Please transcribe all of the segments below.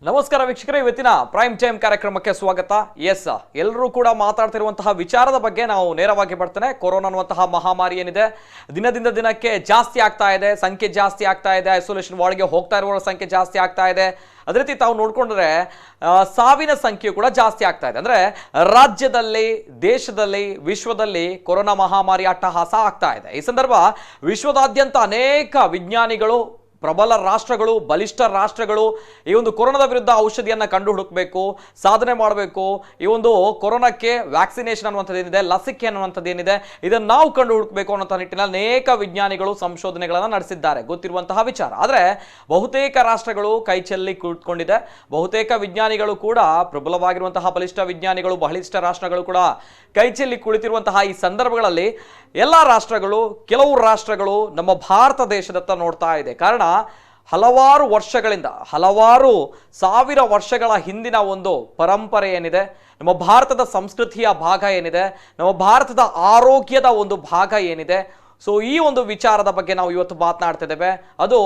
ನಮಸ್ಕಾರ ವೀಕ್ಷಕರೇ, ಇವತ್ತಿನ ಪ್ರೈಮ್ ಟೈಮ್ ಕಾರ್ಯಕ್ರಮಕ್ಕೆ ಸ್ವಾಗತ. ಎಸ್, ಎಲ್ಲರೂ ಕೂಡ ಮಾತಾಡ್ತಿರುವಂತಹ ವಿಚಾರದ ಬಗ್ಗೆ ನಾವು ನೇರವಾಗಿ ಬರ್ತೇನೆ. ಕೊರೋನಾ ಅನ್ನುವಂತಹ ಮಹಾಮಾರಿ ಏನಿದೆ ದಿನದಿಂದ ದಿನಕ್ಕೆ ಜಾಸ್ತಿ ಆಗ್ತಾ ಇದೆ, ಸಂಖ್ಯೆ ಜಾಸ್ತಿ ಆಗ್ತಾ ಇದೆ, ಐಸೋಲೇಷನ್ ವಾರ್ಡ್ಗೆ ಹೋಗ್ತಾ ಇರುವವರ ಸಂಖ್ಯೆ ಜಾಸ್ತಿ ಆಗ್ತಾ ಇದೆ. ಅದೇ ರೀತಿ ತಾವು ನೋಡ್ಕೊಂಡ್ರೆ ಸಾವಿನ ಸಂಖ್ಯೆ ಕೂಡ ಜಾಸ್ತಿ ಆಗ್ತಾ ಇದೆ. ಅಂದ್ರೆ ರಾಜ್ಯದಲ್ಲಿ, ದೇಶದಲ್ಲಿ, ವಿಶ್ವದಲ್ಲಿ ಕೊರೋನಾ ಮಹಾಮಾರಿ ಅಟ್ಟಹಾಸ ಆಗ್ತಾ ಇದೆ. ಈ ಸಂದರ್ಭ ವಿಶ್ವದಾದ್ಯಂತ ಅನೇಕ ವಿಜ್ಞಾನಿಗಳು, ಪ್ರಬಲ ರಾಷ್ಟ್ರಗಳು, ಬಲಿಷ್ಠ ರಾಷ್ಟ್ರಗಳು ಈ ಒಂದು ಕೊರೋನಾದ ವಿರುದ್ಧ ಔಷಧಿಯನ್ನು ಕಂಡು ಹುಡುಕಬೇಕು, ಸಾಧನೆ ಮಾಡಬೇಕು. ಈ ಒಂದು ಕೊರೋನಾಕ್ಕೆ ವ್ಯಾಕ್ಸಿನೇಷನ್ ಅನ್ನುವಂಥದ್ದು ಏನಿದೆ, ಲಸಿಕೆ ಅನ್ನುವಂಥದ್ದು ಏನಿದೆ, ಇದನ್ನು ನಾವು ಕಂಡು ಹುಡುಕಬೇಕು ಅನ್ನೋ ನಿಟ್ಟಿನಲ್ಲಿ ಅನೇಕ ವಿಜ್ಞಾನಿಗಳು ಸಂಶೋಧನೆಗಳನ್ನು ನಡೆಸಿದ್ದಾರೆ, ಗೊತ್ತಿರುವಂತಹ ವಿಚಾರ. ಆದರೆ ಬಹುತೇಕ ರಾಷ್ಟ್ರಗಳು ಕೈ ಚೆಲ್ಲಿ ಕೂತ್ಕೊಂಡಿದೆ. ಬಹುತೇಕ ವಿಜ್ಞಾನಿಗಳು ಕೂಡ, ಪ್ರಬಲವಾಗಿರುವಂತಹ ಬಲಿಷ್ಠ ವಿಜ್ಞಾನಿಗಳು, ಬಲಿಷ್ಠ ರಾಷ್ಟ್ರಗಳು ಕೂಡ ಕೈ ಚೆಲ್ಲಿ ಕುಳಿತಿರುವಂತಹ ಈ ಸಂದರ್ಭಗಳಲ್ಲಿ ಎಲ್ಲ ರಾಷ್ಟ್ರಗಳು, ಕೆಲವು ರಾಷ್ಟ್ರಗಳು ನಮ್ಮ ಭಾರತ ದೇಶದತ್ತ ನೋಡ್ತಾ ಇದೆ. ಕಾರಣ ಹಲವಾರು ವರ್ಷಗಳಿಂದ, ಹಲವಾರು ಸಾವಿರ ವರ್ಷಗಳ ಹಿಂದಿನ ಒಂದು ಪರಂಪರೆ ಏನಿದೆ, ನಮ್ಮ ಭಾರತದ ಸಂಸ್ಕೃತಿಯ ಭಾಗ ಏನಿದೆ, ನಮ್ಮ ಭಾರತದ ಆರೋಗ್ಯದ ಒಂದು ಭಾಗ ಏನಿದೆ, ಸೊ ಈ ಒಂದು ವಿಚಾರದ ಬಗ್ಗೆ ನಾವು ಇವತ್ತು ಮಾತನಾಡ್ತಿದ್ದೇವೆ. ಅದು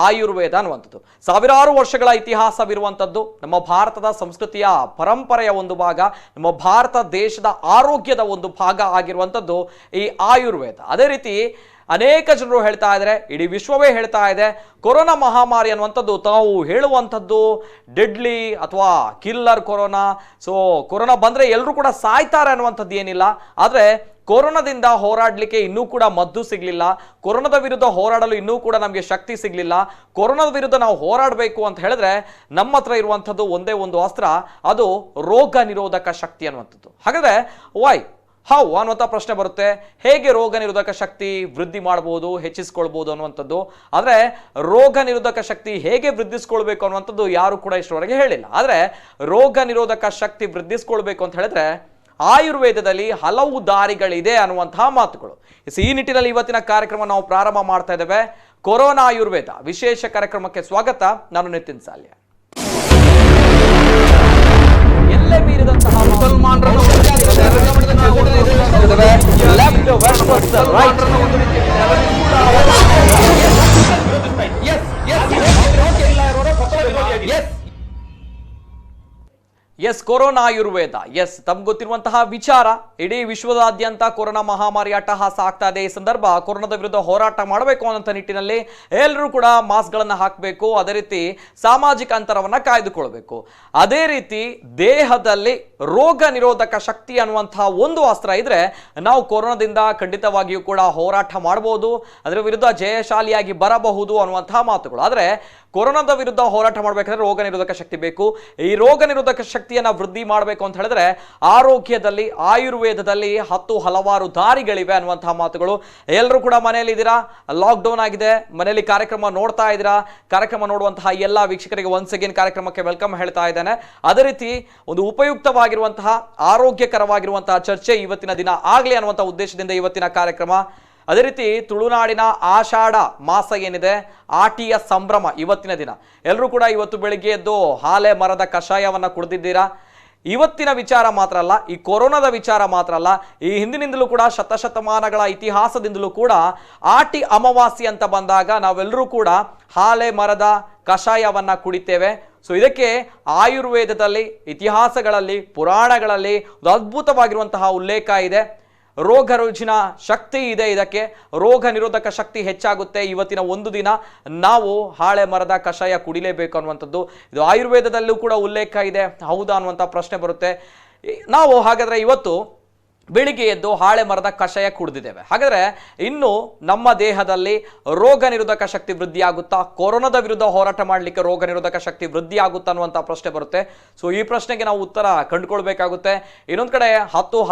ಆಯುರ್ವೇದ ಅನ್ನುವಂಥದ್ದು. ಸಾವಿರಾರು ವರ್ಷಗಳ ಇತಿಹಾಸವಿರುವಂಥದ್ದು, ನಮ್ಮ ಭಾರತದ ಸಂಸ್ಕೃತಿಯ ಪರಂಪರೆಯ ಒಂದು ಭಾಗ, ನಮ್ಮ ಭಾರತ ದೇಶದ ಆರೋಗ್ಯದ ಒಂದು ಭಾಗ ಆಗಿರುವಂಥದ್ದು ಈ ಆಯುರ್ವೇದ. ಅದೇ ರೀತಿ ಅನೇಕ ಜನರು ಹೇಳ್ತಾ ಇದ್ದಾರೆ, ಇಡೀ ವಿಶ್ವವೇ ಹೇಳ್ತಾ ಇದೆ, ಕೊರೋನಾ ಮಹಾಮಾರಿ ಅನ್ನುವಂಥದ್ದು ತಾವು ಹೇಳುವಂಥದ್ದು ಡೆಡ್ಲಿ ಅಥವಾ ಕಿಲ್ಲರ್ ಕೊರೋನಾ. ಸೊ ಕೊರೋನಾ ಬಂದರೆ ಎಲ್ಲರೂ ಕೂಡ ಸಾಯ್ತಾರೆ ಅನ್ನುವಂಥದ್ದು ಏನಿಲ್ಲ. ಆದರೆ ಕೊರೋನಾದಿಂದ ಹೋರಾಡಲಿಕ್ಕೆ ಇನ್ನೂ ಕೂಡ ಮದ್ದು ಸಿಗಲಿಲ್ಲ, ಕೊರೋನಾದ ವಿರುದ್ಧ ಹೋರಾಡಲು ಇನ್ನೂ ಕೂಡ ನಮಗೆ ಶಕ್ತಿ ಸಿಗಲಿಲ್ಲ. ಕೊರೋನಾದ ವಿರುದ್ಧ ನಾವು ಹೋರಾಡಬೇಕು ಅಂತ ಹೇಳಿದ್ರೆ ನಮ್ಮ ಹತ್ರ ಇರುವಂಥದ್ದು ಒಂದೇ ಒಂದು ಅಸ್ತ್ರ, ಅದು ರೋಗ ನಿರೋಧಕ ಶಕ್ತಿ ಅನ್ನುವಂಥದ್ದು. ಹಾಗಾದ್ರೆ ವೈ ಹೌ ಅನ್ನುವಂಥ ಪ್ರಶ್ನೆ ಬರುತ್ತೆ. ಹೇಗೆ ರೋಗ ನಿರೋಧಕ ಶಕ್ತಿ ವೃದ್ಧಿ ಮಾಡಬಹುದು, ಹೆಚ್ಚಿಸ್ಕೊಳ್ಬಹುದು ಅನ್ನುವಂಥದ್ದು. ಆದರೆ ರೋಗ ನಿರೋಧಕ ಶಕ್ತಿ ಹೇಗೆ ವೃದ್ಧಿಸ್ಕೊಳ್ಬೇಕು ಅನ್ನುವಂಥದ್ದು ಯಾರು ಕೂಡ ಇಷ್ಟರವರೆಗೆ ಹೇಳಿಲ್ಲ. ಆದರೆ ರೋಗ ನಿರೋಧಕ ಶಕ್ತಿ ವೃದ್ಧಿಸ್ಕೊಳ್ಬೇಕು ಅಂತ ಹೇಳಿದ್ರೆ ಆಯುರ್ವೇದದಲ್ಲಿ ಹಲವು ದಾರಿಗಳಿದೆ ಅನ್ನುವಂತಹ ಮಾತುಗಳು. ಈ ನಿಟ್ಟಿನಲ್ಲಿ ಇವತ್ತಿನ ಕಾರ್ಯಕ್ರಮ ನಾವು ಪ್ರಾರಂಭ ಮಾಡ್ತಾ ಇದ್ದೇವೆ. ಕೊರೋನಾ ಆಯುರ್ವೇದ ವಿಶೇಷ ಕಾರ್ಯಕ್ರಮಕ್ಕೆ ಸ್ವಾಗತ. ನಾನು ನಿತಿನ್ ಸಾಲ್ಯ. ಎಲ್ಲೇ ಮೀರಿದಂತಹ ಎಸ್, ಕೊರೋನಾ ಆಯುರ್ವೇದ. ಎಸ್, ತಮ್ಗೆ ಗೊತ್ತಿರುವಂತಹ ವಿಚಾರ, ಇಡೀ ವಿಶ್ವದಾದ್ಯಂತ ಕೊರೋನಾ ಮಹಾಮಾರಿ ಅಟ್ಟಹಾಸ ಆಗ್ತಾ ಇದೆ. ಈ ಸಂದರ್ಭ ಕೊರೋನಾದ ವಿರುದ್ಧ ಹೋರಾಟ ಮಾಡಬೇಕು ಅನ್ನೋ ನಿಟ್ಟಿನಲ್ಲಿ ಎಲ್ಲರೂ ಕೂಡ ಮಾಸ್ಕ್ಗಳನ್ನು ಹಾಕಬೇಕು, ಅದೇ ರೀತಿ ಸಾಮಾಜಿಕ ಅಂತರವನ್ನು ಕಾಯ್ದುಕೊಳ್ಬೇಕು. ಅದೇ ರೀತಿ ದೇಹದಲ್ಲಿ ರೋಗ ನಿರೋಧಕ ಶಕ್ತಿ ಅನ್ನುವಂತಹ ಒಂದು ಅಸ್ತ್ರ ಇದ್ರೆ ನಾವು ಕೊರೋನಾದಿಂದ ಖಂಡಿತವಾಗಿಯೂ ಕೂಡ ಹೋರಾಟ ಮಾಡಬಹುದು, ಅದರ ವಿರುದ್ಧ ಜಯಶಾಲಿಯಾಗಿ ಬರಬಹುದು ಅನ್ನುವಂತಹ ಮಾತುಗಳು. ಆದರೆ ಕೊರೋನಾದ ವಿರುದ್ಧ ಹೋರಾಟ ಮಾಡಬೇಕಾದ್ರೆ ರೋಗ ನಿರೋಧಕ ಶಕ್ತಿ ಬೇಕು. ಈ ರೋಗ ನಿರೋಧಕ ಶಕ್ತಿಯನ್ನ ವೃದ್ಧಿ ಮಾಡಬೇಕು ಅಂತ ಹೇಳಿದ್ರೆ ಆರೋಗ್ಯದಲ್ಲಿ, ಆಯುರ್ವೇದದಲ್ಲಿ ಹಲವಾರು ದಾರಿಗಳಿವೆ ಅನ್ನುವಂತಹ ಮಾತುಗಳು. ಎಲ್ಲರೂ ಕೂಡ ಮನೆಯಲ್ಲಿ ಇದ್ದೀರಾ, ಲಾಕ್ಡೌನ್ ಆಗಿದೆ, ಮನೆಯಲ್ಲಿ ಕಾರ್ಯಕ್ರಮ ನೋಡ್ತಾ ಇದ್ದೀರಾ. ಕಾರ್ಯಕ್ರಮ ನೋಡುವಂತಹ ಎಲ್ಲ ವೀಕ್ಷಕರಿಗೆ ಒನ್ಸ್ ಅಗೇನ್ ಕಾರ್ಯಕ್ರಮಕ್ಕೆ ವೆಲ್ಕಮ್ ಹೇಳ್ತಾ ಇದ್ದೇನೆ. ಅದೇ ರೀತಿ ಒಂದು ಉಪಯುಕ್ತವಾಗಿರುವಂತಹ, ಆರೋಗ್ಯಕರವಾಗಿರುವಂತಹ ಚರ್ಚೆ ಇವತ್ತಿನ ದಿನ ಆಗಲಿ ಅನ್ನುವಂತಹ ಉದ್ದೇಶದಿಂದ ಇವತ್ತಿನ ಕಾರ್ಯಕ್ರಮ. ಅದೇ ರೀತಿ ತುಳುನಾಡಿನ ಆಷಾಢ ಮಾಸ ಏನಿದೆ, ಆಟಿಯ ಸಂಭ್ರಮ ಇವತ್ತಿನ ದಿನ. ಎಲ್ಲರೂ ಕೂಡ ಇವತ್ತು ಬೆಳಿಗ್ಗೆ ಎದ್ದು ಹಾಲೆ ಮರದ ಕಷಾಯವನ್ನು ಕುಡಿದಿದ್ದೀರಾ. ಇವತ್ತಿನ ವಿಚಾರ ಮಾತ್ರ ಅಲ್ಲ, ಈ ಕೊರೋನಾದ ವಿಚಾರ ಮಾತ್ರ ಅಲ್ಲ, ಈ ಹಿಂದಿನಿಂದಲೂ ಕೂಡ ಶತಶತಮಾನಗಳ ಇತಿಹಾಸದಿಂದಲೂ ಕೂಡ ಆಟಿ ಅಮಾವಾಸ್ಯೆ ಅಂತ ಬಂದಾಗ ನಾವೆಲ್ಲರೂ ಕೂಡ ಹಾಲೆ ಮರದ ಕಷಾಯವನ್ನ ಕುಡಿತೇವೆ. ಸೊ ಇದಕ್ಕೆ ಆಯುರ್ವೇದದಲ್ಲಿ, ಇತಿಹಾಸಗಳಲ್ಲಿ, ಪುರಾಣಗಳಲ್ಲಿ ಒಂದು ಅದ್ಭುತವಾಗಿರುವಂತಹ ಉಲ್ಲೇಖ ಇದೆ. ರೋಗ ರುಜಿನ ಶಕ್ತಿ ಇದೆ, ಇದಕ್ಕೆ ರೋಗ ನಿರೋಧಕ ಶಕ್ತಿ ಹೆಚ್ಚಾಗುತ್ತೆ. ಇವತ್ತಿನ ಒಂದು ದಿನ ನಾವು ಹಾಳೆ ಮರದ ಕಷಾಯ ಕುಡಿಲೇಬೇಕು ಅನ್ನುವಂಥದ್ದು ಇದು ಆಯುರ್ವೇದದಲ್ಲೂ ಕೂಡ ಉಲ್ಲೇಖ ಇದೆ. ಹೌದಾ ಅನ್ನುವಂಥ ಪ್ರಶ್ನೆ ಬರುತ್ತೆ. ನಾವು ಹಾಗಾದರೆ ಇವತ್ತು ಬೆಳಿಗ್ಗೆ ಎದ್ದು ಹಾಳೆ ಮರದ ಕಷಾಯ ಕುಡಿದಿದ್ದೇವೆ. ಹಾಗಾದರೆ ಇನ್ನು ನಮ್ಮ ದೇಹದಲ್ಲಿ ರೋಗ ನಿರೋಧಕ ಶಕ್ತಿ ವೃದ್ಧಿ ಆಗುತ್ತಾ, ಕೊರೋನಾದ ವಿರುದ್ಧ ಹೋರಾಟ ಮಾಡಲಿಕ್ಕೆ ರೋಗ ನಿರೋಧಕ ಶಕ್ತಿ ವೃದ್ಧಿ ಆಗುತ್ತಾ ಅನ್ನುವಂಥ ಪ್ರಶ್ನೆ ಬರುತ್ತೆ. ಸೊ ಈ ಪ್ರಶ್ನೆಗೆ ನಾವು ಉತ್ತರ ಕಂಡುಕೊಳ್ಬೇಕಾಗುತ್ತೆ. ಇನ್ನೊಂದು ಕಡೆ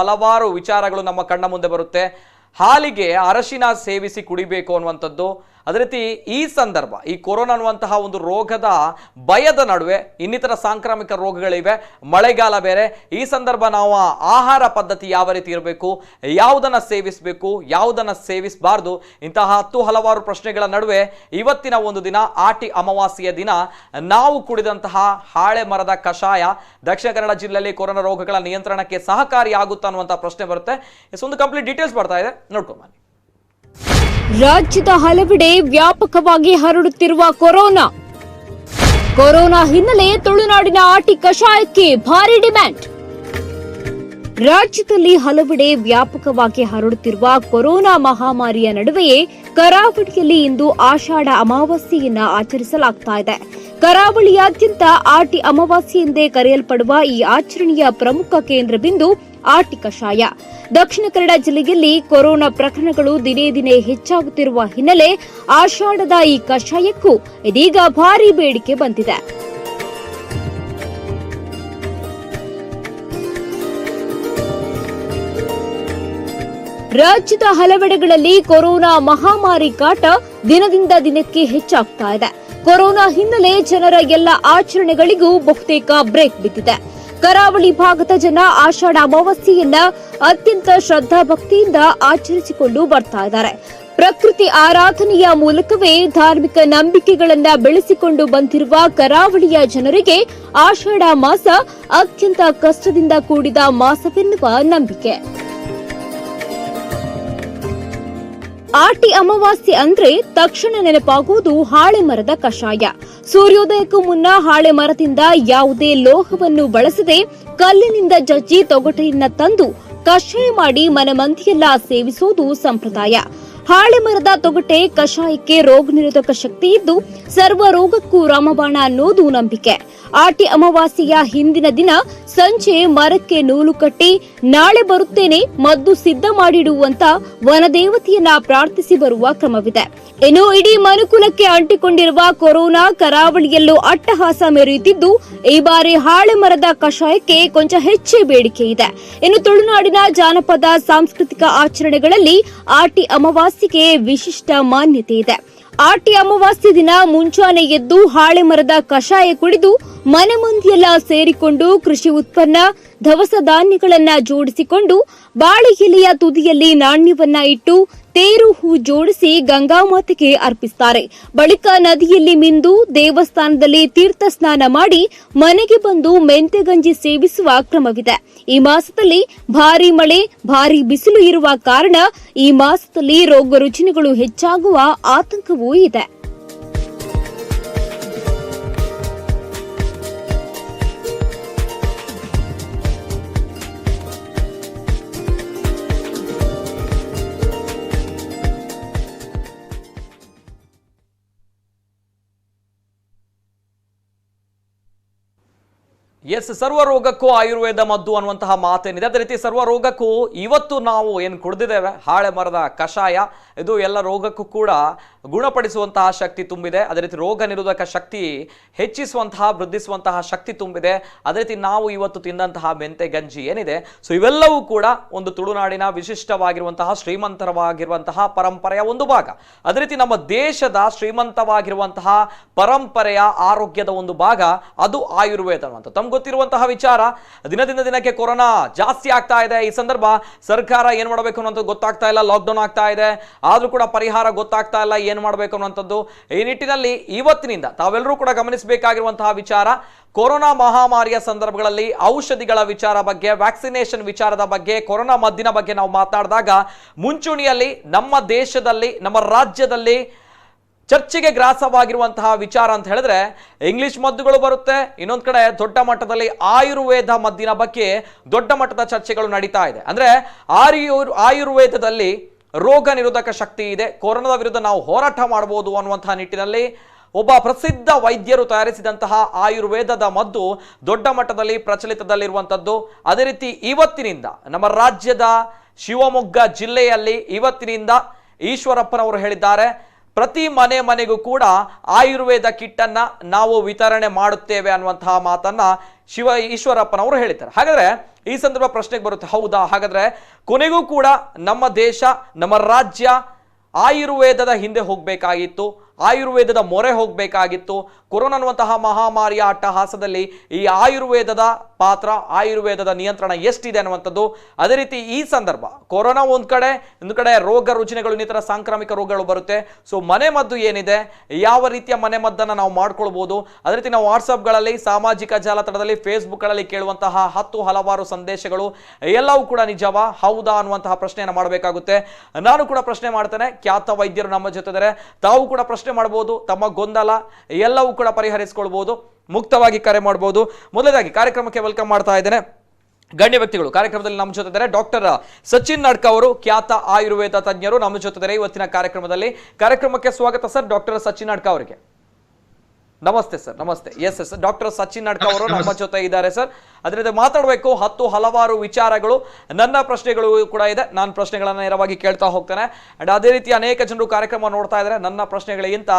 ಹಲವಾರು ವಿಚಾರಗಳು ನಮ್ಮ ಕಣ್ಣ ಮುಂದೆ ಬರುತ್ತೆ. ಹಾಲಿಗೆ ಅರಶಿನ ಸೇವಿಸಿ ಕುಡಿಬೇಕು ಅನ್ನುವಂಥದ್ದು. ಅದೇ ರೀತಿ ಈ ಸಂದರ್ಭ, ಈ ಕೊರೋನಾ ಅನ್ನುವಂತಹ ಒಂದು ರೋಗದ ಭಯದ ನಡುವೆ ಇನ್ನಿತರ ಸಾಂಕ್ರಾಮಿಕ ರೋಗಗಳಿವೆ, ಮಳೆಗಾಲ ಬೇರೆ. ಈ ಸಂದರ್ಭ ನಾವು ಆಹಾರ ಪದ್ಧತಿ ಯಾವ ರೀತಿ ಇರಬೇಕು, ಯಾವುದನ್ನು ಸೇವಿಸಬೇಕು, ಯಾವುದನ್ನು ಸೇವಿಸಬಾರ್ದು, ಇಂತಹ ಹಲವಾರು ಪ್ರಶ್ನೆಗಳ ನಡುವೆ ಇವತ್ತಿನ ಒಂದು ದಿನ, ಆಟಿ ಅಮಾವಾಸ್ಯೆಯ ದಿನ, ನಾವು ಕುಡಿದಂತಹ ಹಾಳೆ ಮರದ ಕಷಾಯ ದಕ್ಷಿಣ ಕನ್ನಡ ಜಿಲ್ಲೆಯಲ್ಲಿ ಕೊರೋನಾ ರೋಗಗಳ ನಿಯಂತ್ರಣಕ್ಕೆ ಸಹಕಾರಿಯಾಗುತ್ತಾ ಅನ್ನುವಂಥ ಪ್ರಶ್ನೆ ಬರುತ್ತೆ. ಒಂದು ಕಂಪ್ಲೀಟ್ ಡೀಟೇಲ್ಸ್ ಬರ್ತಾ ಇದೆ, ನೋಡ್ಕೊಂಡು ಬನ್ನಿ. ರಾಜ್ಯದ ಹಲವೆಡೆ ವ್ಯಾಪಕವಾಗಿ ಹರಡುತ್ತಿರುವ ಕೊರೋನಾ. ಕೊರೋನಾ ಹಿನ್ನೆಲೆ ತುಳುನಾಡಿನ ಆಟಿ ಕಷಾಯಕ್ಕೆ ಭಾರಿ ಡಿಮ್ಯಾಂಡ್. ರಾಜ್ಯದಲ್ಲಿ ಹಲವೆಡೆ ವ್ಯಾಪಕವಾಗಿ ಹರಡುತ್ತಿರುವ ಕೊರೋನಾ ಮಹಾಮಾರಿಯ ನಡುವೆಯೇ ಕರಾವಳಿಯಲ್ಲಿ ಇಂದು ಆಷಾಢ ಅಮಾವಾಸ್ಯೆಯನ್ನ ಆಚರಿಸಲಾಗ್ತಾ ಇದೆ. ಕರಾವಳಿಯಾದ್ಯಂತ ಆಟಿ ಅಮಾವಾಸ್ಯೆ ಎಂದೇ ಕರೆಯಲ್ಪಡುವ ಈ ಆಚರಣೆಯ ಪ್ರಮುಖ ಕೇಂದ್ರ ಬಿಂದು ಆಟಿ ಕಷಾಯ. ದಕ್ಷಿಣ ಕನ್ನಡ ಜಿಲ್ಲೆಯಲ್ಲಿ ಕೊರೋನಾ ಪ್ರಕರಣಗಳು ದಿನೇ ದಿನೇ ಹೆಚ್ಚಾಗುತ್ತಿರುವ ಹಿನ್ನೆಲೆ ಆಷಾಢದ ಈ ಕಷಾಯಕ್ಕೂ ಇದೀಗ ಭಾರೀ ಬೇಡಿಕೆ ಬಂದಿದೆ. ರಾಜ್ಯದ ಹಲವೆಡೆಗಳಲ್ಲಿ ಕೊರೋನಾ ಮಹಾಮಾರಿ ಕಾಟ ದಿನದಿಂದ ದಿನಕ್ಕೆ ಹೆಚ್ಚಾಗ್ತಾ ಇದೆ. ಕೊರೋನಾ ಹಿನ್ನೆಲೆ ಜನರ ಎಲ್ಲ ಆಚರಣೆಗಳಿಗೂ ಬಹುತೇಕ ಬ್ರೇಕ್ ಬಿದ್ದಿದೆ. ಕರಾವಳಿ ಭಾಗದ ಜನ ಆಷಾಢ ಅಮಾವಾಸ್ಯೆಯನ್ನ ಅತ್ಯಂತ ಶ್ರದ್ಧಾಭಕ್ತಿಯಿಂದ ಆಚರಿಸಿಕೊಂಡು ಬರ್ತಾ ಇದ್ದಾರೆ. ಪ್ರಕೃತಿ ಆರಾಧನೆಯ ಮೂಲಕವೇ ಧಾರ್ಮಿಕ ನಂಬಿಕೆಗಳನ್ನ ಬೆಳೆಸಿಕೊಂಡು ಬಂದಿರುವ ಕರಾವಳಿಯ ಜನರಿಗೆ ಆಷಾಢ ಮಾಸ ಅತ್ಯಂತ ಕಷ್ಟದಿಂದ ಕೂಡಿದ ಮಾಸವೆನ್ನುವ ನಂಬಿಕೆ. ಆಟಿ ಅಮಾವಾಸ್ಯೆ ಅಂದ್ರೆ ತಕ್ಷಣ ನೆನಪಾಗುವುದು ಹಾಳೆ ಮರದ ಕಷಾಯ. ಸೂರ್ಯೋದಯಕ್ಕೂ ಮುನ್ನ ಹಾಳೆ ಮರದಿಂದ ಯಾವುದೇ ಲೋಹವನ್ನು ಬಳಸದೆ ಕಲ್ಲಿನಿಂದ ಜಜ್ಜಿ ತೊಗಟೆಯನ್ನ ತಂದು ಕಷಾಯ ಮಾಡಿ ಮನೆಮಂದಿಯೆಲ್ಲ ಸೇವಿಸುವುದು ಸಂಪ್ರದಾಯ. ಹಾಳೆ ಮರದ ತೊಗಟೆ ಕಷಾಯಕ್ಕೆ ರೋಗ ನಿರೋಧಕ ಶಕ್ತಿ ಇದ್ದು ಸರ್ವ ರೋಗಕ್ಕೂ ರಾಮಬಾಣ ಅನ್ನೋದು ನಂಬಿಕೆ. ಆಟಿ ಅಮಾವಾಸ್ಯೆಯ ಹಿಂದಿನ ದಿನ ಸಂಜೆ ಮರಕ್ಕೆ ನೂಲು ಕಟ್ಟಿ ನಾಳೆ ಬರುತ್ತೇನೆ ಮದ್ದು ಸಿದ್ಧ ಮಾಡಿಡುವಂತ ವನದೇವತೆಯನ್ನ ಪ್ರಾರ್ಥಿಸಿ ಬರುವ ಕ್ರಮವಿದೆ. ಇನ್ನು ಇಡೀ ಮನುಕುಲಕ್ಕೆ ಅಂಟಿಕೊಂಡಿರುವ ಕೊರೋನಾ ಕರಾವಳಿಯಲ್ಲೂ ಅಟ್ಟಹಾಸ ಮೆರೆಯುತ್ತಿದ್ದು ಈ ಬಾರಿ ಹಾಳೆ ಮರದ ಕಷಾಯಕ್ಕೆ ಕೊಂಚ ಹೆಚ್ಚೇ ಬೇಡಿಕೆ ಇದೆ. ಇನ್ನು ತುಳುನಾಡಿನ ಜಾನಪದ ಸಾಂಸ್ಕೃತಿಕ ಆಚರಣೆಗಳಲ್ಲಿ ಆಟಿ ಅಮಾವಾಸ್ಯೆಗೆ ವಿಶಿಷ್ಟ ಮಾನ್ಯತೆ ಇದೆ. ಆಟಿ ಅಮಾವಾಸ್ಯೆ ದಿನ ಮುಂಚಾನೆ ಎದ್ದು ಹಾಳೆ ಮರದ ಕಷಾಯ ಕುಡಿದು ಮನೆ ಮಂದಿಯೆಲ್ಲ ಸೇರಿಕೊಂಡು ಕೃಷಿ ಉತ್ಪನ್ನ ದವಸ ಧಾನ್ಯಗಳನ್ನ ಜೋಡಿಸಿಕೊಂಡು ಬಾಳೆ ಎಲೆಯ ತುದಿಯಲ್ಲಿ ನಾಣ್ಯವನ್ನ ಇಟ್ಟು ತೇರು ಹೂ ಜೋಡಿಸಿ ಗಂಗಾಮಾತೆಗೆ ಅರ್ಪಿಸುತ್ತಾರೆ. ಬಳಿಕ ನದಿಯಲ್ಲಿ ಮಿಂದು ದೇವಸ್ಥಾನದಲ್ಲಿ ತೀರ್ಥ ಸ್ನಾನ ಮಾಡಿ ಮನೆಗೆ ಬಂದು ಮೆಂತೆಗಂಜಿ ಸೇವಿಸುವ ಕ್ರಮವಿದೆ. ಈ ಮಾಸದಲ್ಲಿ ಭಾರೀ ಮಳೆ ಭಾರೀ ಬಿಸಿಲು ಇರುವ ಕಾರಣ ಈ ಮಾಸದಲ್ಲಿ ರೋಗ ರುಜಿನಗಳು ಹೆಚ್ಚಾಗುವ ಆತಂಕವೂ ಇದೆ. ಎಸ್, ಸರ್ವ ರೋಗಕ್ಕೂ ಆಯುರ್ವೇದ ಮದ್ದು ಅನ್ನುವಂತಹ ಮಾತೇನಿದೆ. ಅದೇ ರೀತಿ ಸರ್ವ ರೋಗಕ್ಕೂ ಇವತ್ತು ನಾವು ಏನು ಕುಡಿದಿದ್ದೇವೆ ಹಾಳೆ ಮರದ ಕಷಾಯ, ಇದು ಎಲ್ಲ ರೋಗಕ್ಕೂ ಕೂಡ ಗುಣಪಡಿಸುವಂತಹ ಶಕ್ತಿ ತುಂಬಿದೆ. ಅದೇ ರೀತಿ ರೋಗ ನಿರೋಧಕ ಶಕ್ತಿ ಹೆಚ್ಚಿಸುವಂತಹ ವೃದ್ಧಿಸುವಂತಹ ಶಕ್ತಿ ತುಂಬಿದೆ. ಅದೇ ರೀತಿ ನಾವು ಇವತ್ತು ತಿಂದಂತಹ ಮೆಂತೆ ಗಂಜಿ ಏನಿದೆ, ಸೊ ಇವೆಲ್ಲವೂ ಕೂಡ ಒಂದು ತುಳುನಾಡಿನ ವಿಶಿಷ್ಟವಾಗಿರುವಂತಹ ಶ್ರೀಮಂತವಾಗಿರುವಂತಹ ಪರಂಪರೆಯ ಒಂದು ಭಾಗ. ಅದೇ ರೀತಿ ನಮ್ಮ ದೇಶದ ಶ್ರೀಮಂತವಾಗಿರುವಂತಹ ಪರಂಪರೆಯ ಆರೋಗ್ಯದ ಒಂದು ಭಾಗ ಅದು ಆಯುರ್ವೇದ ಅಂತ ತಮ್ಗೆ ಗೊತ್ತಿರುವಂತಹ ವಿಚಾರ. ದಿನದಿಂದ ದಿನಕ್ಕೆ ಕೊರೋನಾ ಜಾಸ್ತಿ ಆಗ್ತಾ ಇದೆ. ಈ ಸಂದರ್ಭ ಸರ್ಕಾರ ಏನ್ ಮಾಡಬೇಕು ಅನ್ನೋದು ಗೊತ್ತಾಗ್ತಾ ಇಲ್ಲ. ಲಾಕ್ಡೌನ್ ಆಗ್ತಾ ಇದೆ, ಆದ್ರೂ ಕೂಡ ಪರಿಹಾರ ಗೊತ್ತಾಗ್ತಾ ಇಲ್ಲ, ಏನ್ ಮಾಡಬೇಕು ಅನ್ನುವಂಥದ್ದು. ಈ ನಿಟ್ಟಿನಲ್ಲಿ ಇವತ್ತಿನಿಂದ ತಾವೆಲ್ಲರೂ ಕೂಡ ಗಮನಿಸಬೇಕಾಗಿರುವಂತಹ ವಿಚಾರ, ಕೊರೋನಾ ಮಹಾಮಾರಿಯ ಸಂದರ್ಭಗಳಲ್ಲಿ ಔಷಧಿಗಳ ವಿಚಾರ ಬಗ್ಗೆ, ವ್ಯಾಕ್ಸಿನೇಷನ್ ವಿಚಾರದ ಬಗ್ಗೆ, ಕೊರೋನಾ ಮದ್ದಿನ ಬಗ್ಗೆ ನಾವು ಮಾತನಾಡಿದಾಗ ಮುಂಚೂಣಿಯಲ್ಲಿ ನಮ್ಮ ದೇಶದಲ್ಲಿ ನಮ್ಮ ರಾಜ್ಯದಲ್ಲಿ ಚರ್ಚೆಗೆ ಗ್ರಾಸವಾಗಿರುವಂತಹ ವಿಚಾರ ಅಂತ ಹೇಳಿದ್ರೆ ಇಂಗ್ಲಿಷ್ ಮದ್ದುಗಳು ಬರುತ್ತೆ. ಇನ್ನೊಂದು ಕಡೆ ದೊಡ್ಡ ಮಟ್ಟದಲ್ಲಿ ಆಯುರ್ವೇದ ಮದ್ದಿನ ಬಗ್ಗೆ ದೊಡ್ಡ ಮಟ್ಟದ ಚರ್ಚೆಗಳು ನಡೀತಾ ಇದೆ. ಅಂದ್ರೆ ಆಯುರ್ವೇದದಲ್ಲಿ ರೋಗ ನಿರೋಧಕ ಶಕ್ತಿ ಇದೆ, ಕೊರೋನಾದ ವಿರುದ್ಧ ನಾವು ಹೋರಾಟ ಮಾಡಬಹುದು ಅನ್ನುವಂತಹ ನಿಟ್ಟಿನಲ್ಲಿ ಒಬ್ಬ ಪ್ರಸಿದ್ಧ ವೈದ್ಯರು ತಯಾರಿಸಿದಂತಹ ಆಯುರ್ವೇದದ ಮದ್ದು ದೊಡ್ಡ ಮಟ್ಟದಲ್ಲಿ ಪ್ರಚಲಿತದಲ್ಲಿರುವಂಥದ್ದು. ಅದೇ ರೀತಿ ಇವತ್ತಿನಿಂದ ನಮ್ಮ ರಾಜ್ಯದ ಶಿವಮೊಗ್ಗ ಜಿಲ್ಲೆಯಲ್ಲಿ ಇವತ್ತಿನಿಂದ ಈಶ್ವರಪ್ಪನವರು ಹೇಳಿದ್ದಾರೆ, ಪ್ರತಿ ಮನೆಗೂ ಕೂಡ ಆಯುರ್ವೇದ ಕಿಟ್ ಅನ್ನ ನಾವು ವಿತರಣೆ ಮಾಡುತ್ತೇವೆ ಅನ್ನುವಂತಹ ಮಾತನ್ನ ಈಶ್ವರಪ್ಪನವರು ಹೇಳಿದ್ದಾರೆ. ಹಾಗಾದ್ರೆ ಈ ಸಂದರ್ಭ ಪ್ರಶ್ನೆಗೆ ಬರುತ್ತೆ, ಹೌದಾ? ಹಾಗಾದ್ರೆ ಕೊನೆಗೂ ಕೂಡ ನಮ್ಮ ದೇಶ ನಮ್ಮ ರಾಜ್ಯ ಆಯುರ್ವೇದದ ಹಿಂದೆ ಹೋಗಬೇಕಾಗಿತ್ತು, ಆಯುರ್ವೇದದ ಮೊರೆ ಹೋಗಬೇಕಾಗಿತ್ತು. ಕೊರೋನಾ ಅನ್ನುವಂತಹ ಮಹಾಮಾರಿಯ ಅಟ್ಟಹಾಸದಲ್ಲಿ ಈ ಆಯುರ್ವೇದದ ಪಾತ್ರ, ಆಯುರ್ವೇದದ ನಿಯಂತ್ರಣ ಎಷ್ಟಿದೆ ಅನ್ನುವಂಥದ್ದು. ಅದೇ ರೀತಿ ಈ ಸಂದರ್ಭ ಕೊರೋನಾ ಒಂದು ಕಡೆ ರೋಗ ರುಜಿನಗಳು ಇನ್ನಿತರ ಸಾಂಕ್ರಾಮಿಕ ರೋಗಗಳು ಬರುತ್ತೆ. ಸೊ ಮನೆ ಮದ್ದು ಏನಿದೆ, ಯಾವ ರೀತಿಯ ಮನೆ ಮದ್ದನ್ನು ನಾವು ಮಾಡ್ಕೊಳ್ಬೋದು. ಅದೇ ರೀತಿ ನಾವು ವಾಟ್ಸಪ್ಗಳಲ್ಲಿ, ಸಾಮಾಜಿಕ ಜಾಲತಾಣದಲ್ಲಿ, ಫೇಸ್ಬುಕ್ಗಳಲ್ಲಿ ಕೇಳುವಂತಹ ಹಲವಾರು ಸಂದೇಶಗಳು ಎಲ್ಲವೂ ಕೂಡ ನಿಜವಾ ಹೌದಾ ಅನ್ನುವಂತಹ ಪ್ರಶ್ನೆಯನ್ನು ಮಾಡಬೇಕಾಗುತ್ತೆ. ನಾನು ಕೂಡ ಪ್ರಶ್ನೆ ಮಾಡ್ತೇನೆ, ಖ್ಯಾತ ವೈದ್ಯರು ನಮ್ಮ ಜೊತೆ ಇದ್ದಾರೆ, ತಾವು ಕೂಡ ಪ್ರಶ್ನೆ ಪ್ರಶ್ನೆ ಮಾಡ್ಬೋದು, ತಮ್ಮ ಗೊಂದಲ ಎಲ್ಲವೂ ಕೂಡ ಪರಿಹರಿಸಿಕೊಳ್ಬೋದು, ಮುಕ್ತವಾಗಿ ಕರೆ ಮಾಡ್ಬೋದು. ಮೊದಲನೇದಾಗಿ ಕಾರ್ಯಕ್ರಮಕ್ಕೆ ವೆಲ್ಕಮ್ ಮಾಡ್ತಾ ಇದ್ದೇನೆ. ಗಣ್ಯ ವ್ಯಕ್ತಿಗಳು ಕಾರ್ಯಕ್ರಮದಲ್ಲಿ ನಮ್ಮ ಜೊತೆ ಇದ್ದಾರೆ. ಡಾಕ್ಟರ್ ಸಚಿನ್ ನಡ್ಕ ಅವರು, ಖ್ಯಾತ ಆಯುರ್ವೇದ ತಜ್ಞರು ನಮ್ಮ ಜೊತೆ ಇದ್ದಾರೆ ಇವತ್ತಿನ ಕಾರ್ಯಕ್ರಮದಲ್ಲಿ. ಕಾರ್ಯಕ್ರಮಕ್ಕೆ ಸ್ವಾಗತ ಸರ್. ಡಾಕ್ಟರ್ ಸಚಿನ್ ನಡ್ಕ ಅವರಿಗೆ ನಮಸ್ತೆ ಸರ್. ನಮಸ್ತೆ. ಎಸ್ ಎಸ್ ಡಾಕ್ಟರ್ ಸಚಿನ್ ನಡ್ಕ ಅವರು ನಮ್ಮ ಜೊತೆ ಇದ್ದಾರೆ ಸರ್. ಅದರಿಂದ ಮಾತಾಡಬೇಕು ಹಲವಾರು ವಿಚಾರಗಳು, ನನ್ನ ಪ್ರಶ್ನೆಗಳು ಕೂಡ ಇದೆ. ನಾನು ಪ್ರಶ್ನೆಗಳನ್ನ ನೇರವಾಗಿ ಕೇಳ್ತಾ ಹೋಗ್ತೇನೆ. ಅಂಡ್ ಅದೇ ರೀತಿ ಅನೇಕ ಜನರು ಕಾರ್ಯಕ್ರಮ ನೋಡ್ತಾ ಇದ್ದಾರೆ. ನನ್ನ ಪ್ರಶ್ನೆಗಳಿಗಿಂತ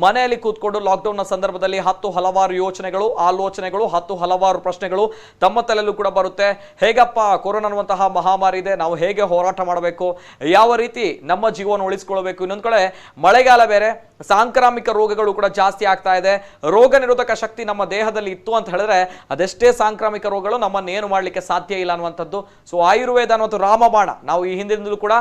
ಮನೆಯಲ್ಲಿ ಕೂತ್ಕೊಂಡು ಲಾಕ್ಡೌನ್ ನ ಸಂದರ್ಭದಲ್ಲಿ ಹಲವಾರು ಯೋಚನೆಗಳು, ಆಲೋಚನೆಗಳು, ಹಲವಾರು ಪ್ರಶ್ನೆಗಳು ತಮ್ಮ ತಲೆಯಲ್ಲೂ ಕೂಡ ಬರುತ್ತೆ. ಹೇಗಪ್ಪ ಕೊರೋನಾ ಅನ್ನುವಂತಹ ಮಹಾಮಾರಿ ಇದೆ, ನಾವು ಹೇಗೆ ಹೋರಾಟ ಮಾಡಬೇಕು, ಯಾವ ರೀತಿ ನಮ್ಮ ಜೀವನ ಉಳಿಸ್ಕೊಳ್ಬೇಕು. ಇನ್ನೊಂದ್ ಕಡೆ ಮಳೆಗಾಲ ಬೇರೆ, ಸಾಂಕ್ರಾಮಿಕ ರೋಗಗಳು ಕೂಡ ಜಾಸ್ತಿ ಆಗ್ತಾ ಇದೆ. ರೋಗ ನಿರೋಧಕ ಶಕ್ತಿ ನಮ್ಮ ದೇಹದಲ್ಲಿ ಇತ್ತು ಅಂತ ಹೇಳಿದ್ರೆ ಅದೆಷ್ಟೇ ಸಾಂಕ್ರಾಮಿಕ ರೋಗಗಳು ನಮ್ಮನ್ನೇನು ಮಾಡಲಿಕ್ಕೆ ಸಾಧ್ಯ ಇಲ್ಲ ಅನ್ನುವಂಥದ್ದು. ಸೊ ಆಯುರ್ವೇದ ಅನ್ನುವಂಥ ರಾಮಬಾಣ ನಾವು ಈ ಹಿಂದಿನಿಂದಲೂ ಕೂಡ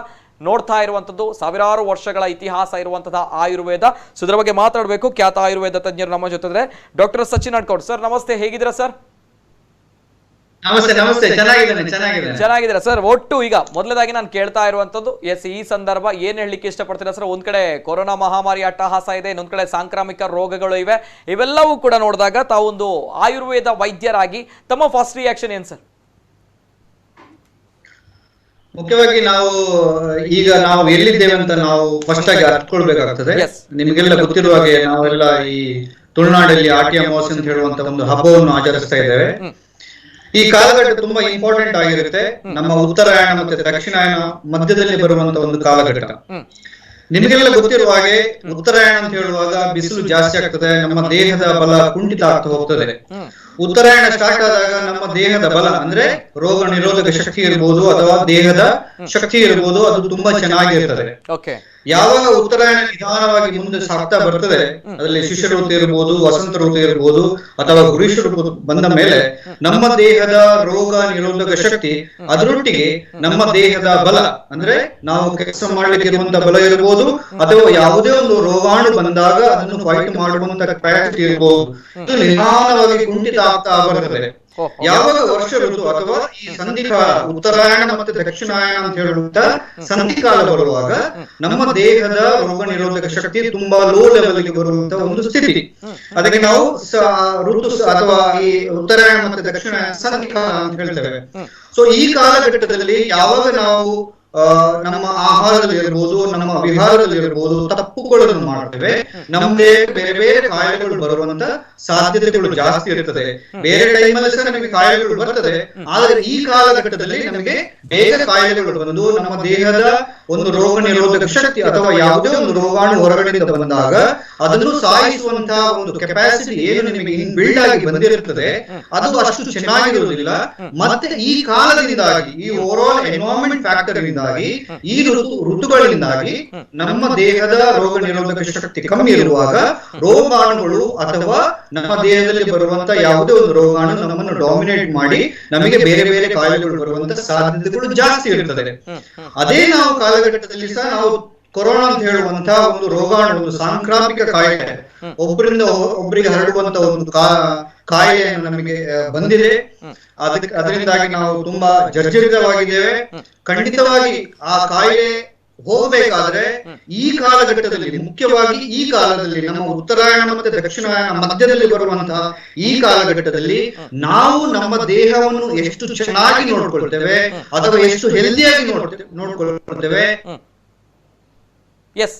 ನೋಡ್ತಾ ಇರುವಂಥದ್ದು, ಸಾವಿರಾರು ವರ್ಷಗಳ ಇತಿಹಾಸ ಇರುವಂತಹ ಆಯುರ್ವೇದ. ಸೊ ಇದರ ಬಗ್ಗೆ ಮಾತಾಡಬೇಕು. ಖ್ಯಾತ ಆಯುರ್ವೇದ ತಜ್ಞರು ನಮ್ಮ ಜೊತೆ ಇದ್ದಾರೆ. ಡಾಕ್ಟರ್ ಸಚಿನ್ ನಡ್ಕೌಡ್ ಸರ್, ನಮಸ್ತೆ. ಹೇಗಿದ್ದೀರಾ ಸರ್? ನಮಸ್ತೆ. ಚೆನ್ನಾಗಿದ್ದೀರಾ ಸರ್? ಒಟ್ಟು ಈಗ ಮೊದಲದಾಗಿ ನಾನು ಕೇಳ್ತಾ ಇರುವಂತದ್ದು, ಎಸ್ ಈ ಸಂದರ್ಭ ಏನ್ ಹೇಳಲಿಕ್ಕೆ ಇಷ್ಟಪಡ್ತೀರಾ ಸರ್? ಒಂದ್ ಕಡೆ ಕೊರೋನಾ ಮಹಾಮಾರಿ ಅಟ್ಟಹಾಸ ಇದೆ, ಇನ್ನೊಂದ್ ಕಡೆ ಸಾಂಕ್ರಾಮಿಕ ರೋಗಗಳು ಇವೆ. ಇವೆಲ್ಲವೂ ಕೂಡ ನೋಡಿದಾಗ ತಾವೊಂದು ಆಯುರ್ವೇದ ವೈದ್ಯರಾಗಿ ತಮ್ಮ ಫಸ್ಟ್ ರಿಯಾಕ್ಷನ್ ಏನ್ ಸರ್? ಮುಖ್ಯವಾಗಿ ನಾವು ಎಲ್ಲಿದ್ದೇವೆ ಅಂತ ನಾವು ಫಸ್ಟ್ ಆಗಿ ಅರ್ಥಕೊಳ್ಬೇಕಾಗ್ತದೆ. ನಿಮಗೆಲ್ಲ ಗೊತ್ತಿರುವ ಹಾಗೆ ನಾವೆಲ್ಲ ಈ ತುಳುನಾಡಲ್ಲಿ ಆಟಿ ಅಮಾವಾಸ್ಯೆ ಅಂತ ಹೇಳುವಂತ ಒಂದು ಹಬ್ಬವನ್ನು ಆಚರಿಸ್ತಾ ಇದ್ದೇವೆ. ಈ ಕಾಲಘಟ್ಟ ತುಂಬಾ ಇಂಪಾರ್ಟೆಂಟ್ ಆಗಿರುತ್ತೆ. ನಮ್ಮ ಉತ್ತರಾಯಣ ಮತ್ತೆ ದಕ್ಷಿಣಾಯನ ಮಧ್ಯದಲ್ಲಿ ಬರುವಂತ ಒಂದು ಕಾಲಘಟ್ಟ. ನಿಮಗೆಲ್ಲ ಗೊತ್ತಿರುವ ಹಾಗೆ ಉತ್ತರಾಯಣ ಅಂತ ಹೇಳುವಾಗ ಬಿಸಿಲು ಜಾಸ್ತಿ ಆಗ್ತದೆ, ನಮ್ಮ ದೇಹದ ಬಲ ಕುಂಠಿತ ಆಗ್ತಾ ಹೋಗ್ತದೆ. ಉತ್ತರಾಯಣ ಸ್ಟಾರ್ಟ್ ಆದಾಗ ನಮ್ಮ ದೇಹದ ಬಲ ಅಂದ್ರೆ ರೋಗ ನಿರೋಧಕ ಶಕ್ತಿ ಇರ್ಬೋದು ಅಥವಾ ದೇಹದ ಶಕ್ತಿ ಇರ್ಬೋದು, ಅದು ತುಂಬಾ ಚೆನ್ನಾಗಿರ್ತದೆ. ಯಾವಾಗ ಉತ್ತರಾಯಣ ನಿಧಾನವಾಗಿ ಮುಂದೆ ಸಾಗ್ತಾ ಬರ್ತದೆ, ಅದರಲ್ಲಿ ಶಿಷ್ಯ ಋತು ಇರ್ಬೋದು, ವಸಂತ ಋತು ಇರ್ಬೋದು ಅಥವಾ ಗ್ರೀಷ್ಮ ಋತು ಬಂದ ಮೇಲೆ ನಮ್ಮ ದೇಹದ ರೋಗ ನಿರೋಧಕ ಶಕ್ತಿ ಅದರೊಟ್ಟಿಗೆ ನಮ್ಮ ದೇಹದ ಬಲ ಅಂದ್ರೆ ನಾವು ಕೆಲಸ ಮಾಡ್ಲಿಕ್ಕೆ ಇರುವಂತ ಬಲ ಇರ್ಬೋದು ಅಥವಾ ಯಾವುದೇ ಒಂದು ರೋಗಾಣು ಬಂದಾಗ ಅದನ್ನು ಫೈಟ್ ಮಾಡುವಂತ ಕೆಪಾಸಿಟಿ ಇರ್ಬೋದು, ಇದು ನಿಧಾನವಾಗಿ ಕುಂಠಿತ ಆಗ್ತಾ ಬರ್ತದೆ. ಯಾವಾಗ ವರ್ಷ ಋತು ಅಥವಾ ಈ ಸಂಧಿಕಾಲ ಉತ್ತರಾಯಣ ಮತ್ತೆ ದಕ್ಷಿಣಾಯಣ ಅಂತ ಹೇಳುವಂತ ಸಂಧಿಕಾಲ ಬರುವಾಗ ನಮ್ಮ ದೇಹದ ರೋಗ ನಿರೋಧಕ ಶಕ್ತಿ ತುಂಬಾ ಲೋ ಲೆವೆಲ್ಗೆ ಬರುವಂತ ಒಂದು ಸ್ಥಿತಿ, ಅದಕ್ಕೆ ನಾವು ಋತು ಅಥವಾ ಈ ಉತ್ತರಾಯಣ ಮತ್ತೆ ದಕ್ಷಿಣಾಯಣ ಸಂಧಿಕಾಲ ಅಂತ ಹೇಳ್ತೇವೆ. ಸೊ ಈ ಕಾಲಘಟ್ಟದಲ್ಲಿ ಯಾವಾಗ ನಾವು ನಮ್ಮ ಆಹಾರದಲ್ಲಿ ಇರ್ಬೋದು, ನಮ್ಮ ವಿಹಾರದಲ್ಲಿ ಇರ್ಬೋದು ತಪ್ಪುಗಳನ್ನು ಮಾಡ್ತೇವೆ, ನಮ್ಗೆ ಬೇರೆ ಬೇರೆ ಕಾಯಿಲೆಗಳು ಬರುವಂತ ಸಾಧ್ಯತೆಗಳು ಜಾಸ್ತಿ ಇರ್ತದೆ. ಬೇರೆ ಟೈಮಲ್ಲಿ ಸಹ ನಮಗೆ ಕಾಯಿಲೆಗಳು ಬರ್ತದೆ, ಆದ್ರೆ ಈ ಕಾಲಘಟ್ಟದಲ್ಲಿ ನಮಗೆ ಬೇಗ ಕಾಯಿಲೆಗಳು ಬಂದು ನಮ್ಮ ದೇಹದ ಒಂದು ರೋಗ ನಿರೋಧಕ ಶಕ್ತಿ ಅಥವಾ ಯಾವುದೇ ಒಂದು ರೋಗಾಣು ಹೊರಗಡೆಯಿಂದ ಬಂದಾಗ ಅದನ್ನು ಸಾಯಿಸುವಂತಹ ಒಂದು ಕೆಪಾಸಿಟಿ ಏನು ನಿಮಗೆ ಬಿಲ್ಡ್ ಆಗಿ ಬಂದಿರುತ್ತದೆ ಅದು ಅಷ್ಟು ಚೆನ್ನಾಗಿರುವುದಿಲ್ಲ. ಮತ್ತೆ ಈ ಕಾಲದಿಂದಾಗಿ ಈ ಓವರ್ ಆಲ್ ಎನ್ವೈರನ್ಮೆಂಟ್ ಫ್ಯಾಕ್ಟರ್ ಈ ಋತುಗಳಿಂದಾಗಿ ನಮ್ಮ ದೇಹದ ರೋಗ ನಿರೋಧಕ ಶಕ್ತಿ ಕಮ್ಮಿ ಇರುವಾಗ ರೋಗಾಣುಗಳು ಅಥವಾ ನಮ್ಮ ದೇಹದಲ್ಲಿ ಬರುವಂತ ಯಾವುದೇ ಒಂದು ರೋಗಾಣು ನಮ್ಮನ್ನು ಡಾಮಿನೇಟ್ ಮಾಡಿ ನಮಗೆ ಬೇರೆ ಬೇರೆ ಕಾಯಿಲೆಗಳು ಬರುವಂತ ಸಾಧ್ಯತೆಗಳು ಜಾಸ್ತಿ ಇರುತ್ತದೆ. ಅದೇ ನಾವು ಕಾಲಘಟ್ಟದಲ್ಲಿ ಸಹ ನಾವು ಕೊರೋನಾ ಅಂತ ಹೇಳುವಂತಹ ಒಂದು ರೋಗಾಣು, ಒಂದು ಸಾಂಕ್ರಾಮಿಕ ಕಾಯಿಲೆ, ಒಬ್ಬರಿಂದ ಒಬ್ಬರಿಗೆ ಹರಡುವಂತ ಒಂದು ಕಾಯಿಲೆಯನ್ನು ನಮಗೆ ಬಂದಿದೆ. ಅದರಿಂದಾಗಿ ನಾವು ತುಂಬಾ ಜರ್ಜರಿತವಾಗಿದ್ದೇವೆ. ಖಂಡಿತವಾಗಿ ಆ ಕಾಯಿಲೆ ಹೋಗಬೇಕಾದ್ರೆ ಈ ಕಾಲಘಟ್ಟದಲ್ಲಿ, ಮುಖ್ಯವಾಗಿ ಈ ಕಾಲದಲ್ಲಿ ನಮ್ಮ ಉತ್ತರಾಯಣ ಮತ್ತೆ ದಕ್ಷಿಣಾಯಣ ಮಧ್ಯದಲ್ಲಿ ಬರುವಂತಹ ಈ ಕಾಲಘಟ್ಟದಲ್ಲಿ ನಾವು ನಮ್ಮ ದೇಹವನ್ನು ಎಷ್ಟು ಚೆನ್ನಾಗಿ ನೋಡ್ಕೊಳ್ತೇವೆ ಅಥವಾ ಎಷ್ಟು ಹೆಲ್ದಿಯಾಗಿ ನೋಡ್ಕೊಳ್ತೇವೆ. ಎಸ್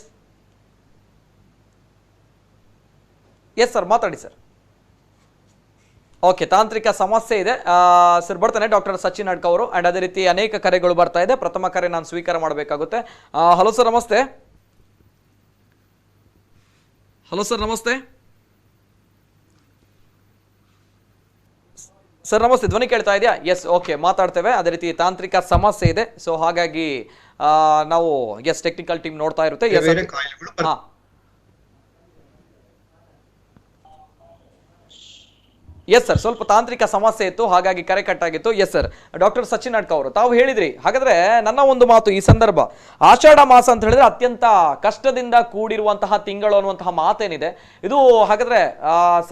ಸರ್, ಮಾತಾಡಿ ಸರ್. ಓಕೆ, ತಾಂತ್ರಿಕ ಸಮಸ್ಯೆ ಇದೆ ಸರ್. ಬರ್ತಾನೆ ಡಾಕ್ಟರ್ ಸಚಿನ್ ನಡ್ಕ ಅವರು. ಅಂಡ್ ಅದೇ ರೀತಿ ಅನೇಕ ಕರೆಗಳು ಬರ್ತಾ ಇದೆ. ಪ್ರಥಮ ಕರೆ ನಾನು ಸ್ವೀಕಾರ ಮಾಡಬೇಕಾಗುತ್ತೆ. ಹಲೋ ಸರ್, ನಮಸ್ತೆ. ಹಲೋ ಸರ್, ನಮಸ್ತೆ ಸರ್. ನಮಸ್ತೆ, ಧ್ವನಿ ಕೇಳ್ತಾ ಇದೆಯಾ? ಎಸ್, ಓಕೆ, ಮಾತಾಡ್ತೇವೆ. ಅದೇ ರೀತಿ ತಾಂತ್ರಿಕ ಸಮಸ್ಯೆ ಇದೆ, ಸೊ ಹಾಗಾಗಿ ನಾವು ಟೆಕ್ನಿಕಲ್ ಟೀಮ್ ನೋಡ್ತಾ ಇರುತ್ತೆ. ಎಸ್ ಸರ್, ಸ್ವಲ್ಪ ತಾಂತ್ರಿಕ ಸಮಸ್ಯೆ ಇತ್ತು, ಹಾಗಾಗಿ ಕರೆ ಕಟ್ಟಾಗಿತ್ತು. ಎಸ್ ಸರ್, ಡಾಕ್ಟರ್ ಸಚಿನ್ ನಡ್ಕ ಅವರು ತಾವು ಹೇಳಿದ್ರಿ. ಹಾಗಾದ್ರೆ ನನ್ನ ಒಂದು ಮಾತು, ಈ ಸಂದರ್ಭ ಆಷಾಢ ಮಾಸ ಅಂತ ಹೇಳಿದ್ರೆ ಅತ್ಯಂತ ಕಷ್ಟದಿಂದ ಕೂಡಿರುವಂತಹ ತಿಂಗಳು ಅನ್ನುವಂತಹ ಮಾತೇನಿದೆ, ಇದು ಹಾಗಾದ್ರೆ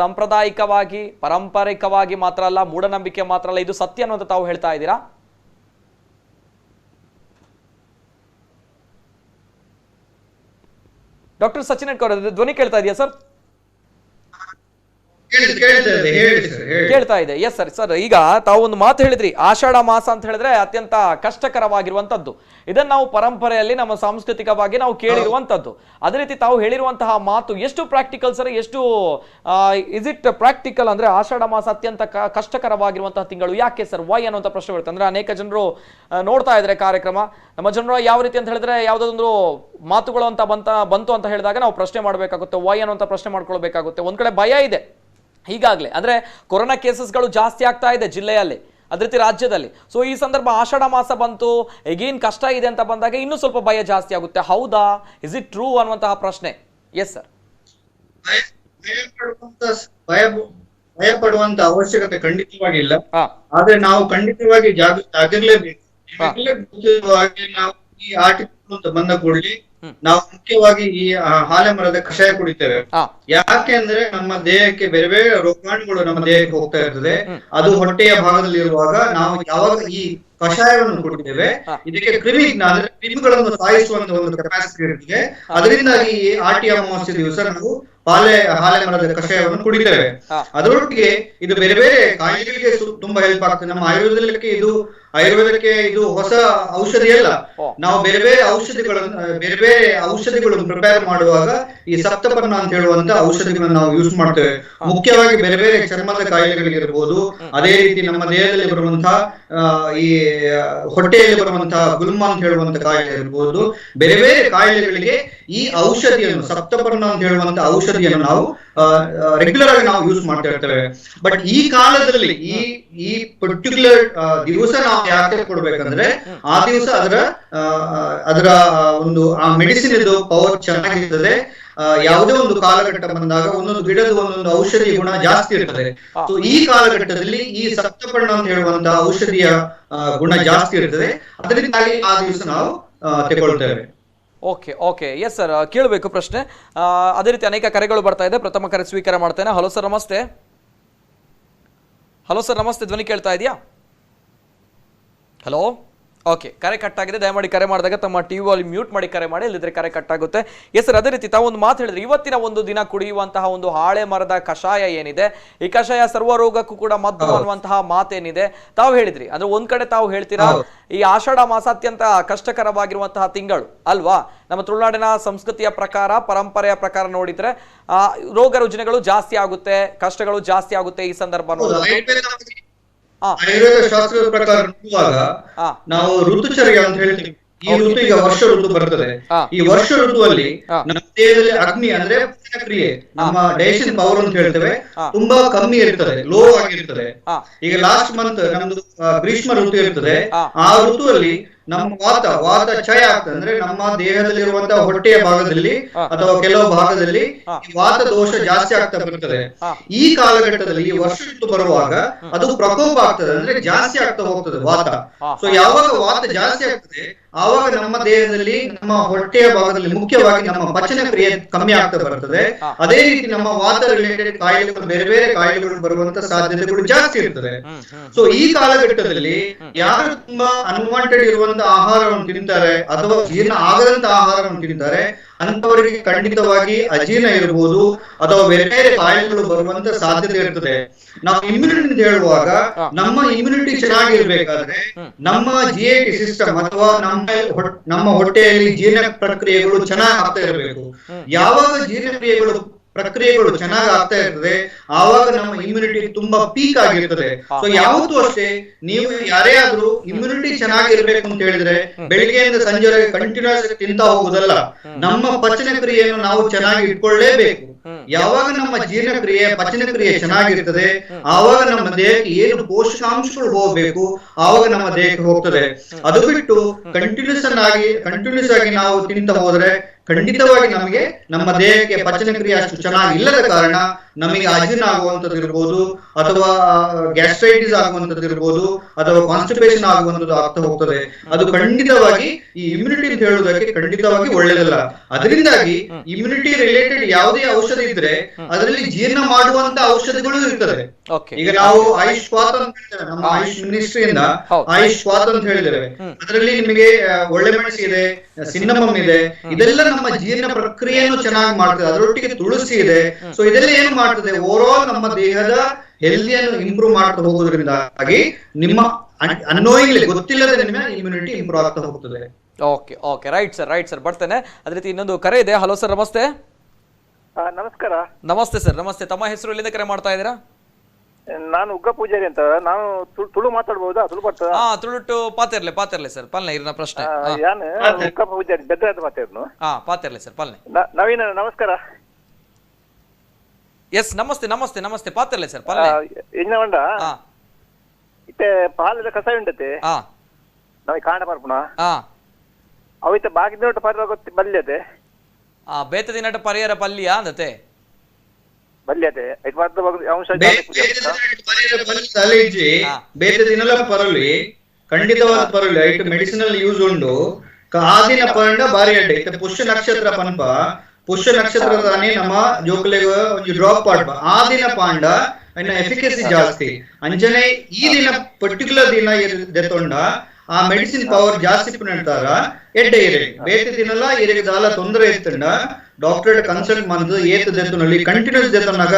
ಸಾಂಪ್ರದಾಯಿಕವಾಗಿ ಪಾರಂಪರಿಕವಾಗಿ ಮಾತ್ರ ಅಲ್ಲ, ಮೂಢನಂಬಿಕೆ ಮಾತ್ರ ಅಲ್ಲ, ಇದು ಸತ್ಯ ಅನ್ನುವಂತ ತಾವು ಹೇಳ್ತಾ ಇದ್ದೀರಾ? ಡಾಕ್ಟರ್ ಸಚಿನ್ ಹೆಡ್ಕರ್ ಅವರೇ, ಧ್ವನಿ ಕೇಳ್ತಾ ಇದೆಯಾ ಸರ್? ಕೇಳ್ತಾ ಇದೆ. Yes sir. ಸರ್, ಈಗ ತಾವು ಒಂದು ಮಾತು ಹೇಳಿದ್ರಿ, ಆಷಾಢ ಮಾಸ ಅಂತ ಹೇಳಿದ್ರೆ ಅತ್ಯಂತ ಕಷ್ಟಕರವಾಗಿರುವಂತದ್ದು. ಇದನ್ನ ನಾವು ಪರಂಪರೆಯಲ್ಲಿ ನಮ್ಮ ಸಾಂಸ್ಕೃತಿಕವಾಗಿ ನಾವು ಕೇಳಿರುವಂತದ್ದು. ಅದೇ ರೀತಿ ತಾವು ಹೇಳಿರುವಂತಹ ಮಾತು ಎಷ್ಟು ಪ್ರಾಕ್ಟಿಕಲ್ ಸರ್? ಎಷ್ಟು ಇಸ್ ಇಟ್ ಪ್ರಾಕ್ಟಿಕಲ್ ಅಂದ್ರೆ ಆಷಾಢ ಮಾಸ ಅತ್ಯಂತ ಕಷ್ಟಕರವಾಗಿರುವಂತಹ ತಿಂಗಳು ಯಾಕೆ ಸರ್? ವೈ ಅನ್ನುವಂಥ ಪ್ರಶ್ನೆ ಬರುತ್ತೆ. ಅಂದ್ರೆ ಅನೇಕ ಜನರು ನೋಡ್ತಾ ಇದ್ದಾರೆ ಕಾರ್ಯಕ್ರಮ. ನಮ್ಮ ಜನರು ಯಾವ ರೀತಿ ಅಂತ ಹೇಳಿದ್ರೆ ಯಾವುದಾದ್ರು ಮಾತುಗಳು ಅಂತ ಬಂತು ಅಂತ ಹೇಳಿದಾಗ ನಾವು ಪ್ರಶ್ನೆ ಮಾಡಬೇಕಾಗುತ್ತೆ, ವೈ ಅನ್ನುವಂಥ ಪ್ರಶ್ನೆ ಮಾಡ್ಕೊಳ್ಬೇಕಾಗುತ್ತೆ. ಒಂದ್ ಕಡೆ ಭಯ ಇದೆ ಈಗಾಗಲೇ, ಅಂದ್ರೆ ಕೊರೋನಾ ಕೇಸಸ್ಗಳು ಜಾಸ್ತಿ ಆಗ್ತಾ ಇದೆ ಜಿಲ್ಲೆಯಲ್ಲಿ, ಅದೇ ರೀತಿ ರಾಜ್ಯದಲ್ಲಿ. ಸೊ ಈ ಸಂದರ್ಭ ಆಷಾಢ ಮಾಸ ಬಂತು, ಎಗೇನ್ ಕಷ್ಟ ಇದೆ ಅಂತ ಬಂದಾಗ ಇನ್ನೂ ಸ್ವಲ್ಪ ಭಯ ಜಾಸ್ತಿ ಆಗುತ್ತೆ. ಹೌದಾ, ಇಸ್ ಇಟ್ ಟ್ರೂ ಅನ್ನುವಂತಹ ಪ್ರಶ್ನೆ? Yes sir. ಭಯ ಪಡುವಂತ ಅವಶ್ಯಕತೆ ಖಂಡಿತವಾಗಿ ಇಲ್ಲ. ಆದ್ರೆ ನಾವು ಖಂಡಿತವಾಗಿ ಆಗಿರ್ಲೇಬೇಕು. ನಾವು ಈ ಆರ್ಟಿಕಲ್ ಅಂತ ಬಂದ ಕೂಡಲೇ ನಾವು ಮುಖ್ಯವಾಗಿ ಈ ಹಾಲೆ ಮರದ ಕಷಾಯ ಕುಡಿತೇವೆ. ಯಾಕೆ ಅಂದ್ರೆ ನಮ್ಮ ದೇಹಕ್ಕೆ ಬೇರೆ ಬೇರೆ ರೋಗಾಣುಗಳು ನಮ್ಮ ದೇಹಕ್ಕೆ ಹೋಗ್ತಾ ಇರ್ತದೆ. ಅದು ಹೊಟ್ಟೆಯ ಭಾಗದಲ್ಲಿ ಇರುವಾಗ ನಾವು ಯಾವಾಗ ಈ ಕಷಾಯವನ್ನು ಕುಡಿತೇವೆ, ಇದಕ್ಕೆ ಅಂದ್ರೆ ಕ್ರಿಮಿಗಳನ್ನು ಸಾಯಿಸುವಂತ ಒಂದು ಕೆಪಾಸಿಟಿ ಇರ್ತದೆ. ಅದರಿಂದಾಗಿ ಈ ಆಟಿ ಅಮಾವಾಸ್ಯೆ ದಿವಸ ನಾವು ಹಾಲೆ ಮರದ ಕಷಾಯವನ್ನು ಕುಡಿತೇವೆ. ಅದರೊಟ್ಟಿಗೆ ಇದು ಬೇರೆ ಬೇರೆ ಕಾಯಿಲೆಗಳಿಗೆ ತುಂಬಾ ಹೆಲ್ಪ್ ಆಗ್ತದೆ. ನಮ್ಮ ಆಯುರ್ವೇದಕ್ಕೆ ಇದು ಹೊಸ ಔಷಧಿ ಅಲ್ಲ. ನಾವು ಬೇರೆ ಬೇರೆ ಔಷಧಿಗಳನ್ನು ಪ್ರಿಪೇರ್ ಮಾಡುವಾಗ ಈ ಸಪ್ತಪರ್ಣ ಅಂತ ಹೇಳುವಂತ ಔಷಧಿಗಳನ್ನು ನಾವು ಯೂಸ್ ಮಾಡ್ತೇವೆ. ಮುಖ್ಯವಾಗಿ ಬೇರೆ ಬೇರೆ ಚರ್ಮದ ಕಾಯಿಲೆಗಳಿಗಿರ್ಬೋದು, ಅದೇ ರೀತಿ ನಮ್ಮ ದೇಹದಲ್ಲಿ ಬರುವಂತಹ ಈ ಹೊಟ್ಟೆಯಲ್ಲಿ ಬರುವಂತಹ ಗುಲ್ಮ ಅಂತ ಹೇಳುವಂತ ಕಾಯಿಲೆ ಇರ್ಬೋದು, ಬೇರೆ ಬೇರೆ ಕಾಯಿಲೆಗಳಿಗೆ ಈ ಔಷಧಿಯನ್ನು ಸಪ್ತಪರ್ಣ ಅಂತ ಹೇಳುವಂತ ಔಷಧಿಯನ್ನು ನಾವು ರೆಗ್ಯುಲರ್ ಆಗಿ ನಾವು ಯೂಸ್ ಮಾಡ್ತಾ ಇರ್ತೇವೆ. ಬಟ್ ಈ ಕಾಲದಲ್ಲಿ ಈ ಪರ್ಟಿಕ್ಯುಲರ್ ದಿವಸ ನಾವು ಯಾಕೆ ಕೊಡ್ಬೇಕಂದ್ರೆ ಆ ದಿವಸ ಅದರ ಒಂದು ಆ ಮೆಡಿಸಿನ್ ಇದು ಪವರ್ ಚೆನ್ನಾಗಿರ್ತದೆ. ಯಾವುದೇ ಒಂದು ಕಾಲಘಟ್ಟ ಬಂದಾಗ ಒಂದೊಂದು ಗಿಡದ ಒಂದೊಂದು ಔಷಧಿ ಗುಣ ಜಾಸ್ತಿ ಇರ್ತದೆ. ಸೊ ಈ ಕಾಲಘಟ್ಟದಲ್ಲಿ ಈ ಸಪ್ತಪರ್ಣ ಅಂತ ಹೇಳುವಂತಹ ಔಷಧಿಯ ಗುಣ ಜಾಸ್ತಿ ಇರ್ತದೆ. ಅದರಿಂದಾಗಿ ಆ ದಿವಸ ನಾವು ತಗೊಳ್ತೇವೆ. ಓಕೆ ಎಸ್ ಸರ್, ಕೇಳಬೇಕು ಪ್ರಶ್ನೆ. ಅದೇ ರೀತಿ ಅನೇಕ ಕರೆಗಳು ಬರ್ತಾ ಇದೆ. ಪ್ರಥಮ ಕರೆ ಸ್ವೀಕಾರ ಮಾಡ್ತೇನೆ. ಹಲೋ ಸರ್, ನಮಸ್ತೆ. ಹಲೋ ಸರ್, ನಮಸ್ತೆ. ಧ್ವನಿ ಕೇಳ್ತಾ ಇದೆಯಾ? ಹಲೋ. ಓಕೆ, ಕರೆ ಕಟ್ ಆಗಿದೆ. ದಯಮಾಡಿ ಕರೆ ಮಾಡಿದಾಗ ತಮ್ಮ ಟಿವಿ ವಾಲ್ಯೂಮ್ ಮ್ಯೂಟ್ ಮಾಡಿ ಕರೆ ಮಾಡಿ, ಇಲ್ಲದ್ರೆ ಕರೆ ಕಟ್ ಆಗುತ್ತೆ. ಎಸ್ ಸರ್, ಅದೇ ರೀತಿ ತಾವು ಒಂದು ಮಾತು ಹೇಳಿದ್ರೆ, ಇವತ್ತಿನ ಒಂದು ದಿನ ಕುಡಿಯುವಂತಹ ಒಂದು ಹಾಳೆ ಮರದ ಕಷಾಯ ಏನಿದೆ, ಈ ಕಷಾಯ ಸರ್ವ ರೋಗಕ್ಕೂ ಕೂಡ ಮದ್ದು ಅನ್ನುವಂತಹ ಮಾತೇನಿದೆ ತಾವು ಹೇಳಿದ್ರಿ. ಅಂದ್ರೆ ಒಂದ್ ಕಡೆ ತಾವು ಹೇಳ್ತೀರಾ ಈ ಆಷಾಢ ಮಾಸ ಅತ್ಯಂತ ಕಷ್ಟಕರವಾಗಿರುವಂತಹ ತಿಂಗಳು ಅಲ್ವಾ? ನಮ್ಮ ತುಳುನಾಡಿನ ಸಂಸ್ಕೃತಿಯ ಪ್ರಕಾರ, ಪರಂಪರೆಯ ಪ್ರಕಾರ ನೋಡಿದ್ರೆ ರೋಗ ರುಜಿನಗಳು ಜಾಸ್ತಿ ಆಗುತ್ತೆ, ಕಷ್ಟಗಳು ಜಾಸ್ತಿ ಆಗುತ್ತೆ ಈ ಸಂದರ್ಭ. ಆಯುರ್ವೇದ ಶಾಸ್ತ್ರದ ಪ್ರಕಾರ ನೋಡುವಾಗ ನಾವು ಋತುಚರ್ಯ ಅಂತ ಹೇಳ್ತೀವಿ. ಈ ಋತು ಈಗ ವರ್ಷ ಋತು ಬರ್ತದೆ. ಈ ವರ್ಷ ಋತುವಲ್ಲಿ ನಮ್ಮ ದೇಹದಲ್ಲಿ ಅಗ್ನಿ ಅಂದ್ರೆ ಕ್ರಿಯೆ, ನಮ್ಮ ಡೈಜೆಷನ್ ಪವರ್ ಅಂತ ಹೇಳ್ತೇವೆ, ತುಂಬಾ ಕಮ್ಮಿ ಇರ್ತದೆ, ಲೋ ಆಗಿರ್ತದೆ. ಈಗ ಲಾಸ್ಟ್ ಮಂತ್ ನಮ್ದು ಗ್ರೀಷ್ಮ ಋತು ಇರ್ತದೆ. ಆ ಋತುವಲ್ಲಿ ನಮ್ಮ ವಾತ ಕ್ಷಯ ಆಗ್ತದೆ. ಅಂದ್ರೆ ನಮ್ಮ ದೇಹದಲ್ಲಿರುವಂತಹ ಹೊಟ್ಟೆಯ ಭಾಗದಲ್ಲಿ ಅಥವಾ ಕೆಲವು ಭಾಗದಲ್ಲಿ ವಾತ ದೋಷ ಜಾಸ್ತಿ ಆಗ್ತಾ ಬರ್ತದೆ. ಈ ಕಾಲಘಟ್ಟದಲ್ಲಿ ಈ ವರ್ಷ ಋತು ಬರುವಾಗ ಅದು ಪ್ರಕೋಪ ಆಗ್ತದೆ, ಅಂದ್ರೆ ಜಾಸ್ತಿ ಆಗ್ತಾ ಹೋಗ್ತದೆ ವಾತ. ಸೊ ಯಾವಾಗ ವಾತ ಜಾಸ್ತಿ ಆಗ್ತದೆ ಆವಾಗ ನಮ್ಮ ದೇಹದಲ್ಲಿ, ನಮ್ಮ ಹೊಟ್ಟೆಯ ಭಾಗದಲ್ಲಿ ಮುಖ್ಯವಾಗಿ ನಮ್ಮ ಪಚನ ಕ್ರಿಯೆ ಕಮ್ಮಿ ಆಗ್ತಾ ಬರ್ತದೆ. ಅದೇ ರೀತಿ ನಮ್ಮ ವಾತ ರಿಲೇಟೆಡ್ ಕಾಯಿಲೆಗಳು, ಬೇರೆ ಬೇರೆ ಕಾಯಿಲೆಗಳು ಬರುವಂತ ಸಾಧ್ಯತೆಗಳು ಜಾಸ್ತಿ ಇರ್ತದೆ. ಸೊ ಈ ಕಾಲಘಟ್ಟದಲ್ಲಿ ಯಾರು ತುಂಬಾ ಅನ್ವಾಂಟೆಡ್ ಇರುವಂತ ಆಹಾರವನ್ನು ತಿಂತಾರೆ ಅಥವಾ ಜೀರ್ಣ ಆಗದಂತ ಆಹಾರವನ್ನು ತಿಂತಾರೆ ಅಂತವರಿಗೆ ಖಂಡಿತವಾಗಿ ಅಜೀರ್ಣ ಇರಬಹುದು ಅಥವಾ ಬೇರೆ ಬೇರೆ ಕಾಯಿಲೆಗಳು ಬರುವಂತ ಸಾಧ್ಯತೆ ಇರ್ತದೆ. ನಾವು ಇಮ್ಯುನಿಟಿ ಅಂತ ಹೇಳುವಾಗ ನಮ್ಮ ಇಮ್ಯುನಿಟಿ ಚೆನ್ನಾಗಿರ್ಬೇಕಾದ್ರೆ ನಮ್ಮ GIT ಸಿಸ್ಟಮ್ ಅಥವಾ ನಮ್ಮ ಹೊಟ್ಟೆಯಲ್ಲಿ ಜೀರ್ಣ ಪ್ರಕ್ರಿಯೆಗಳು ಚೆನ್ನಾಗಿ ಆಗ್ತಾ ಇರಬೇಕು. ಯಾವಾಗ ಜೀರ್ಣಕ್ರಿಯೆಗಳು ಪ್ರಕ್ರಿಯೆಗಳು ಚೆನ್ನಾಗಿ ಆಗ್ತಾ ಇರ್ತದೆ ಆವಾಗ ನಮ್ಮ ಇಮ್ಯುನಿಟಿ ತುಂಬಾ ಪೀಕ್ ಆಗಿರ್ತದೆ. ಸೊ ಯಾವತ್ತೂ ಅಷ್ಟೇ ನೀವು ಯಾರೇ ಆದ್ರೂ ಇಮ್ಯುನಿಟಿ ಚೆನ್ನಾಗಿರ್ಬೇಕು ಅಂತ ಹೇಳಿದ್ರೆ ಬೆಳಿಗ್ಗೆಯಿಂದ ಸಂಜೆವರೆಗೆ ಕಂಟಿನ್ಯೂಸ್ ತಿಂತಾ ಹೋಗುದಲ್ಲ, ನಮ್ಮ ಪಚನ ಕ್ರಿಯೆಯನ್ನು ನಾವು ಚೆನ್ನಾಗಿ ಇಟ್ಕೊಳ್ಳೇಬೇಕು. ಯಾವಾಗ ನಮ್ಮ ಜೀರ್ಣಕ್ರಿಯೆ ಪಚನ ಕ್ರಿಯೆ ಚೆನ್ನಾಗಿರ್ತದೆ ಆವಾಗ ನಮ್ಮ ದೇಹಕ್ಕೆ ಏನು ಪೋಷಕಾಂಶಗಳು ಹೋಗ್ಬೇಕು ಆವಾಗ ನಮ್ಮ ದೇಹಕ್ಕೆ ಹೋಗ್ತದೆ. ಅದು ಬಿಟ್ಟು ಕಂಟಿನ್ಯೂಸ್ ಆಗಿ ನಾವು ತಿಂತ ಹೋದ್ರೆ ಖಂಡಿತವಾಗಿ ನಮಗೆ ನಮ್ಮ ದೇಹಕ್ಕೆ ಪಚನ ಕ್ರಿಯೆ ಅಷ್ಟು ಚೆನ್ನಾಗಿ ಇಲ್ಲದ ಕಾರಣ ನಮಗೆ ಅಜೀರ್ಣ ಆಗುವಂತದ್ದು ಇರ್ಬೋದು, ಅಥವಾ ಗ್ಯಾಸ್ಟ್ರೈಟಿಸ್ ಆಗುವಂತದ್ದು ಇರ್ಬೋದು, ಅಥವಾ ಕಾನ್ಸ್ಟಿಪೇಷನ್ ಆಗುವಂತದ್ದು ಆಗ್ತಾ ಹೋಗ್ತದೆ. ಅದು ಖಂಡಿತವಾಗಿ ಈ ಇಮ್ಯುನಿಟಿ ಅಂತ ಹೇಳುವುದಕ್ಕೆ ಖಂಡಿತವಾಗಿ ಒಳ್ಳೆಯದಲ್ಲ. ಅದರಿಂದಾಗಿ ಇಮ್ಯುನಿಟಿ ರಿಲೇಟೆಡ್ ಯಾವುದೇ ಔಷಧಿ ಇದ್ರೆ ಅದರಲ್ಲಿ ಜೀರ್ಣ ಮಾಡುವಂತ ಔಷಧಿಗಳು ಇರ್ತದೆ. ಈಗ ನಾವು ಆಯುಷ್ ಸ್ವಾತ್ ಅಂತ ಹೇಳ್ತೇವೆ, ನಮ್ಮ ಆಯುಷ್ ಮಿನಿಸ್ಟ್ರಿಯಿಂದ ಆಯುಷ್ ಸ್ವಾತ್ ಅಂತ ಹೇಳಿದ್ದೇವೆ. ಅದರಲ್ಲಿ ನಿಮಗೆ ಒಳ್ಳೆ ಮೆಣಸು ಇದೆ, ಸಿನ್ನಮಮ್ ಇದೆ, ಇದೆಲ್ಲ ನಮ್ಮ ಜೀರ್ಣ ಪ್ರಕ್ರಿಯೆಯನ್ನು ಚೆನ್ನಾಗಿ ಮಾಡ್ತದೆ. ಅದರೊಟ್ಟಿಗೆ ತುಳಸಿ ಇದೆ. ಸೊ ಇದೆಲ್ಲ ಏನು ಮಾಡ್ತದೆ, ಓವರ್ ಆಲ್ ನಮ್ಮ ದೇಹದ ಹೆಲ್ದಿಯನ್ನು ಇಂಪ್ರೂವ್ ಮಾಡ್ತಾ ಹೋಗೋದ್ರಿಂದಾಗಿ ನಿಮ್ಮ ಅನ್ನೋಯಿಂಗ್ಲಿ ಗೊತ್ತಿಲ್ಲದೆ ನಿಮ್ಮ ಇಮ್ಯುನಿಟಿ ಇಂಪ್ರೂವ್ ಆಗ್ತಾ ಹೋಗ್ತದೆ. ಓಕೆ ಓಕೆ, ರೈಟ್ ಸರ್ ಬರ್ತೇನೆ. ಅದೇ ರೀತಿ ಇನ್ನೊಂದು ಕರೆ ಇದೆ. ಹಲೋ ಸರ್, ನಮಸ್ತೆ. ನಮಸ್ಕಾರ. ನಮಸ್ತೆ ಸರ್, ನಮಸ್ತೆ. ತಮ್ಮ ಹೆಸರು, ಎಲ್ಲಿಂದ ಕರೆ ಮಾಡ್ತಾ ಇದ್ದೀರಾ? ನಾನು ಉಗ್ಗ ಪೂಜಾರಿ ಅಂತ. ನಾನು ತುಳು ಮಾತಾಡ್ಬೋದಾ? ತುಳು ಬರ್ತದ? ತುಳುಟ್ಟು ಪಾತಿರ್ಲೆ ಸರ್ ಪಲ್ಲೆ ಇರ್ನ ಪ್ರಶ್ನೆ. ಯಾನ್ ಉಗ್ಗ ಪೂಜಾರಿ ಬೆದ್ರಾದ ಮಾತಾಡ್ನು. ಪಾತಿರ್ಲೆ ಸರ್ ಪಲ್ಲೆ. ನವೀನ ನಮಸ್ಕಾರ. ಎಸ್, ನಮಸ್ತೆ ಪಾತಿರ್ಲೆ ಸರ್ ಪಲ್ಲೆ. ಎಂಜ ಇತ್ತೆ ಪಾಲದ ಕಸ ಉಂಡತೆ ನಮಗೆ ಕಾಂಡ ಪರ್ಪುಣ ಅವಿತ ಬಾಗಿದ ಪರ್ವ ಗೊತ್ತಿ ಬಲ್ಯತೆ ಬೇತ ದಿನಟ ಪರಿಹಾರ ಪಲ್ಯ ಅಂದತೆ ಬಲ್ಯತೆ ಅಂಶ ಬೇತ ದಿನಲ ಪರಲಿ ಖಂಡಿತವಾದ ಪರಲಿ ಐಟ್ ಮೆಡಿಸಿನಲ್ ಯೂಸ್ ಉಂಡು. ಆದಿನ ಪಂಡ ಬಾರಿ ಅಡ್ಡೆ ಇತ್ತ ಪುಷ್ಯ ನಕ್ಷತ್ರ ಪನ್ಪ ಪುಷ್ಯ ನಕ್ಷತ್ರ ತಾನೇ ನಮ್ಮ ಜೋಕಲೆಗ ಒಂದು ಡ್ರಾಪ್ ಪಾಡ್ಪ ಆದಿನ ಪಾಂಡ ಅನ್ನ ಎಫಿಕಸಿ ಜಾಸ್ತಿ ಅಂಜನೆ ಈ ದಿನ ಪರ್ಟಿಕ್ಯುಲರ್ ದಿನ ದೆತ್ತೊಂಡ ಆ ಮೆಡಿಸಿನ್ ಪವರ್ ಜಾಸ್ತಿ ಪುನಂತಾರ ಎಡ್ಡೆ ಇರೆ ಬೇತೆ ದಿನಲ್ಲ ಇರೆಗೆ ದಾಲ ತೊಂದರೆ ಇತ್ತಂಡ ಡಾಕ್ಟರ್ ಕನ್ಸಲ್ಟ್ ಮಂದು ಏತ್ ದೆತ್ತುನಲ್ಲಿ ಕಂಟಿನ್ಯೂಸ್ ದೆತ್ತನಾಗ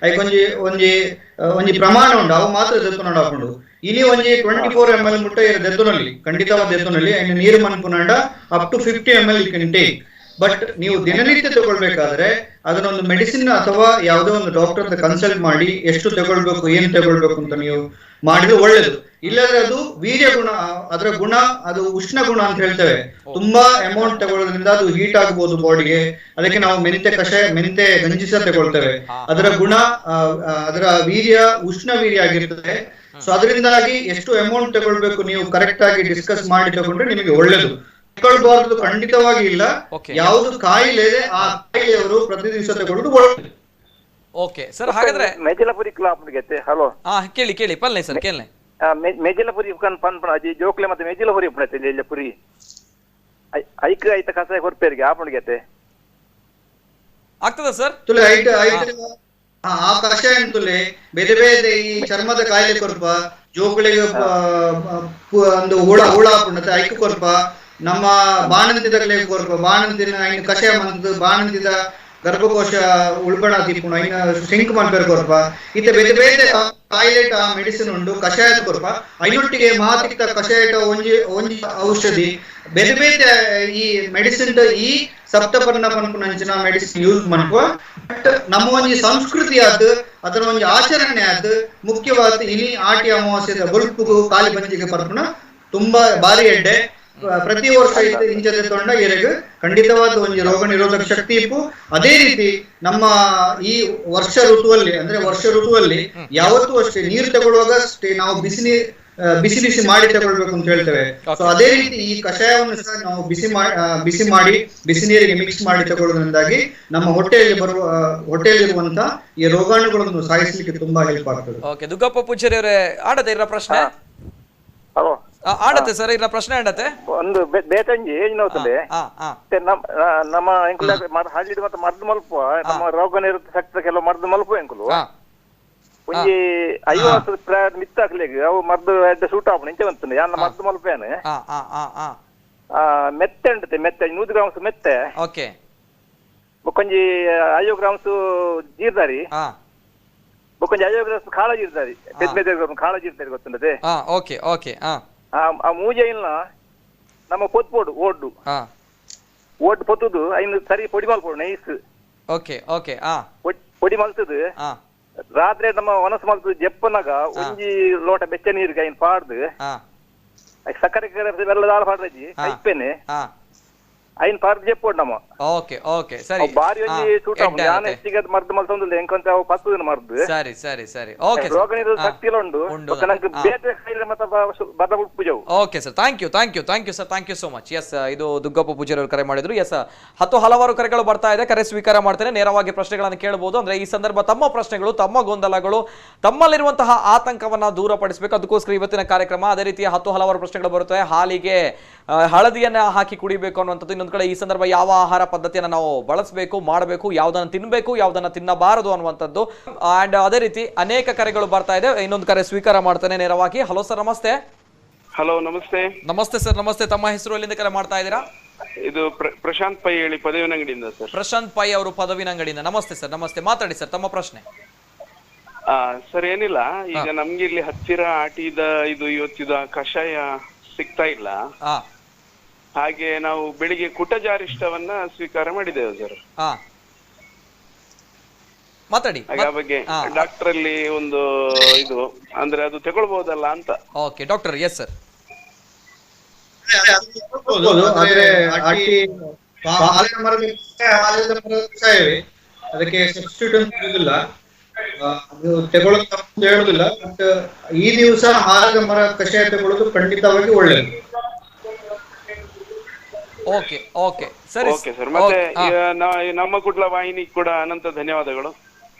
ಐಕ್ ಒಂಜಿ ಪ್ರಮಾಣ ಉಂಡು ಅವು ಮಾತ್ರ ದೆತ್ತುನೋಡ ಹಾಕೊಂಡು ಇನಿ ಒಂಜಿ 24 ml ಮುಟ್ಟ ಇರ ದೆತ್ತುನಲ್ಲಿ ಖಂಡಿತವಾದ ದೆತ್ತುನಲ್ಲಿ ಐನ ನೀರು ಮನ್ಪುನಂಡ up to 50 ml you can take. But ನೀವು ದಿನನಿತ್ಯ ತಗೊಳ್ಬೇಕಾದ್ರೆ ಅದನ್ನೊಂದು ಮೆಡಿಸಿನ್ ಅಥವಾ ಯಾವುದೋ ಒಂದು ಡಾಕ್ಟರ್ ಕನ್ಸಲ್ಟ್ ಮಾಡಿ ಎಷ್ಟು ತಗೊಳ್ಬೇಕು ಏನ್ ತಗೊಳ್ಬೇಕು ಅಂತ ನೀವು ಮಾಡಿದ್ರೆ ಒಳ್ಳೇದು. ಇಲ್ಲದ್ರೆ ಅದು ವೀರ್ಯ ಗುಣ, ಅದರ ಗುಣ ಅದು ಉಷ್ಣ ಗುಣ ಅಂತ ಹೇಳ್ತೇವೆ. ತುಂಬಾ ಅಮೌಂಟ್ ತಗೊಳ್ಳೋದ್ರಿಂದ ಅದು ಹೀಟ್ ಆಗಬಹುದು ಬಾಡಿಗೆ. ಅದಕ್ಕೆ ನಾವು ಮೆಂತೆ ಗಂಜಿ ಸಹ ತಗೊಳ್ತೇವೆ. ಅದರ ಗುಣ ಅದರ ವೀರ್ಯ ಉಷ್ಣ ವೀರ್ಯ ಆಗಿರ್ತದೆ. ಸೊ ಅದರಿಂದಾಗಿ ಎಷ್ಟು ಅಮೌಂಟ್ ತಗೊಳ್ಬೇಕು ನೀವು ಕರೆಕ್ಟ್ ಆಗಿ ಡಿಸ್ಕಸ್ ಮಾಡಿ ತಗೊಂಡ್ರೆ ನಿಮಗೆ ಒಳ್ಳೇದು. ತಗೊಳ್ಬಾರ್ದು ಖಂಡಿತವಾಗಿ ಇಲ್ಲ. ಯಾವುದು ಕಾಯಿಲೆ ಇದೆ ಆ ಕಾಯಿಲೆಯವರು ಪ್ರತಿ ದಿವಸ ತಗೊಳ್ಳೋದು ಒಳ್ಳೆದು. ಓಕೆ ಸರ್, ಹಾಗಾದ್ರೆ ಮೇಜಲಪುರಿ ಕ್ಲಾಪ್ಗೆ ಹಲೋ ಕೇಳಿ ಪಲ್ಲೆ ಸರ್ ಕೇಳಿ. ಮೇಜಲಪುರಿ ಪನ್ಪಣ ಅಜಿ ಜೋಕ್ಲೆ ಮತ್ತೆ ಮೇಜಲಪುರಿ ಪಣತೆ ಮೇಜಲಪುರಿ ಐಕ ಐತ ಕಸ ಕೊರ್ಪೇರಿಗೆ ಆಪಣಿಗೆ ಆಗ್ತದ ಸರ್? ತುಲೆ ಐಟ ಆ ಕಷಾಯ ತುಲೆ ಬೇರೆ ಬೇರೆ ಈ ಚರ್ಮದ ಕಾಯಿಲೆ ಕೊರ್ಪ ಜೋಕುಳಿಗೆ ಒಂದು ಹುಳ ಪುಣತೆ ಐಕ ಕೊರ್ಪ ನಮ್ಮ ಬಾಣಂತಿದ ಕೊರ್ಪ ಬಾಣಂತಿನ ಐನು ಕಷಾಯ ಮಂತದ್ದು ಬಾಣಂತಿದ ಗರ್ಭಕೋಶ ಉಳ್ಬಣ ತಿಪ್ಪುಣ ಐನ ಸಿಂಕ್ ಮಾಡ್ಬೇಕು ಕೊರ್ಪ ಇತ್ತೆ ಬೇರೆ ಬೇರೆ ಕಾಯಿಲೆಟ ಮೆಡಿಸಿನ್ ಉಂಡು ಕಷಾಯದ ಕೊರ್ಪ ಐನೊಟ್ಟಿಗೆ ಮಹಾತಿಕ್ತ ಕಷಾಯಟ ಒಂಜಿ ಔಷಧಿ ಬೇರೆ ಬೇರೆ ಈ ಮೆಡಿಸಿನ್ ಈ ಸಪ್ತಪರ್ಣ ಪನ್ಪುನಂಚಿನ ಮೆಡಿಸಿನ್ ಯೂಸ್ ಮಾಡ್ಕೋ. ಬಟ್ ನಮ್ಮ ಒಂಜಿ ಸಂಸ್ಕೃತಿ ಆದ್ ಅದರ ಒಂಜಿ ಆಚರಣೆ ಆದ್ ಮುಖ್ಯವಾದ ಇನಿ ಆಟಿ ಅಮಾವಾಸ್ಯದ ಬೊಲ್ಪುಗು ಕಾಲಿ ಬಂಜಿಗೆ ಪರ್ಪುಣ ತುಂಬಾ ಬಾರಿ ಎಡ್ಡೆ ಪ್ರತಿ ವರ್ಷ ಇಂಚದೆ ತೊಂಡ ಇರೆಗೆ ಖಂಡಿತವಾದ ಒಂದು ರೋಗ ನಿರೋಧಕ ಶಕ್ತಿ ಇಪ್ಪು. ಅದೇ ರೀತಿ ನಮ್ಮ ಈ ವರ್ಷ ಋತುವಲ್ಲಿ ಯಾವತ್ತೂ ಅಷ್ಟೇ ನೀರು ತಗೊಳ್ಳುವಾಗ ಅಷ್ಟೇ ನಾವು ಬಿಸಿ ಮಾಡಿ ತಗೊಳ್ಬೇಕು ಅಂತ ಹೇಳ್ತೇವೆ. ಸೊ ಅದೇ ರೀತಿ ಈ ಕಷಾಯವನ್ನು ಸಹ ನಾವು ಬಿಸಿ ಮಾಡಿ ಬಿಸಿ ನೀರಿಗೆ ಮಿಕ್ಸ್ ಮಾಡಿ ತಗೊಳ್ಳೋದ್ರಿಂದಾಗಿ ನಮ್ಮ ಹೊಟ್ಟೆಯಲ್ಲಿರುವಂತ ಈ ರೋಗಾಣುಗಳನ್ನು ಸಾಯಿಸಲಿಕ್ಕೆ ತುಂಬಾ ಹೆಲ್ಪ್ ಆಗ್ತದೆ. ಓಕೆ, ದುಗ್ಗಪ್ಪ ಪೂಜಾರಿ ಅವರೇ ಆಡತೆ ಇರೋ ಪ್ರಶ್ನೆ ಆಡತೆ ಸರ್, ಇರ ಪ್ರಶ್ನೆ ಆಡತೆ ಒಂದು ಬೇತಂಜಿ ಏಜ್ ನೋಡ್ತದೆ ನಮ್ಮ ಎಂಕುಲ ಹಳ್ಳಿ ಮತ್ತೆ ಮರ್ದು ಮಲ್ಪ ನಮ್ಮ ರೋಗ ನಿರೋಧಕ ಶಕ್ತಿ ಕೆಲವು ಮರ್ದು ಮಲ್ಪ ಎಂಕುಲು ಒಂಜಿ 50 ಪ್ರಾಯ ಮಿತ್ತಾಕ್ಲಿಕ್ಕೆ ಅವು ಮರ್ದು ಎಡ್ಡೆ ಸೂಟ್ ಆಪಣ ಇಂಚೆ ಬಂತು ಯಾನ ಮರ್ದು ಮಲ್ಪೇನೆ ಮೆತ್ತೆ ಉಂಟತೆ ಮೆತ್ತೆ 100 ಗ್ರಾಮ್ಸ್ ಮೆತ್ತೆ ಓಕೆ ಬೊಕ್ಕೊಂಜಿ 5 ಗ್ರಾಮ್ಸ್ ಜೀರ್ದಾರಿ ಬೊಕ್ಕೊಂಜಿ 5 ಗ್ರಾಮ್ಸ್ ಕಾಳ ಜೀರ್ದಾರಿ ಬೆದ್ದ ಕಾಳ ಜೀರ್ದಾರಿ ಗೊತ್ತುಂಟದೆ ಓಕೆ ಓಕೆ ಆ ಮೂಜೆ ಇಲ್ಲ ನಮ್ಮ ಪೊತ್ಪೋಡು ಓಡ್ಡು ಪೊತ್ತುದು ಐನು ಸರಿ ಪೊಡಿ ಮಲ್ಪೋಡು ನೈಸ್ ಓಕೆ ಓಕೆ ಪೊಡಿ ಮಲ್ತದು ರಾತ್ರಿ ನಮ್ಮ ಒನಸ್ ಮಲ್ತದು ಜಪ್ಪನಾಗ ಒಂಜಿ ಲೋಟ ಬೆಚ್ಚ ನೀರಿಗೆ ಐನ್ ಪಾಡ್ದು ಸಕ್ಕರೆ ಬೆಲ್ಲದಾಲ ಪಾಡ್ರಜ್ಜಿ ಐಪೇನೆ ఆయన పార్క్ చెప్పండమ్మ ఓకే ఓకే సరే భారీ చూడము ഞാൻ ಹೆಚ್ಚಿಗೆ ಮರ್ದು ಮಲ್ತೊಂದಿಲ್ಲ ಎಂಕೊಂತ ಪತ್ತು ದಿನ ಮರ್ದು ಸರಿ ಸರಿ ಸರಿ ಓಕೆ ರೋಗ ನಿರೋಧಕ ಶಕ್ತಿ ಎಲ್ಲ ಉಂಡು ಮತ್ತೆ ನನಗೆ ಬೇರೆ ಕೈಲಿ ಮತ್ತೆ ಬದ ಪೂಜೆವು okay sir thank you sir thank you so much. Yes ಇದು ದುಗ್ಗಪ್ಪ ಪೂಜಾರಿ ಅವರು ಕರೆ ಮಾಡಿದ್ರು. ಎಸ್ ಹಲವಾರು ಕರೆಗಳು ಬರ್ತಾ ಇದೆ, ಕರೆ ಸ್ವೀಕಾರ ಮಾಡ್ತೇನೆ, ನೇರವಾಗಿ ಪ್ರಶ್ನೆಗಳನ್ನು ಕೇಳಬಹುದು. ಅಂದ್ರೆ ಈ ಸಂದರ್ಭ ತಮ್ಮ ಪ್ರಶ್ನೆಗಳು, ತಮ್ಮ ಗೊಂದಲಗಳು, ತಮ್ಮಲ್ಲಿರುವಂತಹ ಆತಂಕವನ್ನ ದೂರಪಡಿಸಬೇಕು. ಅದಕ್ಕೋಸ್ಕರ ಇವತ್ತಿನ ಕಾರ್ಯಕ್ರಮ. ಅದೇ ರೀತಿಯ ಹಲವಾರು ಪ್ರಶ್ನೆಗಳು ಬರುತ್ತವೆ. ಹಾಲಿಗೆ ಹಳದಿಯನ್ನ ಹಾಕಿ ಕುಡಿಬೇಕು ಅನ್ನುವಂಥದ್ದು. ಇನ್ನೊಂದು ಕಡೆ ಈ ಸಂದರ್ಭ ಯಾವ ಆಹಾರ ಪದ್ಧತಿಯನ್ನು ನಾವು ಬಳಸಬೇಕು, ಮಾಡಬೇಕು, ಯಾವುದನ್ನು ತಿನ್ನಬೇಕು, ಯಾವುದನ್ನು ತಿನ್ನಬಾರದು ಅನ್ನುವಂಥದ್ದು. ಅಂಡ್ ಅದೇ ರೀತಿ ಅನೇಕ ಕರೆಗಳು ಬರ್ತಾ ಇದೆ. ಇನ್ನೊಂದು ಕರೆ ಸ್ವೀಕಾರ ಮಾಡ್ತೇನೆ ನೇರವಾಗಿ. ಹಲೋ ಸರ್, ನಮಸ್ತೆ. ಹಲೋ ನಮಸ್ತೆ. ನಮಸ್ತೆ ಸರ್, ನಮಸ್ತೆ. ತಮ್ಮ ಹೆಸರು, ಎಲ್ಲಿಂದ ಕರೆ ಮಾಡ್ತಾ ಇದ್ದೀರಾ? ಇದು ಪ್ರಶಾಂತ್ ಪೈ ಹೇಳಿ, ಪದವಿನಂಗಡಿಯಿಂದ ಸರ್. ಪ್ರಶಾಂತ್ ಪೈ ಅವರು ಪದವಿನಂಗಡಿಯಿಂದ. ನಮಸ್ತೆ ಸರ್, ನಮಸ್ತೆ. ಮಾತಾಡಿ ಸರ್, ತಮ್ಮ ಪ್ರಶ್ನೆ. ಸರ್ ಏನಿಲ್ಲ, ಈಗ ನಮ್ಗೆ ಇಲ್ಲಿ ಹತ್ತಿರ ಆಟಿದ ಇದು ಇವತ್ತಿದ ಕಷಾಯ ಸಿಗ್ತಾ ಇಲ್ಲ. ಹಾಗೆ ನಾವು ಬೆಳಿಗ್ಗೆ ಕುಟಜಾರಿಷ್ಟವನ್ನ ಸ್ವೀಕಾರ ಮಾಡಿದ್ದೇವೆ ಸರ್. ಮಾತಾಡಿ. ಹಾಗೆ ಆ ಬಗ್ಗೆ ಡಾಕ್ಟರ್ ಅಲ್ಲಿ ಒಂದು ಇದು ಅಂದ್ರೆ ಅದು ತಗೊಳ್ಬಹುದಲ್ಲ ಅಂತ. Okay doctor. Yes sir. ಅದಕ್ಕೆ ಸಬ್ಸ್ಟಿಟ್ಯೂಟ್ ಅಂತ ಹೇಳುದಿಲ್ಲ, ಅದು ತಗೊಳ್ಳೋದು ಹೇಳುದಿಲ್ಲ. ಬಟ್ ಈ ದಿವಸ ಆಲದ ಮರ ಕಷಾಯ ತಗೊಳ್ಳೋದು ಖಂಡಿತವಾಗಿ ಒಳ್ಳೆಯದು. ಓಕೆ ಓಕೆ ಸರಿ. Okay sir. ಮತ್ತೆ ನಮ್ಮ ಕುಟ್ಲ ವಾಹಿನಿ ಕೂಡ ಅನಂತ ಧನ್ಯವಾದಗಳು.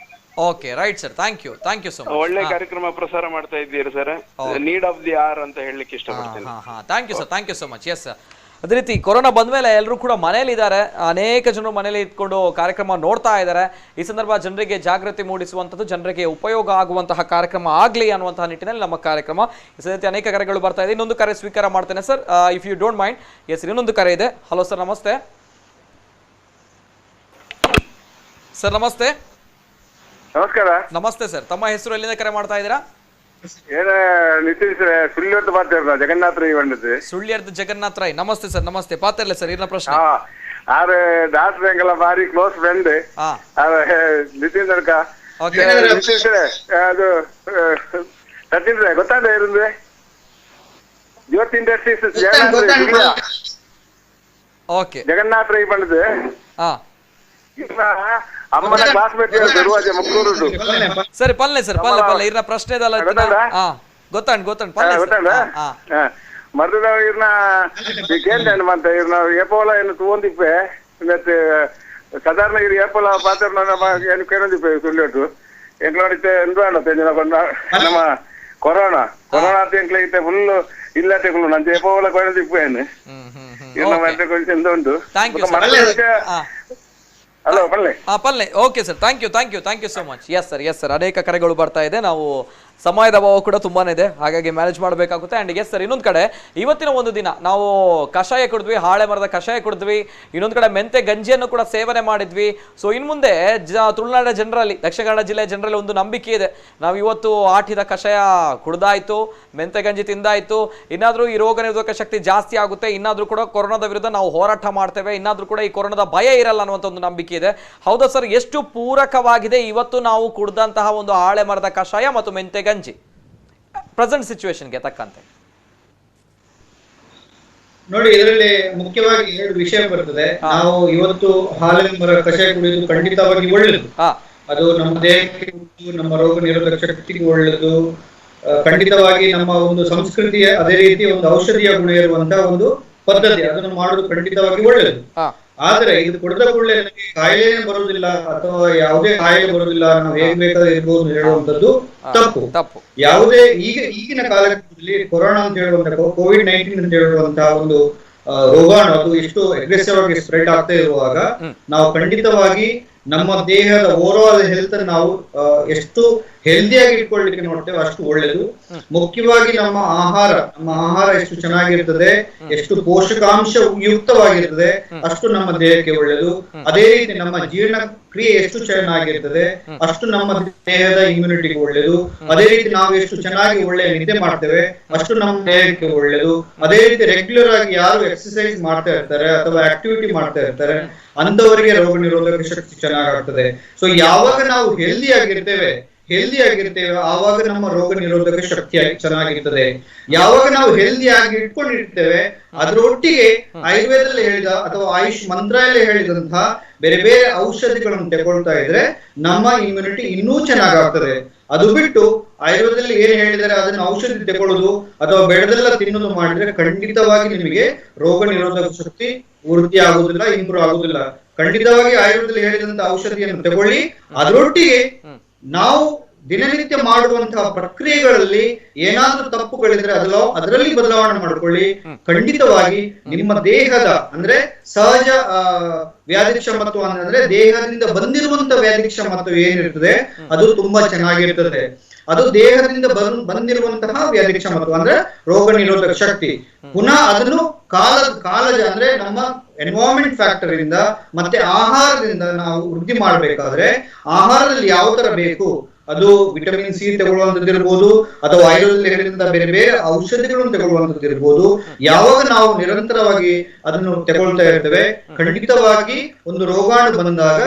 Okay right sir, thank you so much. ಒಳ್ಳೆ ಕಾರ್ಯಕ್ರಮ ಪ್ರಸಾರ ಮಾಡ್ತಾ ಇದ್ದೀರಿ ಸರ್. ನೀಡ್ ಆಫ್ ದಿ ಆರ್ ಅಂತ ಹೇಳಲಿಕ್ಕೆ ಇಷ್ಟಪಡ್ತೇನೆ. Thank you so much. Yes ಅದೇ ರೀತಿ ಕೊರೋನಾ ಬಂದ ಮೇಲೆ ಎಲ್ಲರೂ ಕೂಡ ಮನೇಲಿ ಇದ್ದಾರೆ. ಅನೇಕ ಜನರು ಮನೇಲಿ ಇದ್ಕೊಂಡು ಕಾರ್ಯಕ್ರಮ ನೋಡ್ತಾ ಇದ್ದಾರೆ. ಈ ಸಂದರ್ಭ ಜನರಿಗೆ ಜಾಗೃತಿ ಮೂಡಿಸುವಂಥದ್ದು, ಜನರಿಗೆ ಉಪಯೋಗ ಆಗುವಂತಹ ಕಾರ್ಯಕ್ರಮ ಆಗಲಿ ಅನ್ನುವಂತಹ ನಿಟ್ಟಿನಲ್ಲಿ ನಮ್ಮ ಕಾರ್ಯಕ್ರಮ. ಈ ರೀತಿ ಅನೇಕ ಕರೆಗಳು ಬರ್ತಾ ಇದೆ. ಇನ್ನೊಂದು ಕರೆ ಸ್ವೀಕಾರ ಮಾಡ್ತೇನೆ sir, if you don't mind. Yes, ಇನ್ನೊಂದು ಕರೆ ಇದೆ. ಹಲೋ ಸರ್, ನಮಸ್ತೆ. ಸರ್ ನಮಸ್ತೆ. ನಮಸ್ಕಾರ. ನಮಸ್ತೆ ಸರ್, ತಮ್ಮ ಹೆಸರು, ಎಲ್ಲಿಂದ ಕರೆ ಮಾಡ್ತಾ ಇದ್ದೀರಾ? ಜಗನ್ನಾಥ ರೈ ಬಂದಿದ್ದೆ. ಸುಳ್ಯರ್ದ ಜಗನ್ನಾಥ ರೈ. ನಮಸ್ತೆ ಸರ್, ನಮಸ್ತೆ. ಪಾತ್ರಲ್ಲ ಸರ್, ಇನ್ನ ಪ್ರಶ್ನೆ. ಡಾಕ್ಟರ್ ಎಂಗೆಲ್ಲ ಬಾರಿ ಕ್ಲೋಸ್ ಫ್ರೆಂಡ್ ನಿತಿನ್ ತನಕ ಅದು ಸಚಿನ್ ಗೊತ್ತಾದ ಇருந்து ಜ್ಯೋತಿ ಇಂಡಸ್ಟ್ರೀಸ್ ಓಕೆ ಜಗನ್ನಾಥ ರೈ ಬಂದಿದೆ. ಅಮ್ಮನ ಕ್ಲಾಸ್ಮೇಟ್ ಮುಕ್ಕೂರು. ಸರಿ ಪಲ್ಲೆ ಸರ್, ಪಲ್ಲೆ ಇರ್ನ ಪ್ರಶ್ನೆ ಗೊತ್ತಾಂಡ್ ಮರ್ದ ಇರ್ನ ಕೇಳ್ತೇನೆ ಮತ್ತೆ ಇರ್ನ ಏಪೋಲ ಏನು ತಗೊಂಡಿಪ್ಪೆ ಮತ್ತೆ ಸಾಧಾರಣ ಇರು ಏಪೋಲ ಪಾತ್ರ ಏನು ಕೇಳೋದಿಪ್ಪೆ ಸುಳ್ಳಿಟ್ಟು ಎಂಕ್ ನೋಡಿತ್ತೆ ಎಂದು ಆಡತ್ತೆ ನಮ್ಮ ಕೊರೋನಾ ಅಂತ ಎಂಕ್ಲ ಇತ್ತೆ ಫುಲ್ ಇಲ್ಲ ತೆಗಳು ನಂಗೆ ಏಪೋಲ ಕೊಡೋದಿಪ್ಪೇನು ಇರ್ನ ಮತ್ತೆ ಕೊಂಚ ಎಂದ ಉಂಟು. ಹಲೋ ಪಲ್ಲೆ. Okay sir, thank you so much. Yes sir, ಅನೇಕ ಕರೆಗಳು ಬರ್ತಾ ಇದೆ. ನಾವು ಸಮಯದ ಅಭಾವ ಕೂಡ ತುಂಬಾನೇ ಇದೆ, ಹಾಗಾಗಿ ಮ್ಯಾನೇಜ್ ಮಾಡಬೇಕಾಗುತ್ತೆ. ಅಂಡ್ ಎಸ್ ಸರ್, ಇನ್ನೊಂದು ಕಡೆ ಇವತ್ತಿನ ಒಂದು ದಿನ ನಾವು ಕಷಾಯ ಕುಡಿದ್ವಿ, ಹಾಳೆ ಮರದ ಕಷಾಯ ಕುಡಿದ್ವಿ. ಇನ್ನೊಂದು ಕಡೆ ಮೆಂತೆ ಗಂಜಿಯನ್ನು ಕೂಡ ಸೇವನೆ ಮಾಡಿದ್ವಿ. ಸೊ ಇನ್ನು ಮುಂದೆ ತುಳುನಾಡಿನ ಜನರಲ್ಲಿ, ದಕ್ಷಿಣ ಕನ್ನಡ ಜಿಲ್ಲೆಯ ಜನರಲ್ಲಿ ಒಂದು ನಂಬಿಕೆ ಇದೆ. ನಾವು ಇವತ್ತು ಆಟಿದ ಕಷಾಯ ಕುಡ್ದಾಯ್ತು, ಮೆಂತೆ ಗಂಜಿ ತಿಂದಾಯ್ತು, ಇನ್ನಾದ್ರೂ ಈ ರೋಗ ನಿರೋಧಕ ಶಕ್ತಿ ಜಾಸ್ತಿ ಆಗುತ್ತೆ, ಇನ್ನಾದ್ರೂ ಕೂಡ ಕೊರೋನಾದ ವಿರುದ್ಧ ನಾವು ಹೋರಾಟ ಮಾಡ್ತೇವೆ, ಇನ್ನಾದ್ರೂ ಕೂಡ ಈ ಕೊರೋನಾದ ಭಯ ಇರಲ್ಲ ಅನ್ನುವಂಥ ಒಂದು ನಂಬಿಕೆ ಇದೆ. ಹೌದಾ ಸರ್? ಎಷ್ಟು ಪೂರಕವಾಗಿದೆ ಇವತ್ತು ನಾವು ಕುಡ್ದಂತಹ ಒಂದು ಹಾಳೆ ಮರದ ಕಷಾಯ ಮತ್ತು ಮೆಂತೆ ಗಂಜಿ ಪ್ರೆಸೆಂಟ್ ಸಿಚುವೇಶನ್ಗೆ ತಕ್ಕಂತೆ? ನೋಡಿ, ಇದರಲ್ಲಿ ಮುಖ್ಯವಾಗಿ 2 ವಿಷಯ ಬರ್ತದೆ. ನಾವು ಇವತ್ತು ಹಾಲಿನ ಮರ ಕಷಾಯ ಕುಡಿಯುವುದು ಖಂಡಿತವಾಗಿ ಒಳ್ಳೆಯದು. ಅದು ನಮ್ಮ ದೇಹಕ್ಕೆ, ನಮ್ಮ ರೋಗ ನಿರೋಧಕ ಶಕ್ತಿಗೆ ಒಳ್ಳೆಯದು. ಖಂಡಿತವಾಗಿ ನಮ್ಮ ಒಂದು ಸಂಸ್ಕೃತಿಯ ಅದೇ ರೀತಿ ಒಂದು ಔಷಧಿಯ ಗುಣ ಇರುವಂತಹ ಒಂದು ಪದ್ಧತಿ, ಅದನ್ನು ಮಾಡುವುದು ಖಂಡಿತವಾಗಿ ಒಳ್ಳೆಯದು. ಆದ್ರೆ ಇದು ಕುಡಿದ ಕೂಡಲೇ ನಮಗೆ ಕಾಯಿಲೆ ಬರುವುದಿಲ್ಲ ಅಥವಾ ಯಾವುದೇ ಕಾಯಿಲೆ ಬರುವುದಿಲ್ಲ, ನಾವು ಹೇಗ್ ಬೇಕಾದ್ರೆ ಇರ್ಬೋದು ಹೇಳುವಂತದ್ದು ತಪ್ಪು. ಯಾವುದೇ ಈಗಿನ ಕಾಲಘಟ್ಟದಲ್ಲಿ ಕೊರೋನಾ ಅಂತ ಹೇಳುವಂತ ಕೋವಿಡ್-19 ಅಂತ ಹೇಳುವಂತಹ ಒಂದು ರೋಗಾಣು ಅದು ಎಷ್ಟು ಅಗ್ರೆಸಿವ್ ಆಗಿ ಸ್ಪ್ರೆಡ್ ಆಗ್ತಾ ಇರುವಾಗ ನಾವು ಖಂಡಿತವಾಗಿ ನಮ್ಮ ದೇಹದ ಓವರಾಲ್ ಹೆಲ್ತ್ ನಾವು ಎಷ್ಟು ಹೆಲ್ದಿಯಾಗಿ ಇಟ್ಕೊಳ್ಳಿಕ್ಕೆ ನೋಡ್ತೇವೆ ಅಷ್ಟು ಒಳ್ಳೇದು. ಮುಖ್ಯವಾಗಿ ನಮ್ಮ ಆಹಾರ ಎಷ್ಟು ಚೆನ್ನಾಗಿರ್ತದೆ, ಎಷ್ಟು ಪೋಷಕಾಂಶ ಯುಕ್ತವಾಗಿರ್ತದೆ ಅಷ್ಟು ನಮ್ಮ ದೇಹಕ್ಕೆ ಒಳ್ಳೇದು. ಅದೇ ರೀತಿ ನಮ್ಮ ಜೀರ್ಣ ಕ್ರಿಯೆ ಎಷ್ಟು ಚೆನ್ನಾಗಿರ್ತದೆ ಅಷ್ಟು ನಮ್ಮ ದೇಹದ ಇಮ್ಯುನಿಟಿಗೆ ಒಳ್ಳೇದು. ಅದೇ ರೀತಿ ನಾವು ಎಷ್ಟು ಚೆನ್ನಾಗಿ ಒಳ್ಳೆಯ ನಿದ್ದೆ ಮಾಡ್ತೇವೆ ಅಷ್ಟು ನಮ್ಮ ದೇಹಕ್ಕೆ ಒಳ್ಳೇದು. ಅದೇ ರೀತಿ ರೆಗ್ಯುಲರ್ ಆಗಿ ಯಾರು ಎಕ್ಸರ್ಸೈಸ್ ಮಾಡ್ತಾ ಇರ್ತಾರೆ ಅಥವಾ ಆಕ್ಟಿವಿಟಿ ಮಾಡ್ತಾ ಇರ್ತಾರೆ ಅಂತವರಿಗೆ ರೋಗ ನಿರೋಧಕ ಶಕ್ತಿ ಚೆನ್ನಾಗಾಗ್ತದೆ. ಸೊ ಯಾವಾಗ ನಾವು ಹೆಲ್ದಿ ಆಗಿರ್ತೇವೆ, ಹೆಲ್ದಿ ಆಗಿರ್ತೇವೆ ಆವಾಗ ನಮ್ಮ ರೋಗ ನಿರೋಧಕ ಶಕ್ತಿ ಚೆನ್ನಾಗಿರ್ತದೆ. ಯಾವಾಗ ನಾವು ಹೆಲ್ದಿ ಆಗಿ ಇಟ್ಕೊಂಡಿರ್ತೇವೆ ಅದರೊಟ್ಟಿಗೆ ಆಯುರ್ವೇದದಲ್ಲಿ ಹೇಳಿದ ಅಥವಾ ಆಯುಷ್ ಮಂತ್ರಾಲಯ ಹೇಳಿದಂತಹ ಬೇರೆ ಬೇರೆ ಔಷಧಿಗಳನ್ನು ತಗೊಳ್ತಾ ಇದ್ರೆ ನಮ್ಮ ಇಮ್ಯುನಿಟಿ ಇನ್ನೂ ಚೆನ್ನಾಗಾಗ್ತದೆ. ಅದು ಬಿಟ್ಟು ಆಯುರ್ವೇದದಲ್ಲಿ ಏನ್ ಹೇಳಿದರೆ ಅದನ್ನ ಔಷಧಿ ತಗೊಳ್ಳೋದು ಅಥವಾ ಬೆಳೆದೆಲ್ಲ ತಿನ್ನೋದು ಮಾಡಿದ್ರೆ ಖಂಡಿತವಾಗಿ ನಿಮಗೆ ರೋಗ ನಿರೋಧಕ ಶಕ್ತಿ ವೃದ್ಧಿ ಆಗುದಿಲ್ಲ, ಇಂಪ್ರೂವ್ ಆಗುದಿಲ್ಲ. ಖಂಡಿತವಾಗಿ ಆಯುರ್ವೇದದಲ್ಲಿ ಹೇಳಿದಂತ ಔಷಧಿಯನ್ನು ತಗೊಳ್ಳಿ. ಅದರೊಟ್ಟಿಗೆ ನಾವು ದಿನನಿತ್ಯ ಮಾಡುವಂತಹ ಪ್ರಕ್ರಿಯೆಗಳಲ್ಲಿ ಏನಾದ್ರೂ ತಪ್ಪುಗಳಿದ್ರೆ ಅದರಲ್ಲಿ ಬದಲಾವಣೆ ಮಾಡ್ಕೊಳ್ಳಿ. ಖಂಡಿತವಾಗಿ ನಿಮ್ಮ ದೇಹದ ಅಂದ್ರೆ ಸಹಜ ವ್ಯಾಧಿಕ್ಷಮತ್ವ ಅಂದ್ರೆ ದೇಹದಿಂದ ಬಂದಿರುವಂತ ವ್ಯಾಧಿಕ್ಷಮತ್ವ ಏನಿರ್ತದೆ ಅದು ತುಂಬಾ ಚೆನ್ನಾಗಿರ್ತದೆ. ಅದು ದೇಹದಿಂದ ಬಂದಿರುವಂತಹ ವ್ಯಾಧಿಕ್ಷಮತ್ವ ಅಂದ್ರೆ ರೋಗ ನಿರೋಧಕ ಶಕ್ತಿ. ಪುನಃ ಅದನ್ನು ಕಾಲಜ ಅಂದ್ರೆ ನಮ್ಮ ಎನ್ವೈರನ್ಮೆಂಟ್ ಫ್ಯಾಕ್ಟರ್ ಇಂದ ಮತ್ತೆ ಆಹಾರದಿಂದ ನಾವು ವೃದ್ಧಿ ಮಾಡ್ಬೇಕಾದ್ರೆ ಆಹಾರದಲ್ಲಿ ಯಾವ ತರ ಬೇಕು, ಅದು ವಿಟಮಿನ್ ಸಿ ತಗೊಳ್ಳುವಂಥದ್ದು ಇರ್ಬೋದು ಅಥವಾ ಆಯುರ್ವೇದದಲ್ಲಿ ಹೇಳಿದಂತ ಬೇರೆ ಬೇರೆ ಔಷಧಿಗಳನ್ನು ತಗೊಳ್ಳುವಂಥದ್ದು ಇರ್ಬೋದು. ಯಾವಾಗ ನಾವು ನಿರಂತರವಾಗಿ ಅದನ್ನು ತಗೊಳ್ತಾ ಇರ್ತೇವೆ ಖಂಡಿತವಾಗಿ ಒಂದು ರೋಗಾಣು ಬಂದಾಗ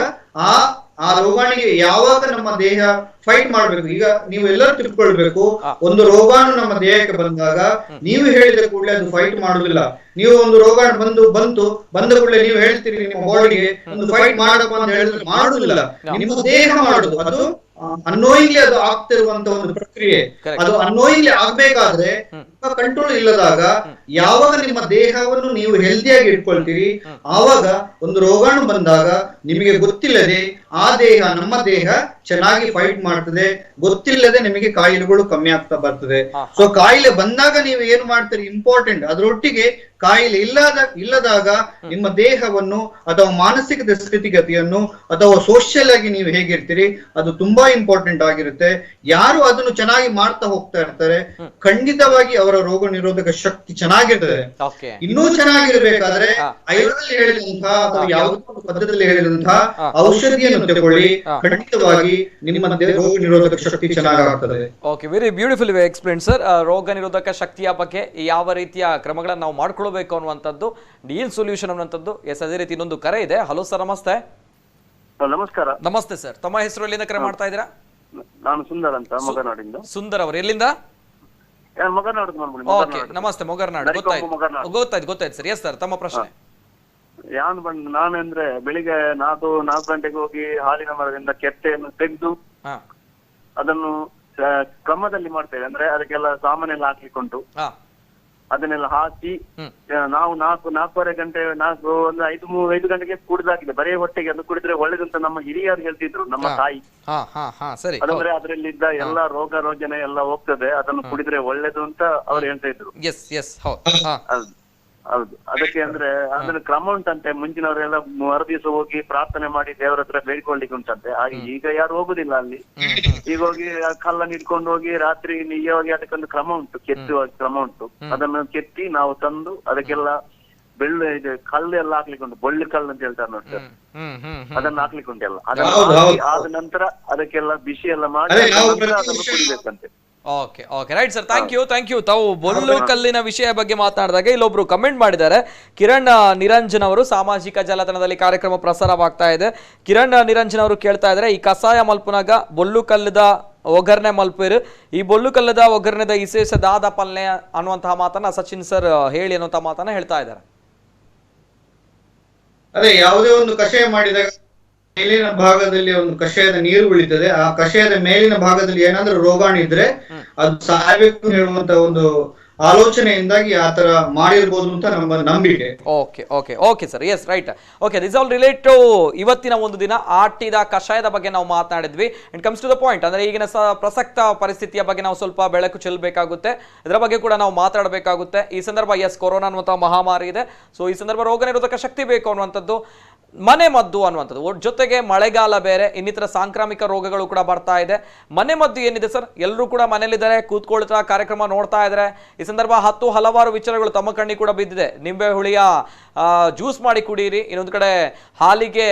ಆ ರೋಗಾಣಿಗೆ ಯಾವಾಗ ನಮ್ಮ ದೇಹ ಫೈಟ್ ಮಾಡ್ಬೇಕು. ಈಗ ನೀವು ಎಲ್ಲರೂ ತಿಳ್ಕೊಳ್ಬೇಕು, ಒಂದು ರೋಗಾಣು ನಮ್ಮ ದೇಹಕ್ಕೆ ಬಂದಾಗ ನೀವು ಹೇಳಿದ ಕೂಡಲೇ ಅದು ಫೈಟ್ ಮಾಡುದಿಲ್ಲ. ನೀವು ಒಂದು ರೋಗಾಣು ಬಂದ ಕೂಡಲೇ ನೀವು ಹೇಳ್ತೀರಿ ನಿಮ್ಮ ಬಾಡಿಗೆ ಒಂದು ಫೈಟ್ ಮಾಡಪ್ಪ ಅಂತ ಹೇಳಿದ್ರೆ ಮಾಡುದಿಲ್ಲ. ನಿಮ್ಮ ದೇಹ ಮಾಡುದು ಅದು ಅನ್ನೋಯಿಂಗ್ಲಿ ಅದು ಆಗ್ತಿರುವಂತ ಒಂದು ಪ್ರಕ್ರಿಯೆ. ಅದು ಅನ್ನೋಯಿಂಗ್ಲಿ ಆಗ್ಬೇಕಾದ್ರೆ ಕಂಟ್ರೋಲ್ ಇಲ್ಲದಾಗ ಯಾವಾಗ ನಿಮ್ಮ ದೇಹವನ್ನು ನೀವು ಹೆಲ್ದಿಯಾಗಿ ಇಟ್ಕೊಳ್ತೀರಿ ಆವಾಗ ಒಂದು ರೋಗಾಣು ಬಂದಾಗ ನಿಮಗೆ ಗೊತ್ತಿಲ್ಲದೆ ಆ ದೇಹ ನಮ್ಮ ದೇಹ ಚೆನ್ನಾಗಿ ಫೈಟ್ ಮಾಡ್ತದೆ. ಗೊತ್ತಿಲ್ಲದೆ ನಿಮಗೆ ಕಾಯಿಲೆಗಳು ಕಮ್ಮಿ ಆಗ್ತಾ ಬರ್ತದೆ. ಸೊ ಕಾಯಿಲೆ ಬಂದಾಗ ನೀವು ಏನು ಮಾಡ್ತೀರಿ ಇಂಪಾರ್ಟೆಂಟ್. ಅದರೊಟ್ಟಿಗೆ ಕಾಯಿಲೆ ಇಲ್ಲದಾಗ ನಿಮ್ಮ ದೇಹವನ್ನು ಅಥವಾ ಮಾನಸಿಕ ಸ್ಥಿತಿಗತಿಯನ್ನು ಅಥವಾ ಸೋಷಿಯಲ್ ಆಗಿ ನೀವು ಹೇಗಿರ್ತೀರಿ ಅದು ತುಂಬಾ ಇಂಪಾರ್ಟೆಂಟ್ ಆಗಿರುತ್ತೆ. ಯಾರು ಅದನ್ನು ಚೆನ್ನಾಗಿ ಮಾಡ್ತಾ ಹೋಗ್ತಾ ಇರ್ತಾರೆ ಖಂಡಿತವಾಗಿ ಅವರ ರೋಗ ನಿರೋಧಕ ಶಕ್ತಿ ಚೆನ್ನಾಗಿರ್ತದೆ. ಇನ್ನೂ ಚೆನ್ನಾಗಿರ್ಬೇಕಾದ್ರೆ ಆಯುರ್ವೇದದಲ್ಲಿ ಹೇಳಿದಂತಹ ಅಥವಾ ಯಾವುದೋ ಪದ್ಧತಿಯಲ್ಲಿ ಹೇಳಿದಂತಹ ಔಷಧಿಯನ್ನು ತಗೊಳ್ಳಿ. ಖಂಡಿತವಾಗಿ ನಿಮ್ಮ ರೋಗ ನಿರೋಧಕ ಶಕ್ತಿ ಚೆನ್ನಾಗಾಗ್ತದೆ. Okay, very beautiful explain sir. ರೋಗ ನಿರೋಧಕ ಶಕ್ತಿಯ ಬಗ್ಗೆ ಯಾವ ರೀತಿಯ ಕ್ರಮಗಳನ್ನು ನಾವು ಮಾಡ್ಕೊಳ್ಬೇಕು ಅನ್ನುವಂಥದ್ದು, ಡೀಲ್ ಸೊಲ್ಯೂಷನ್ ಅನ್ನುವಂಥದ್ದು. ಎಸ್, ಅದೇ ರೀತಿ ಇನ್ನೊಂದು ಕರೆ ಇದೆ. ಹಲೋ ಸರ್, ನಮಸ್ತೆ. ನಮಸ್ಕಾರ. ನಮಸ್ತೆ ಸರ್, ತಮ್ಮ ಹೆಸರು ಎಲ್ಲಿಂದ ಕರೆ ಮಾಡ್ತಾ ಇದ್ದೀರಾ? ನಾನು ಸುಂದರ್ ಅಂತ ಮೊಗನಾಡಿಂದ. ಸುಂದರ್ ಅವರು ಎಲ್ಲಿಂದ? ಓಕೆ, ನಮಸ್ತೆ. ಮೊಗರ್ನಾಡು ಗೊತ್ತಾಯ್ತು ಸರ್. ಎಸ್ ಸರ್, ತಮ್ಮ ಪ್ರಶ್ನೆ. ನಾನಂದ್ರೆ ಬೆಳಿಗ್ಗೆ 4 ಗಂಟೆಗೆ ಹೋಗಿ ಹಾಲಿನ ಮರದಿಂದ ಕೆತ್ತೆಯನ್ನು ತೆಗೆದು ಅದನ್ನು ಕ್ರಮದಲ್ಲಿ ಮಾಡ್ತೇವೆ. ಅಂದ್ರೆ ಅದಕ್ಕೆಲ್ಲ ಸಾಮಾನೆಲ್ಲ ಹಾಕ್ಲಿಕ್ಕುಂಟು. ಅದನ್ನೆಲ್ಲ ಹಾಕಿ ನಾವು 4:30 ಗಂಟೆ ಒಂದು 5 ಗಂಟೆಗೆ ಕುಡಿದಾಗಿದೆ. ಬರೀ ಹೊಟ್ಟೆಗೆ ಅದು ಕುಡಿದ್ರೆ ಒಳ್ಳೇದಂತ ನಮ್ಮ ಹಿರಿಯರು ಹೇಳ್ತಿದ್ರು, ನಮ್ಮ ತಾಯಿ. ಅದಂದ್ರೆ ಅದ್ರಲ್ಲಿದ್ದ ಎಲ್ಲ ರೋಗ ರೋಜನೆ ಎಲ್ಲ ಹೋಗ್ತದೆ, ಅದನ್ನು ಕುಡಿದ್ರೆ ಒಳ್ಳೇದು ಅಂತ ಅವ್ರು ಹೇಳ್ತಾ ಇದ್ರು. ಹೌದು. ಅದಕ್ಕೆ ಅಂದ್ರೆ ಅದನ್ನ ಕ್ರಮ ಉಂಟಂತೆ. ಮುಂಚಿನವರೆಲ್ಲ ಮರುದಿವಸ ಹೋಗಿ ಪ್ರಾರ್ಥನೆ ಮಾಡಿ ದೇವರ ಹತ್ರ ಬೇಡ್ಕೊಳ್ಲಿಕ್ಕೆ ಉಂಟಂತೆ. ಹಾಗೆ ಈಗ ಯಾರು ಹೋಗುದಿಲ್ಲ ಅಲ್ಲಿ. ಈಗ ಹೋಗಿ ಕಲ್ಲನ್ನು ಇಟ್ಕೊಂಡು ಹೋಗಿ ರಾತ್ರಿ ನಿಜವಾಗಿ ಅದಕ್ಕೊಂದು ಕ್ರಮ ಉಂಟು, ಕೆತ್ತುವ ಕ್ರಮ ಉಂಟು. ಅದನ್ನು ಕೆತ್ತಿ ನಾವು ತಂದು ಅದಕ್ಕೆಲ್ಲ ಇದು ಕಲ್ಲು ಎಲ್ಲ ಹಾಕ್ಲಿಕ್ಕೆ ಉಂಟು. ಬೊಳ್ಳಿ ಕಲ್ಲು ಅಂತ ಹೇಳ್ತಾರೆ ನೋಡಿ ಸರ್, ಅದನ್ನ ಹಾಕ್ಲಿಕ್ಕೆ ಉಂಟೆಲ್ಲ. ಆದ ನಂತರ ಅದಕ್ಕೆಲ್ಲ ಬಿಸಿ ಎಲ್ಲ ಮಾಡಿ ಅದನ್ನು ಕುಡಿಬೇಕಂತೆ. Okay, right sir, thank you. ತಾವು ಬೊಳ್ಳು ಕಲ್ಲಿನ ವಿಷಯ ಬಗ್ಗೆ ಮಾತನಾಡಿದಾಗ ಇಲ್ಲೊಬ್ರು ಕಮೆಂಟ್ ಮಾಡಿದ್ದಾರೆ. ಕಿರಣ್ ನಿರಂಜನ್ ಅವರು ಸಾಮಾಜಿಕ ಜಾಲತಾಣದಲ್ಲಿ ಕಾರ್ಯಕ್ರಮ ಪ್ರಸಾರವಾಗ್ತಾ ಇದೆ. ಕಿರಣ್ ನಿರಂಜನ್ ಅವರು ಕೇಳ್ತಾ ಇದ್ದಾರೆ, ಈ ಕಷಾಯ ಮಲ್ಪನಾಗ ಬೊಳ್ಳು ಕಲ್ಲದ ಒಗ್ಗರಣೆ ಮಲ್ಪಿರು, ಈ ಬೊಳ್ಳು ಕಲ್ಲದ ಒಗ್ಗರಣೆದ ವಿಶೇಷದಾದ ಪಲ್ಯ ಅನ್ನುವಂತಹ ಮಾತನ್ನ ಸಚಿನ್ ಸರ್ ಹೇಳಿ ಅನ್ನುವಂತಹ ಮಾತನ್ನ ಹೇಳ್ತಾ ಇದ್ದಾರೆ. ಅದೇ ಯಾವುದೇ ಒಂದು ಕಷಾಯ ಮಾಡಿದಾಗ ಮೇಲಿನ ಭಾಗದಲ್ಲಿ ಒಂದು ಕಷಾಯದ ನೀರು ಉಳಿತದೆ. ಆ ಕಷಾಯದ ಮೇಲಿನ ಭಾಗದಲ್ಲಿ ಏನಾದ್ರೂ ರೋಗಾಣು ಇದ್ರೆ ಅದು ಸಾಯಬೇಕು ಹೇಳುವಂತ ಒಂದು ಆಲೋಚನೆಯಿಂದಾಗಿ ಆ ತರ ಮಾಡಿರ್ಬೋದು ಅಂತ ನಮ್ಮ ನಂಬಿಕೆ. Okay sir, yes, right. Okay, this all relate to ಇವತ್ತಿನ ಒಂದು ದಿನ ಆಟಿದ ಕಷಾಯದ ಬಗ್ಗೆ ನಾವು ಮಾತನಾಡಿದ್ವಿ. It comes to the point, ಅಂದ್ರೆ ಈಗಿನ ಪ್ರಸಕ್ತ ಪರಿಸ್ಥಿತಿಯ ಬಗ್ಗೆ ನಾವು ಸ್ವಲ್ಪ ಬೆಳಕು ಚೆಲ್ಲಬೇಕಾಗುತ್ತೆ. ಇದರ ಬಗ್ಗೆ ಕೂಡ ನಾವು ಮಾತಾಡಬೇಕಾಗುತ್ತೆ. ಈ ಸಂದರ್ಭ ಕೊರೋನಾ ಅನ್ನುವಂತಹ ಮಹಾಮಾರಿ ಇದೆ. ಸೊ ಈ ಸಂದರ್ಭ ರೋಗ ನಿರೋಧಕ ಶಕ್ತಿ ಬೇಕು ಅನ್ನುವಂಥದ್ದು, ಮನೆ ಮದ್ದು ಅನ್ನುವಂಥದ್ದು, ಜೊತೆಗೆ ಮಳೆಗಾಲ ಬೇರೆ, ಇನ್ನಿತರ ಸಾಂಕ್ರಾಮಿಕ ರೋಗಗಳು ಕೂಡ ಬರ್ತಾ ಇದೆ. ಮನೆ ಮದ್ದು ಏನಿದೆ ಸರ್, ಎಲ್ಲರೂ ಕೂಡ ಮನೇಲಿದ್ದಾರೆ, ಕೂತ್ಕೊಳ್ತಾ ಕಾರ್ಯಕ್ರಮ ನೋಡ್ತಾ ಇದ್ದಾರೆ. ಈ ಸಂದರ್ಭ ಹಲವಾರು ವಿಚಾರಗಳು ತಮ್ಮ ಕಣ್ಣಿಗೆ ಕೂಡ ಬಿದ್ದಿದೆ. ನಿಂಬೆ ಹುಳಿಯ ಜ್ಯೂಸ್ ಮಾಡಿ ಕುಡಿಯಿರಿ, ಇನ್ನೊಂದು ಕಡೆ ಹಾಲಿಗೆ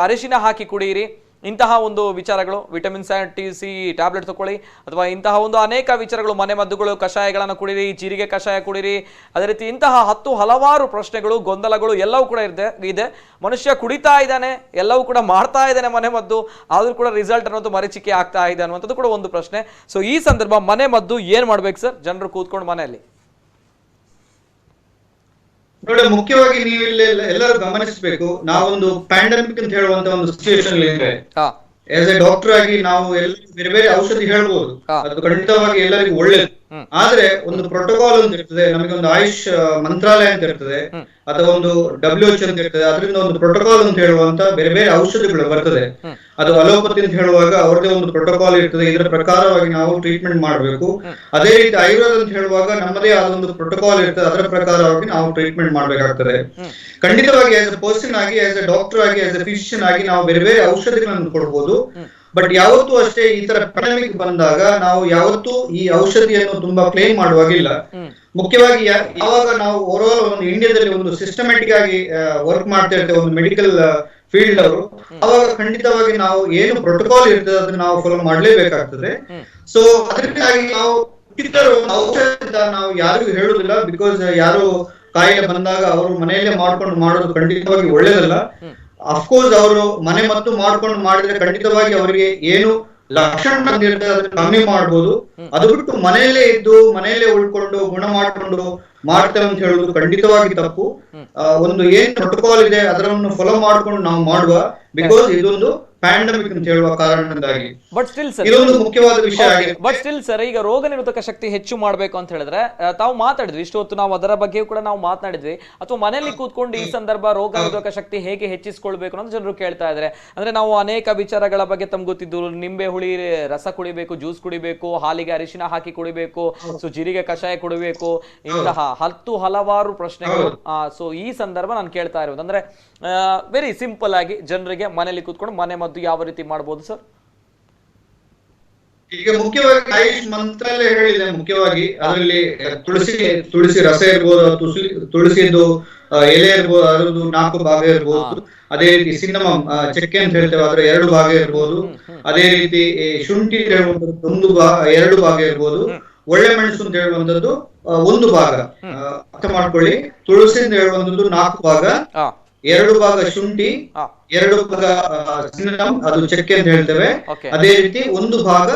ಅರಿಶಿನ ಹಾಕಿ ಕುಡಿಯಿರಿ, ಇಂತಹ ಒಂದು ವಿಚಾರಗಳು, ವಿಟಮಿನ್ ಸಿ ಟ್ಯಾಬ್ಲೆಟ್ ತಗೊಳ್ಳಿ, ಅಥವಾ ಇಂತಹ ಒಂದು ಅನೇಕ ವಿಚಾರಗಳು, ಮನೆ ಮದ್ದುಗಳು, ಕಷಾಯಗಳನ್ನು ಕುಡಿರಿ, ಜೀರಿಗೆ ಕಷಾಯ ಕುಡಿರಿ, ಅದೇ ರೀತಿ ಇಂತಹ ಹಲವಾರು ಪ್ರಶ್ನೆಗಳು, ಗೊಂದಲಗಳು ಎಲ್ಲವೂ ಕೂಡ ಇದೆ. ಮನುಷ್ಯ ಕುಡಿತಾ ಇದ್ದಾನೆ, ಎಲ್ಲವೂ ಕೂಡ ಮಾಡ್ತಾ ಇದ್ದಾನೆ ಮನೆ ಮದ್ದು, ಆದ್ರೂ ಕೂಡ ರಿಸಲ್ಟ್ ಅನ್ನೋದು ಮರೀಚಿಕೆ ಆಗ್ತಾ ಇದೆ ಅನ್ನುವಂಥದ್ದು ಕೂಡ ಒಂದು ಪ್ರಶ್ನೆ. ಸೊ ಈ ಸಂದರ್ಭ ಮನೆ ಮದ್ದು ಏನ್ ಮಾಡ್ಬೇಕು ಸರ್, ಜನರು ಕೂತ್ಕೊಂಡು ಮನೆಯಲ್ಲಿ? ನೋಡಿ, ಮುಖ್ಯವಾಗಿ ನೀವು ಇಲ್ಲಿ ಎಲ್ಲರೂ ಗಮನಿಸಬೇಕು, ನಾವೊಂದು ಪ್ಯಾಂಡಮಿಕ್ ಅಂತ ಹೇಳುವಂತ ಒಂದು ಸಿಚುವೇಶನ್ ಇದೆ. ಆಸ್ ಎ ಡಾಕ್ಟರ್ ಆಗಿ ನಾವು ಎಲ್ಲ ಬೇರೆ ಬೇರೆ ಔಷಧಿ ಹೇಳ್ಬೋದು, ಅದು ಖಂಡಿತವಾಗಿ ಎಲ್ಲರಿಗೂ ಒಳ್ಳೇದು. ಆದ್ರೆ ಒಂದು ಪ್ರೋಟೋಕಾಲ್ ಅಂತ ಇರ್ತದೆ, ನಮಗೆ ಒಂದು ಆಯುಷ್ ಮಂತ್ರಾಲಯ ಅಂತ ಇರ್ತದೆ, ಅಥವಾ ಒಂದು WHO ಅಂತ ಇರ್ತದೆ, ಅದರಿಂದ ಒಂದು ಪ್ರೋಟೋಕಾಲ್ ಅಂತ ಹೇಳುವಂತ ಬೇರೆ ಬೇರೆ ಔಷಧಿಗಳು ಬರ್ತದೆ. ಅದು ಅಲೋಪತಿ ಅಂತ ಹೇಳುವಾಗ ಅವ್ರದೇ ಒಂದು ಪ್ರೋಟೋಕಾಲ್ ಇರ್ತದೆ, ಇದರ ಪ್ರಕಾರವಾಗಿ ನಾವು ಟ್ರೀಟ್ಮೆಂಟ್ ಮಾಡಬೇಕು. ಅದೇ ರೀತಿ ಆಯುರ್ವೇದ ಅಂತ ಹೇಳುವಾಗ ನಮ್ಮದೇ ಆದ ಒಂದು ಪ್ರೋಟೋಕಾಲ್ ಇರ್ತದೆ, ಅದರ ಪ್ರಕಾರವಾಗಿ ನಾವು ಟ್ರೀಟ್ಮೆಂಟ್ ಮಾಡ್ಬೇಕಾಗ್ತದೆ. ಖಂಡಿತವಾಗಿ ಆಸ್ ಎ ಪರ್ಸನ್ ಆಗಿ, ಆಸ್ ಎ ಡಾಕ್ಟರ್ ಆಗಿ, ಆಸ್ ಎ ಫಿಸಿಷಿಯನ್ ಆಗಿ ನಾವು ಬೇರೆ ಬೇರೆ ಔಷಧಿಗಳನ್ನು ಕೊಡ್ಬೋದು. ಬಟ್ ಯಾವತ್ತೂ ಅಷ್ಟೇ ಈ ತರ ಪ್ಯಾಂಡಮಿಕ್ ಬಂದಾಗ ನಾವು ಯಾವತ್ತೂ ಈ ಔಷಧಿಯನ್ನು ತುಂಬಾ ಕ್ಲೇಮ್ ಮಾಡುವಾಗಿಲ್ಲ. ಮುಖ್ಯವಾಗಿ ಯಾವಾಗ ನಾವು ಓವರ್ ಆಲ್ ಒಂದು ಇಂಡಿಯಾದಲ್ಲಿ ಒಂದು ಸಿಸ್ಟಮ್ಯಾಟಿಕ್ ಆಗಿ ವರ್ಕ್ ಮಾಡ್ತಾ ಇರ್ತೇವೆ, ಒಂದು ಮೆಡಿಕಲ್ ಫೀಲ್ಡ್ ಅವರು, ಅವಾಗ ಖಂಡಿತವಾಗಿ ನಾವು ಏನು ಪ್ರೋಟೋಕಾಲ್ ಇರ್ತದೆ ಅದನ್ನ ನಾವು ಫಾಲೋ ಮಾಡ್ಲೇಬೇಕಾಗ್ತದೆ. ಸೊ ಅದಕ್ಕಾಗಿ ನಾವು ಔಷಧ ನಾವು ಯಾರಿಗೂ ಹೇಳುದಿಲ್ಲ, ಬಿಕಾಸ್ ಯಾರು ಕಾಯಿಲೆ ಬಂದಾಗ ಅವರು ಮನೆಯಲ್ಲೇ ಮಾಡ್ಕೊಂಡು ಮಾಡೋದು ಖಂಡಿತವಾಗಿ ಒಳ್ಳೇದಲ್ಲ. ಅಫ್ಕೋರ್ಸ್ ಅವರು ಮನೆ ಮದ್ದು ಮಾಡ್ಕೊಂಡು ಮಾಡಿದ್ರೆ ಖಂಡಿತವಾಗಿ ಅವರಿಗೆ ಏನು ಲಕ್ಷಣ ಬಂದಿರ್ತದೆ ಅದನ್ನ ಕಮ್ಮಿ ಮಾಡ್ಬೋದು. ಅದು ಬಿಟ್ಟು ಮನೆಯಲ್ಲೇ ಇದ್ದು ಮನೆಯಲ್ಲೇ ಉಳ್ಕೊಂಡು ಗುಣ ಮಾಡ್ಕೊಂಡು ಮಾಡ್ತೇವೆ ಅಂತ ಹೇಳುದು ಖಂಡಿತವಾಗಿ ತಪ್ಪು. ಒಂದು ಏನ್ ಪ್ರೋಟೋಕಾಲ್ ಇದೆ ಅದರನ್ನು ಫಾಲೋ ಮಾಡ್ಕೊಂಡು ನಾವು ಮಾಡುವ, ಬಿಕಾಸ್ ಇದೊಂದು ಪ್ಯಾಂಡಮಿಕ್ ಅಂತ ಹೇಳುವ ಕಾರಣದಿಂದಾಗಿ. ಬಟ್ ಸ್ಟಿಲ್ ಸರ್, ಇದೊಂದು ಮುಖ್ಯವಾದ ವಿಷಯ ಆಗಿದೆ. ಬಟ್ ಸ್ಟಿಲ್ ಸರ್, ಈಗ ರೋಗ ನಿರೋಧಕ ಶಕ್ತಿ ಹೆಚ್ಚು ಮಾಡ್ಬೇಕು ಅಂತ ಹೇಳಿದ್ರೆ, ತಾವು ಮಾತಾಡಿದ್ವಿ ಇಷ್ಟು ಹೊತ್ತು, ನಾವು ಅದರ ಬಗ್ಗೆ ಕೂಡ ನಾವು ಮಾತನಾಡಿದ್ವಿ. ಅಥವಾ ಮನೆಯಲ್ಲಿ ಕೂತ್ಕೊಂಡು ಈ ಸಂದರ್ಭ ರೋಗ ನಿರೋಧಕ ಶಕ್ತಿ ಹೇಗೆ ಹೆಚ್ಚಿಸಿಕೊಳ್ಬೇಕು ಅಂತ ಜನರು ಕೇಳ್ತಾ ಇದ್ದಾರೆ. ಅಂದ್ರೆ ನಾವು ಅನೇಕ ವಿಚಾರಗಳ ಬಗ್ಗೆ ತಮ್ಗೆ ಗೊತ್ತಿದ್ದು, ನಿಂಬೆ ಹುಳಿ ರಸ ಕುಡಿಬೇಕು, ಜ್ಯೂಸ್ ಕುಡಿಬೇಕು, ಹಾಲಿಗೆ ಅರಿಶಿನ ಹಾಕಿ ಕುಡಿಬೇಕು, ಸೊ ಜೀರಿಗೆ ಕಷಾಯ ಕುಡಿಬೇಕು, ಇಂತಹ ಹಲವಾರು ಪ್ರಶ್ನೆಗಳು. ಸೊ ಈ ಸಂದರ್ಭ ನಾನು ಕೇಳ್ತಾ ಇರೋದು ಅಂದ್ರೆ ವೆರಿ ಸಿಂಪಲ್ ಆಗಿ ಜನರಿಗೆ ಮನೆಯಲ್ಲಿ ಕೂತ್ಕೊಂಡು ಮನೆ ಮದ್ದು ಯಾವ ರೀತಿ ಮಾಡಬಹುದು ಸರ್? ಈಗ ಮುಖ್ಯವಾಗಿ ಆಯುಷ್ ಮಂತ್ರಾಲಯ ಹೇಳಿದೆ, ಮುಖ್ಯವಾಗಿ ಅದರಲ್ಲಿ ತುಳಸಿ ರಸ ಇರ್ಬೋದು, ತುಳಸಿದು ಎಲೆ ಇರ್ಬೋದು, ಅದರದ್ದು 4 ಭಾಗ ಇರ್ಬೋದು. ಅದೇ ರೀತಿ ಸಿನ್ನಮಮ್ ಚಕ್ಕೆ ಅಂತ ಹೇಳ್ತೇವೆ, ಅದರ 2 ಭಾಗ ಇರ್ಬೋದು. ಅದೇ ರೀತಿ ಶುಂಠಿ ಹೇಳುವಂತದ್ದು 2 ಭಾಗ ಇರ್ಬೋದು. ಒಳ್ಳೆ ಮೆಣಸು ಅಂತ ಹೇಳುವಂತದ್ದು 1 ಭಾಗ. ಅರ್ಥ ಮಾಡ್ಕೊಳ್ಳಿ, ತುಳಸಿ ಅಂತ ಹೇಳುವಂತದ್ದು 4 ಭಾಗ, 2 ಭಾಗ ಶುಂಠಿ, 2 ಭಾಗ ಸಿನ್ನಮಮ್, ಅದು ಚಕ್ಕೆ ಅಂತ ಹೇಳ್ತೇವೆ. ಅದೇ ರೀತಿ 1 ಭಾಗ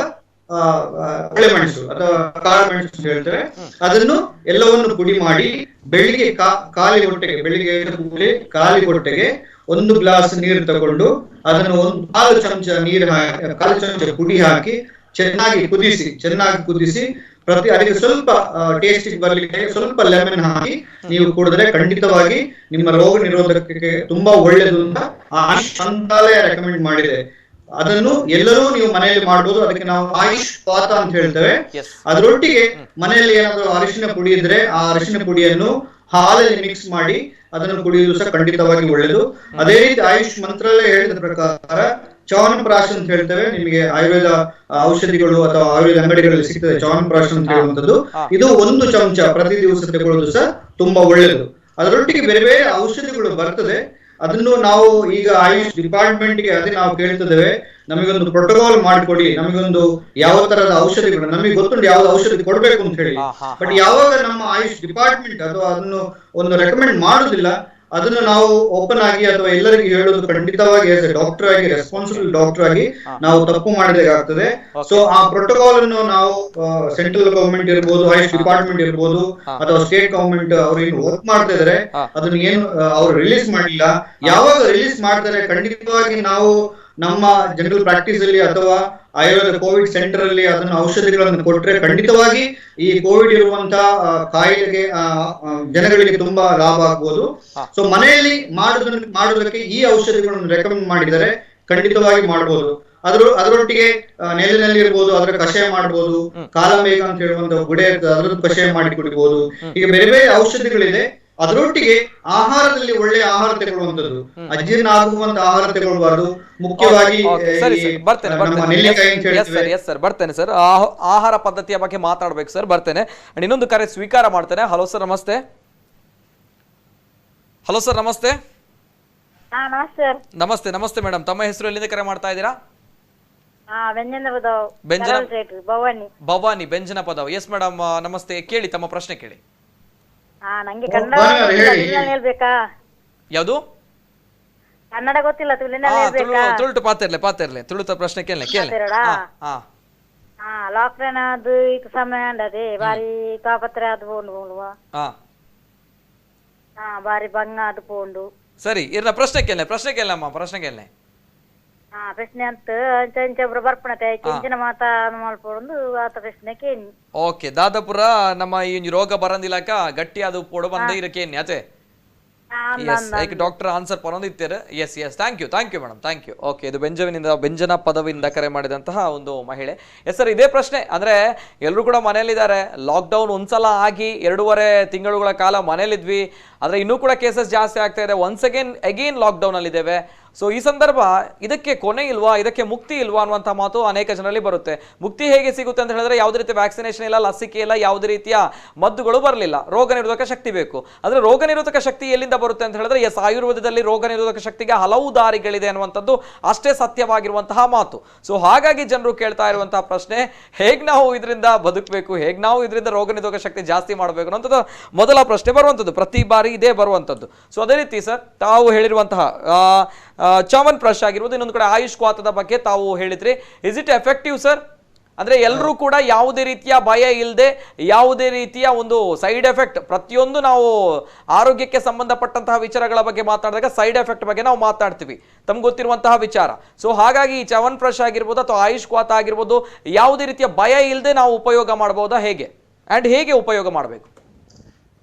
ಒಳ್ಳೆ ಮೆಣಸು ಅಥವಾ ಕಾಳು ಮೆಣಸು ಅಂತ ಹೇಳ್ತೇವೆ. ಅದನ್ನು ಎಲ್ಲವನ್ನು ಪುಡಿ ಮಾಡಿ ಬೆಳಿಗ್ಗೆ ಖಾಲಿ ಹೊಟ್ಟೆಗೆ 1 ಗ್ಲಾಸ್ ನೀರು ತಗೊಂಡು ಅದನ್ನು 1 ಚಮಚ ನೀರು ಹಾಕಿ, 1 ಚಮಚ ಪುಡಿ ಹಾಕಿ ಚೆನ್ನಾಗಿ ಕುದಿಸಿ ಅದಕ್ಕೆ ಸ್ವಲ್ಪ ಟೇಸ್ಟ್ ಬರ್ಲಿಕ್ಕೆ ಸ್ವಲ್ಪ ಲೆಮನ್ ಹಾಕಿ ನೀವು ಕುಡಿದ್ರೆ ಖಂಡಿತವಾಗಿ ನಿಮ್ಮ ರೋಗ ನಿರೋಧಕಕ್ಕೆ ತುಂಬಾ ಒಳ್ಳೆಯದು ಅಂತ ಆಯುಷ್ ಮಂತ್ರಾಲಯ ರೆಕಮೆಂಡ್ ಮಾಡಿದೆ. ಅದನ್ನು ಎಲ್ಲರೂ ನೀವು ಮನೆಯಲ್ಲಿ ಮಾಡಬಹುದು. ಅದಕ್ಕೆ ನಾವು ಆಯುಷ್ ಪಾತ ಅಂತ ಹೇಳ್ತೇವೆ. ಅದರೊಟ್ಟಿಗೆ ಮನೆಯಲ್ಲಿ ಏನಾದ್ರು ಅರಿಶಿನ ಪುಡಿ ಇದ್ರೆ ಆ ಅರಿಶಿನ ಪುಡಿಯನ್ನು ಹಾಲಲ್ಲಿ ಮಿಕ್ಸ್ ಮಾಡಿ ಅದನ್ನು ಕುಡಿಯುವುದು ಸಹ ಖಂಡಿತವಾಗಿ ಒಳ್ಳೆಯದು. ಅದೇ ರೀತಿ ಆಯುಷ್ ಮಂತ್ರಾಲಯ ಹೇಳಿದ ಪ್ರಕಾರ ಚ್ಯವನಪ್ರಾಶ್ ಅಂತ ಹೇಳ್ತೇವೆ, ನಿಮಗೆ ಆಯುರ್ವೇದ ಔಷಧಿಗಳು ಅಥವಾ ಆಯುರ್ವೇದ ಅಂಗಡಿಗಳಲ್ಲಿ ಸಿಗ್ತದೆ ಚ್ಯವನಪ್ರಾಶ್ ಅಂತ ಹೇಳುವಂತದ್ದು. ಇದು 1 ಚಮಚ ಪ್ರತಿ ದಿವಸ ತಗೊಳ್ಳೋದು ಸಹ ತುಂಬಾ ಒಳ್ಳೆಯದು. ಅದರೊಟ್ಟಿಗೆ ಬೇರೆ ಬೇರೆ ಔಷಧಿಗಳು ಬರ್ತದೆ. ಅದನ್ನು ನಾವು ಈಗ ಆಯುಷ್ ಡಿಪಾರ್ಟ್ಮೆಂಟ್ ಗೆ ಅದೇ ನಾವು ಕೇಳ್ತಿದ್ದೇವೆ, ನಮಗೊಂದು ಪ್ರೋಟೋಕಾಲ್ ಮಾಡಿಕೊಡಿ, ನಮಗೊಂದು ಯಾವ ತರದ ಔಷಧಿಗಳು, ನಮಗೆ ಗೊತ್ತುಂಟು ಯಾವ್ದು ಔಷಧಿ ಕೊಡ್ಬೇಕು ಅಂತ ಹೇಳಿ. ಬಟ್ ಯಾವಾಗ ನಮ್ಮ ಆಯುಷ್ ಡಿಪಾರ್ಟ್ಮೆಂಟ್ ಅಥವಾ ಅದನ್ನು ಒಂದು ರೆಕಮೆಂಡ್ ಮಾಡುದಿಲ್ಲ, ಅದನ್ನು ನಾವು ಓಪನ್ ಆಗಿ ಅಥವಾ ಎಲ್ಲರಿಗೂ ಹೇಳೋದು ಖಂಡಿತವಾಗಿ ಆಸ್ ಎ ಡಾಕ್ಟರ್ ಆಗಿ, ರೆಸ್ಪಾನ್ಸಿಬಲ್ ಡಾಕ್ಟರ್ ಆಗಿ ನಾವು ತಪ್ಪು ಮಾಡಬೇಕಾಗ್ತದೆ. ಸೊ ಆ ಪ್ರೋಟೋಕಾಲ್ ಅನ್ನು ನಾವು ಸೆಂಟ್ರಲ್ ಗವರ್ಮೆಂಟ್ ಇರ್ಬೋದು, ಆಯುಷ್ ಡಿಪಾರ್ಟ್ಮೆಂಟ್ ಇರ್ಬೋದು, ಅಥವಾ ಸ್ಟೇಟ್ ಗವರ್ಮೆಂಟ್ ಅವ್ರು ಏನು ವರ್ಕ್ ಮಾಡ್ತಾ ಇದಾರೆ ಅದನ್ನ ಏನು ಅವ್ರು ರಿಲೀಸ್ ಮಾಡಿಲ್ಲ. ಯಾವಾಗ ರಿಲೀಸ್ ಮಾಡ್ತಾರೆ ಖಂಡಿತವಾಗಿ ನಾವು ನಮ್ಮ ಜನರಲ್ ಪ್ರಾಕ್ಟೀಸ್ ಅಲ್ಲಿ ಅಥವಾ ಆಯುರ್ವೇದ ಕೋವಿಡ್ ಸೆಂಟರ್ ಅಲ್ಲಿ ಅದನ್ನು ಔಷಧಿಗಳನ್ನು ಕೊಟ್ರೆ ಖಂಡಿತವಾಗಿ ಈ ಕೋವಿಡ್ ಇರುವಂತಹ ಕಾಯಿಲೆಗೆ ಜನಗಳಿಗೆ ತುಂಬಾ ಲಾಭ ಆಗ್ಬೋದು. ಸೊ ಮನೆಯಲ್ಲಿ ಮಾಡೋದಕ್ಕೆ ಈ ಔಷಧಿಗಳನ್ನು ರೆಕಮೆಂಡ್ ಮಾಡಿದರೆ ಖಂಡಿತವಾಗಿ ಮಾಡಬಹುದು. ಅದರೊಟ್ಟಿಗೆ ನೆಲ್ಲಿನಲ್ಲಿ ಇರ್ಬೋದು, ಅದರ ಕಷಾಯ ಮಾಡಬಹುದು. ಕಾಲಮೇಘ ಅಂತ ಹೇಳುವಂತ ಗುಡೆ ಇರ್ತದೆ, ಅದರದ್ದು ಕಷಾಯ ಮಾಡಿ ಕುಡಿಬಹುದು. ಈಗ ಬೇರೆ ಬೇರೆ ಔಷಧಿಗಳಿದೆ. ಅದರೊಟ್ಟಿಗೆ ಆಹಾರದಲ್ಲಿ ಒಳ್ಳೆಯ ಆಹಾರ ತಗೊಳ್ಳುವಂತದ್ದು, ಅಜೀರ್ಣ ಆಗುವಂತ ಆಹಾರ ತಗೊಳ್ಬಾರ್ದು. ಮುಖ್ಯವಾಗಿ ಬರ್ತೇನೆ ಸರ್, ಆಹಾರ ಪದ್ಧತಿಯ ಬಗ್ಗೆ ಮಾತಾಡ್ಬೇಕು ಸರ್, ಬರ್ತೇನೆ. ಇನ್ನೊಂದು ಕರೆ ಸ್ವೀಕಾರ ಮಾಡ್ತೇನೆ. ಹಲೋ ಸರ್, ನಮಸ್ತೆ. ಹಲೋ ಸರ್, ನಮಸ್ತೆ. ನಮಸ್ತೆ ಸರ್. ನಮಸ್ತೆ ನಮಸ್ತೆ ಮೇಡಮ್, ತಮ್ಮ ಹೆಸರು ಎಲ್ಲಿಂದ ಕರೆ ಮಾಡ್ತಾ ಇದ್ದೀರಾ? ಭವಾನಿ ಬೆಂಜನ ಪದವ್. ಎಸ್ ಮೇಡಮ್, ನಮಸ್ತೆ. ಕೇಳಿ ತಮ್ಮ ಪ್ರಶ್ನೆ ಕೇಳಿ. ನಂಗೆ ಕನ್ನಡ ಹೇಳ್ಬೇಕಾ? ಯಾವುದು? ಕನ್ನಡ ಗೊತ್ತಿಲ್ಲ, ತುಳುಟು ಪಾತಿರ್ಲೆ ತುಳುತ ಪ್ರಶ್ನೆ ಕೇಳಿ ಕೇಳಿ. ಲಾಕ್ಡೌನ್ ಅದು ಈಗ ಸಮಯ ಅಂಡದೆ ಬಾರಿ ಕಾಪತ್ರೆ ಅದು ಪೋಂಡು ಬಾರಿ ಬಂಗ ಅದು ಪೋಂಡು. ಸರಿ ಇರ್ನ ಪ್ರಶ್ನೆ ಕೇಳಮ್ಮ ಪ್ರಶ್ನೆ ಕೇಳಿ. ಪ್ರಶ್ನೆ ಅಂತ ಚಂಚಬ್ರ ಬರ್ಪಣತೆ ಕೆಂಚಿನ ಮಾತಾ ಮಲ್ಪೊಂದು ಆತ ಪ್ರಶ್ನೆ ಕೇಳಿ. ಓಕೆ, ದಾದಾಪುರ ನಮ್ಮ ಈ ರೋಗ ಬರಂದಿಲ್ಲಕ ಗಟ್ಟಿ ಅದು ಪೋಡು ಬಂದ ಇರಕೇನಿ ಅತೆ. ಡಾಕ್ಟರ್ ಆನ್ಸರ್ ಪರೊಂದಿತ್ತೀರ. Yes thank you madam, thank you. Okay, ಇದು ಬೆಂಜನ ಪದವಿಯಿಂದ ಕರೆ ಮಾಡಿದಂತಹ ಒಂದು ಮಹಿಳೆ. ಎಸ್ ಸರ್, ಇದೇ ಪ್ರಶ್ನೆ ಅಂದ್ರೆ ಎಲ್ಲರೂ ಕೂಡ ಮನೇಲಿದ್ದಾರೆ. ಲಾಕ್ಡೌನ್ ಒಂದ್ಸಲ ಆಗಿ 2.5 ತಿಂಗಳುಗಳ ಕಾಲ ಮನೇಲಿದ್ವಿ. ಆದ್ರೆ ಇನ್ನೂ ಕೂಡ ಕೇಸಸ್ ಜಾಸ್ತಿ ಆಗ್ತಾ ಇದೆ. ಒನ್ಸ್ ಅಗೇನ್ ಲಾಕ್ಡೌನ್ ಅಲ್ಲಿ ಇದ್ದೇವೆ. ಸೊ ಈ ಸಂದರ್ಭ ಇದಕ್ಕೆ ಕೊನೆ ಇಲ್ವಾ, ಇದಕ್ಕೆ ಮುಕ್ತಿ ಇಲ್ವಾ ಅನ್ನುವಂಥ ಮಾತು ಅನೇಕ ಜನರಲ್ಲಿ ಬರುತ್ತೆ. ಮುಕ್ತಿ ಹೇಗೆ ಸಿಗುತ್ತೆ ಅಂತ ಹೇಳಿದ್ರೆ ಯಾವುದೇ ರೀತಿ ವ್ಯಾಕ್ಸಿನೇಷನ್ ಇಲ್ಲ, ಲಸಿಕೆ ಇಲ್ಲ, ಯಾವುದೇ ರೀತಿಯ ಮದ್ದುಗಳು ಬರಲಿಲ್ಲ. ರೋಗ ನಿರೋಧಕ ಶಕ್ತಿ ಬೇಕು. ಆದರೆ ರೋಗ ನಿರೋಧಕ ಶಕ್ತಿ ಎಲ್ಲಿಂದ ಬರುತ್ತೆ ಅಂತ ಹೇಳಿದ್ರೆ ಎಸ್, ಆಯುರ್ವೇದದಲ್ಲಿ ರೋಗ ನಿರೋಧಕ ಶಕ್ತಿಗೆ ಹಲವು ದಾರಿಗಳಿದೆ ಅನ್ನುವಂಥದ್ದು ಅಷ್ಟೇ ಸತ್ಯವಾಗಿರುವಂತಹ ಮಾತು. ಸೊ ಹಾಗಾಗಿ ಜನರು ಕೇಳ್ತಾ ಇರುವಂತಹ ಪ್ರಶ್ನೆ, ಹೇಗೆ ನಾವು ಇದರಿಂದ ಬದುಕಬೇಕು, ಹೇಗೆ ನಾವು ಇದರಿಂದ ರೋಗ ನಿರೋಧಕ ಶಕ್ತಿ ಜಾಸ್ತಿ ಮಾಡಬೇಕು ಅನ್ನೋಂಥದ್ದು ಮೊದಲ ಪ್ರಶ್ನೆ ಬರುವಂಥದ್ದು. ಪ್ರತಿ ಬಾರಿ ಇದೇ ಬರುವಂಥದ್ದು. ಸೊ ಅದೇ ರೀತಿ ಸರ್, ತಾವು ಹೇಳಿರುವಂತಹ ಚವನ್ ಪ್ರಶ್ ಆಗಿರ್ಬೋದು, ಇನ್ನೊಂದು ಕಡೆ ಆಯುಷ್ ಕ್ವಾತದ ಬಗ್ಗೆ ತಾವು ಹೇಳಿದ್ರಿ. Is it effective sir? ಅಂದ್ರೆ ಎಲ್ಲರೂ ಕೂಡ ಯಾವುದೇ ರೀತಿಯ ಭಯ ಇಲ್ಲದೆ, ಯಾವುದೇ ರೀತಿಯ ಒಂದು ಸೈಡ್ ಎಫೆಕ್ಟ್, ಪ್ರತಿಯೊಂದು ನಾವು ಆರೋಗ್ಯಕ್ಕೆ ಸಂಬಂಧಪಟ್ಟಂತಹ ವಿಚಾರಗಳ ಬಗ್ಗೆ ಮಾತಾಡಿದಾಗ ಸೈಡ್ ಎಫೆಕ್ಟ್ ಬಗ್ಗೆ ನಾವು ಮಾತಾಡ್ತೀವಿ, ತಮ್ಗೆ ಗೊತ್ತಿರುವಂತಹ ವಿಚಾರ. ಸೊ ಹಾಗಾಗಿ ಚವನ್ ಪ್ರಶ್ ಆಗಿರ್ಬೋದು ಅಥವಾ ಆಯುಷ್ ಕ್ವಾತ ಆಗಿರ್ಬೋದು, ಯಾವುದೇ ರೀತಿಯ ಭಯ ಇಲ್ಲದೆ ನಾವು ಉಪಯೋಗ ಮಾಡಬಹುದಾ, ಹೇಗೆ ಅಂಡ್ ಹೇಗೆ ಉಪಯೋಗ ಮಾಡಬೇಕು?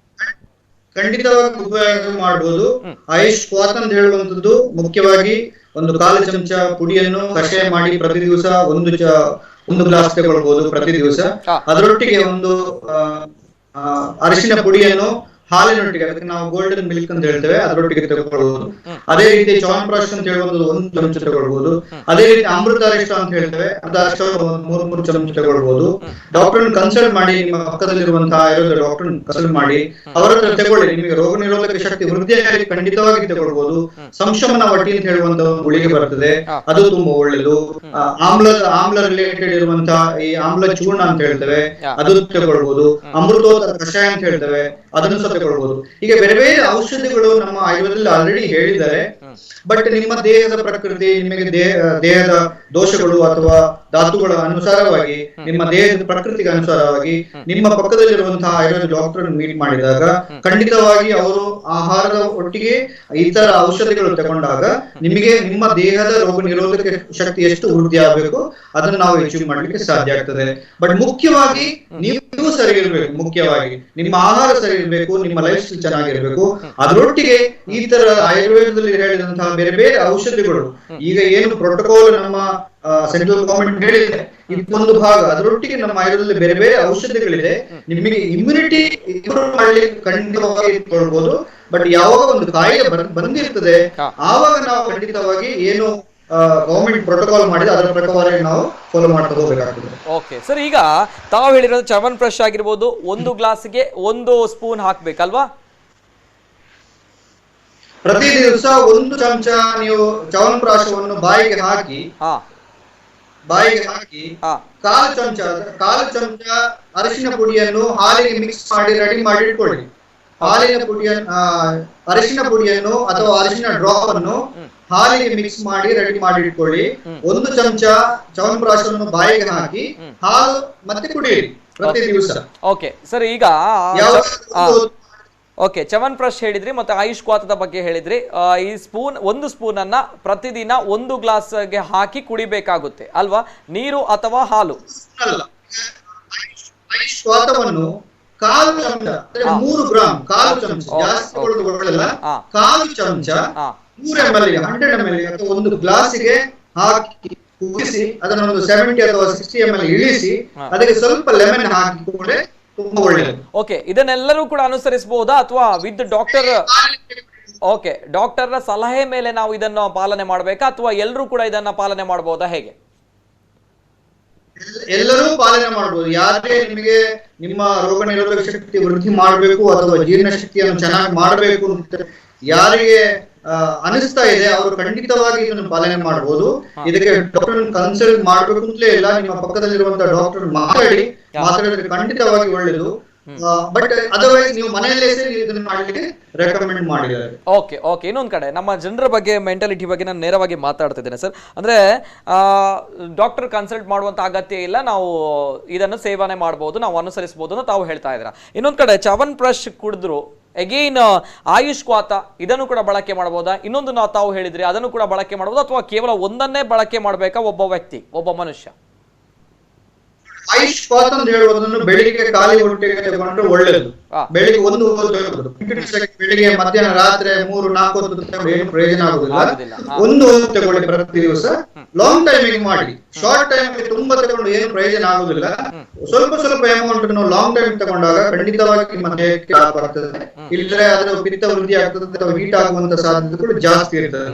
ಖಂಡಿತವಾಗಿ ಉಪಯೋಗ ಮಾಡಬಹುದು. ಆಯುಷ್ ಕ್ವಾತ ಅಂತ ಹೇಳುವಂತದ್ದು ಮುಖ್ಯವಾಗಿ ಒಂದು 1/4 ಚಮಚ ಪುಡಿಯನ್ನು ಕಷಾಯ ಮಾಡಿ ಪ್ರತಿ ದಿವಸ ಒಂದು ಗ್ಲಾಸ್ ತಗೊಳ್ಬಹುದು ಪ್ರತಿ ದಿವಸ. ಅದರೊಟ್ಟಿಗೆ ಒಂದು ಅರಿಶಿನ ಪುಡಿಯನ್ನು ಹಾಲಿನೊಟ್ಟಿಗೆ, ಅದಕ್ಕೆ ನಾವು ಗೋಲ್ಡನ್ ಮಿಲ್ಕ್ ಅಂತ ಹೇಳ್ತೇವೆ, ಅದರೊಟ್ಟಿಗೆ ತಗೊಳ್ಬಹುದು. ಅದೇ ರೀತಿ ಚ್ಯವನ್ಪ್ರಾಶ್ ಅಂತ ಹೇಳುವಂತದ್ದು 1 ಚಮಚ ತಗೊಳ್ಬಹುದು. ಅದೇ ರೀತಿ ಅಮೃತಾರಿಷ್ಟ ಅಂತ ಹೇಳ್ತೇವೆ, ಅದರಷ್ಟ 3 ಚಮಚ ತಗೊಳ್ಬಹುದು. ಡಾಕ್ಟರ್ ಕನ್ಸಲ್ಟ್ ಮಾಡಿ, ನಿಮ್ಮ ಪಕ್ಕದಲ್ಲಿರುವಂತಹ ಆಯುರ್ವೇದ ಡಾಕ್ಟರ್ ಕನ್ಸಲ್ಟ್ ಮಾಡಿ ಅವರ ಹತ್ರ ತಗೊಳ್ಳಿ. ನಿಮಗೆ ರೋಗ ನಿರೋಧಕ ಶಕ್ತಿ ವೃದ್ಧಿಯಾಗಿ ಖಂಡಿತವಾಗಿ ತಗೊಳ್ಬಹುದು. ಸಂಶಮನ ವಟಿ ಅಂತ ಹೇಳುವಂತಹ ಗುಳಿಗೆ ಬರ್ತದೆ, ಅದು ತುಂಬಾ ಒಳ್ಳೆಯದು. ಆಮ್ಲ ರಿಲೇಟೆಡ್ ಇರುವಂತಹ ಈ ಆಮ್ಲ ಚೂರ್ಣ ಅಂತ ಹೇಳ್ತೇವೆ, ಅದು ತಗೊಳ್ಬಹುದು. ಅಮೃತೋತ್ತರ ಕಷಾಯ ಅಂತ ಹೇಳ್ತೇವೆ, ಅದನ್ನು ಸಹ ತಗೊಳ್ಬಹುದು. ಈಗ ಬೇರೆ ಬೇರೆ ಔಷಧಿಗಳು ನಮ್ಮ ಆಯುರ್ವೇದದಲ್ಲಿ ಆಲ್ರೆಡಿ ಹೇಳಿದ್ದಾರೆ. ಬಟ್ ನಿಮ್ಮ ದೇಹದ ಪ್ರಕೃತಿ, ನಿಮಗೆ ದೇಹದ ದೋಷಗಳು ಅಥವಾ ಧಾತುಗಳ ಅನುಸಾರವಾಗಿ, ನಿಮ್ಮ ದೇಹದ ಪ್ರಕೃತಿಗೆ ಅನುಸಾರವಾಗಿ ನಿಮ್ಮ ಪಕ್ಕದಲ್ಲಿರುವಂತಹ ಆಯುರ್ವೇದ ಡಾಕ್ಟರ್ ಮೀಟ್ ಮಾಡಿದಾಗ ಖಂಡಿತವಾಗಿ ಅವರು ಆಹಾರದ ಒಟ್ಟಿಗೆ ಇತರ ಔಷಧಿಗಳು ತಗೊಂಡಾಗ ನಿಮಗೆ ನಿಮ್ಮ ದೇಹದ ರೋಗ ನಿರೋಧಕ ಶಕ್ತಿ ಎಷ್ಟು ವೃದ್ಧಿ ಆಗಬೇಕು ಅದನ್ನು ನಾವು ಅಚೀವ್ ಮಾಡ್ಲಿಕ್ಕೆ ಸಾಧ್ಯ ಆಗ್ತದೆ. ಬಟ್ ಮುಖ್ಯವಾಗಿ ನೀವು ಸರಿ ಇರ್ಬೇಕು, ಮುಖ್ಯವಾಗಿ ನಿಮ್ಮ ಆಹಾರ ಸರಿ ಇರ್ಬೇಕು, ನಿಮ್ಮ ಲೈಫ್ ಸ್ಟೈಲ್ ಚೆನ್ನಾಗಿರ್ಬೇಕು. ಅದರೊಟ್ಟಿಗೆ ಈ ತರ ಆಯುರ್ವೇದದಲ್ಲಿ ಹೇಳಿದಂತಹ ಬೇರೆ ಬೇರೆ ಔಷಧಿಗಳು, ಈಗ ಏನು ಪ್ರೋಟೋಕಾಲ್ ನಮ್ಮ ಸೆಂಟ್ರಲ್ ಗವರ್ಮೆಂಟ್ ಹೇಳಿದೆ, ಇದೊಂದು ಭಾಗ. ಅದರೊಟ್ಟಿಗೆ ನಮ್ಮ ಆಯುರ್ವೇದದಲ್ಲಿ ಬೇರೆ ಬೇರೆ ಔಷಧಿಗಳಿದೆ. ನಿಮಗೆ ಇಮ್ಯುನಿಟಿ ಇಂಪ್ರೂವ್ ಮಾಡ್ಲಿಕ್ಕೆ ಖಂಡಿತವಾಗಿ ಇಟ್ಕೊಳ್ಬಹುದು. ಬಟ್ ಯಾವಾಗ ಒಂದು ಕಾಯಿಲೆ ಬಂದಿರ್ತದೆ ಆವಾಗ ನಾವು ಖಂಡಿತವಾಗಿ ಏನು ಗವರ್ಮೆಂಟ್ ಪ್ರೋಟೋಕಾಲ್ ಮಾಡಿದ್ರೆ ಅದರ ಪ್ರಕಾರ ನಾವು ಫಾಲೋ ಮಾಡ್ತಾ ಹೋಗಬೇಕಾಗ್ತದೆ. ಓಕೆ ಸರ್, ಈಗ ತಾವು ಹೇಳಿರೋದು ಚವನ್ ಪ್ರಶ್ ಆಗಿರ್ಬೋದು, 1 ಗ್ಲಾಸ್ಗೆ 1 ಸ್ಪೂನ್ ಹಾಕ್ಬೇಕಲ್ವಾ? ಪ್ರತಿ ದಿವಸ 1 ಚಮಚ ನೀವು ಚವನ್ಪ್ರಾಶವನ್ನು ಬಾಯಿಗೆ ಹಾಕಿ 1/4 ಚಮಚ ಅರಿಶಿನ ಪುಡಿಯನ್ನು ಹಾಲಿಗೆ ಮಿಕ್ಸ್ ಮಾಡಿ ರೆಡಿ ಮಾಡಿ ಇಟ್ಕೊಳ್ಳಿ. ಅರಿಶಿನ ಪುಡಿಯನ್ನು ಅಥವಾ ಅರಿಶಿನ ಡ್ರಾಪ್ ಅನ್ನು ಹಾಲಿಗೆ ಮಿಕ್ಸ್ ಮಾಡಿ ರೆಡಿ ಮಾಡಿ ಇಟ್ಕೊಳ್ಳಿ. 1 ಚಮಚ ಚವನ್ಪ್ರಾಶವನ್ನು ಬಾಯಿಗೆ ಹಾಕಿ ಹಾಲು ಮತ್ತೆ ಕುಡಿಯಿರಿ ಪ್ರತಿ ದಿವಸ. ಓಕೆ ಸರ್, ಈಗ ಓಕೆ ಚವನ್ ಪ್ರಶ್ ಹೇಳಿದ್ರಿ, ಮತ್ತೆ ಆಯುಷ್ ಕ್ವಾತದ ಬಗ್ಗೆ ಹೇಳಿದ್ರಿ. ಈ ಒಂದು ಸ್ಪೂನ್ ಅನ್ನ ಪ್ರತಿದಿನ 1 ಗ್ಲಾಸ್ಗೆ ಹಾಕಿ ಕುಡಿಬೇಕಾಗುತ್ತೆ ಅಲ್ವಾ, ನೀರು ಅಥವಾ ಹಾಲು? ಆಯುಷ್ ಕ್ವಾತವನ್ನು 1/4 ಚಮಚ ಅಂದ್ರೆ 3 ಗ್ರಾಮ್, 1/4 ಚಮಚ, ಜಾಸ್ತಿ ತಗೊಳ್ಳೋದಿಲ್ಲ. 1/4 ಚಮಚ 100 ml 100 ml ಅಥವಾ 1 ಗ್ಲಾಸಿಗೆ ಹಾಕಿ ಕುದಿಸಿ ಅದನ್ನು ಒಂದು 70 ಅಥವಾ 60 ml ಇಳಿಸಿ ಅದಕ್ಕೆ ಸ್ವಲ್ಪ ಲೆಮನ್ ಹಾಕಿಕೊಂಡ್ರೆ ತುಂಬಾ ಒಳ್ಳೆಯದು. ಓಕೆ, ಇದನ್ನೆಲ್ಲರೂ ಕೂಡ ಅನುಸರಿಸಬಹುದಾ ಅಥವಾ ವಿತ್ ಡಾಕ್ಟರ್? ಓಕೆ, ಡಾಕ್ಟರ್ನ ಸಲಹೆ ಮೇಲೆ ನಾವು ಇದನ್ನು ಪಾಲನೆ ಮಾಡಬೇಕಾ ಅಥವಾ ಎಲ್ಲರೂ ಕೂಡ ಇದನ್ನ ಪಾಲನೆ ಮಾಡಬಹುದಾ, ಹೇಗೆ? ಎಲ್ಲರೂ ಪಾಲನೆ ಮಾಡಬಹುದು. ಯಾರೇ ನಿಮಗೆ ನಿಮ್ಮ ರೋಗ ನಿರೋಧಕ ಶಕ್ತಿ ವೃದ್ಧಿ ಮಾಡಬೇಕು ಅಥವಾ ಜೀರ್ಣ ಶಕ್ತಿಯನ್ನು ಚೆನ್ನಾಗಿ ಮಾಡಬೇಕು ಅಂತ ಯಾರಿಗೆ ಅನಿಸ್ತಾ ಇದೆ ಅವರು ಖಂಡಿತವಾಗಿ ಇದನ್ನು ಪಾಲನೆ ಮಾಡಬಹುದು. ಇದಕ್ಕೆ ಡಾಕ್ಟರ್ ಕನ್ಸಲ್ಟ್ ಮಾಡ್ಬೇಕು ಅಂತಲೇ ಇಲ್ಲ, ನಿಮ್ಮ ಪಕ್ಕದಲ್ಲಿರುವಂತಹ ಡಾಕ್ಟರ್ ಮಾತಾಡಿದ್ರೆ ಖಂಡಿತವಾಗಿ ಒಳ್ಳೇದು. ಬಟ್ ಅದರ್ವೈಸ್ ನೀವು ಮನೆಯಲ್ಲೇ ಇದನ್ನ ಮಾಡಲಿಕ್ಕೆ ರೆಕಮೆಂಡ್ ಮಾಡಿದ್ದಾರೆ. Okay okay. ಇನ್ನೊಂದು ಕಡೆ ನಮ್ಮ ಜನರ ಬಗ್ಗೆ ಮೆಂಟಾಲಿಟಿ ಬಗ್ಗೆ ನಾನು ನೇರವಾಗಿ ಮಾತಾಡ್ತಿದ್ದೇನೆ ಸರ್. ಅಂದ್ರೆ ಡಾಕ್ಟರ್ ಕನ್ಸಲ್ಟ್ ಮಾಡುವಂತ ಅಗತ್ಯ ಇಲ್ಲ, ನಾವು ಇದನ್ನು ಸೇವನೆ ಮಾಡಬಹುದು, ನಾವು ಅನುಸರಿಸಬಹುದು ಅಂತ ತಾವು ಹೇಳ್ತಾ ಇದ್ದೀರಾ. ಇನ್ನೊಂದು ಕಡೆ ಚ್ಯವನ್ಪ್ರಾಶ್ ಕುಡಿದ್ರು ಅಗೈನ್ ಆಯುಷ್ ಕ್ವಾಥ ಇದನ್ನು ಕೂಡ ಬಳಕೆ ಮಾಡಬಹುದಾ? ಇನ್ನೊಂದು ತಾವು ಹೇಳಿದ್ರಿ ಅದನ್ನು ಕೂಡ ಬಳಕೆ ಮಾಡಬಹುದು, ಅಥವಾ ಕೇವಲ ಒಂದನ್ನೇ ಬಳಕೆ ಮಾಡಬೇಕಾ ಒಬ್ಬ ವ್ಯಕ್ತಿ, ಒಬ್ಬ ಮನುಷ್ಯ? ಆಯುಷ್ ಕ್ವಾಥ ಅಂತ ಹೇಳುವುದನ್ನು ಬೆಳಿಗ್ಗೆ ಖಾಲಿ ಹೊಟ್ಟೆಗೆ ತಗೊಂಡ್ರೆ ಒಳ್ಳೇದು. ಬೆಳಿಗ್ಗೆ ಒಂದು ಹೊತ್ತು ಬೆಳಿಗ್ಗೆ ಮಧ್ಯಾಹ್ನ ರಾತ್ರಿ 3-4 ಹೊತ್ತು ಏನು ಪ್ರಯೋಜನ ಆಗುದಿಲ್ಲ. ಒಂದು ಹೊತ್ತು ತಗೊಳ್ಳಿ ಪ್ರತಿ ದಿವಸ. ಲಾಂಗ್ ಟೈಮಿಗೆ ಮಾಡಿ, ಶಾರ್ಟ್ ಟೈಮ್ ತುಂಬಾ ತಗೊಂಡು ಏನು ಪ್ರಯೋಜನ ಆಗುದಿಲ್ಲ. ಸ್ವಲ್ಪ ಸ್ವಲ್ಪ ಅಮೌಂಟ್ ನಾವು ಲಾಂಗ್ ಟೈಮ್ ತಗೊಂಡಾಗ ಖಂಡಿತವಾಗಿ ನಿಮ್ಮ ದೇಹಕ್ಕೆ ಲಾಭ ಆಗ್ತದೆ. ಇಲ್ಲದ್ರೆ ಅದರ ಪಿತ್ತ ವೃದ್ಧಿ ಆಗ್ತದೆ ಅಥವಾ ಹೀಟ್ ಆಗುವಂತ ಸಾಧ್ಯತೆಗಳು ಜಾಸ್ತಿ ಇರ್ತದೆ.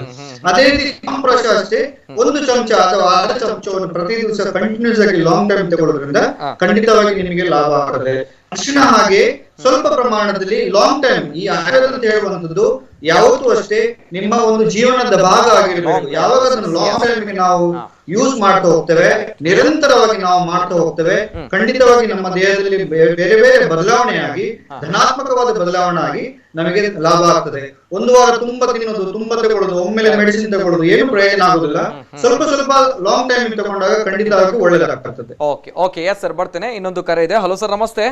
ಅದೇ ರೀತಿ ಚ್ಯವನ್ಪ್ರಾಶ್ ಅಷ್ಟೇ, 1 ಚಮಚ ಅಥವಾ ಅರ್ಧ ಚಮಚವನ್ನು ಪ್ರತಿ ದಿವಸ ಕಂಟಿನ್ಯೂಸ್ ಆಗಿ ಲಾಂಗ್ ಟೈಮ್ ತಗೊಳ್ಳೋದ್ರಿಂದ ಖಂಡಿತವಾಗಿ ನಿಮಗೆ ಲಾಭ ಆಗ್ತದೆ. ಅರಿಶಿಣ ಹಾಗೆ ಸ್ವಲ್ಪ ಪ್ರಮಾಣದಲ್ಲಿ ಲಾಂಗ್ ಟೈಮ್. ಈ ಆಯುರ್ವೇದ ಅಂತ ಹೇಳುವಂತದ್ದು ಯಾವತ್ತೂ ಅಷ್ಟೇ ನಿಮ್ಮ ಒಂದು ಜೀವನದ ಭಾಗ ಆಗಿರಬೇಕು. ಯಾವಾಗ ಅದನ್ನು ಲಾಂಗ್ ಟೈಮ್ ನಾವು ಯೂಸ್ ಮಾಡ್ತಾ ಹೋಗ್ತೇವೆ, ನಿರಂತರವಾಗಿ ನಾವು ಮಾಡ್ತಾ ಹೋಗ್ತೇವೆ, ಖಂಡಿತವಾಗಿ ನಮ್ಮ ದೇಹದಲ್ಲಿ ಬೇರೆ ಬೇರೆ ಬದಲಾವಣೆಯಾಗಿ ಧನಾತ್ಮಕವಾದ ಬದಲಾವಣೆ ಆಗಿ ನಮಗೆ ಲಾಭ ಆಗ್ತದೆ. ಒಂದು ವಾರ ತುಂಬಾ ತಿನ್ನೋದು, ತುಂಬಾ ತಗೊಳ್ಳೋದು, ಒಮ್ಮೆಲೆ ಮೆಡಿಸಿನ್ ತಗೊಳ್ಳೋದು ಏನು ಪ್ರಯೋಜನ ಆಗುದಿಲ್ಲ. ಸ್ವಲ್ಪ ಸ್ವಲ್ಪ ಲಾಂಗ್ ಟೈಮ್ ತಗೊಂಡಾಗ ಖಂಡಿತವಾಗಿ ಒಳ್ಳೆದಾಗ್ತದೆ. Okay okay. ಎಸ್ ಸರ್, ಬರ್ತೇನೆ. ಇನ್ನೊಂದು ಕರೆ ಇದೆ. ಹಲೋ ಸರ್, ನಮಸ್ತೆ.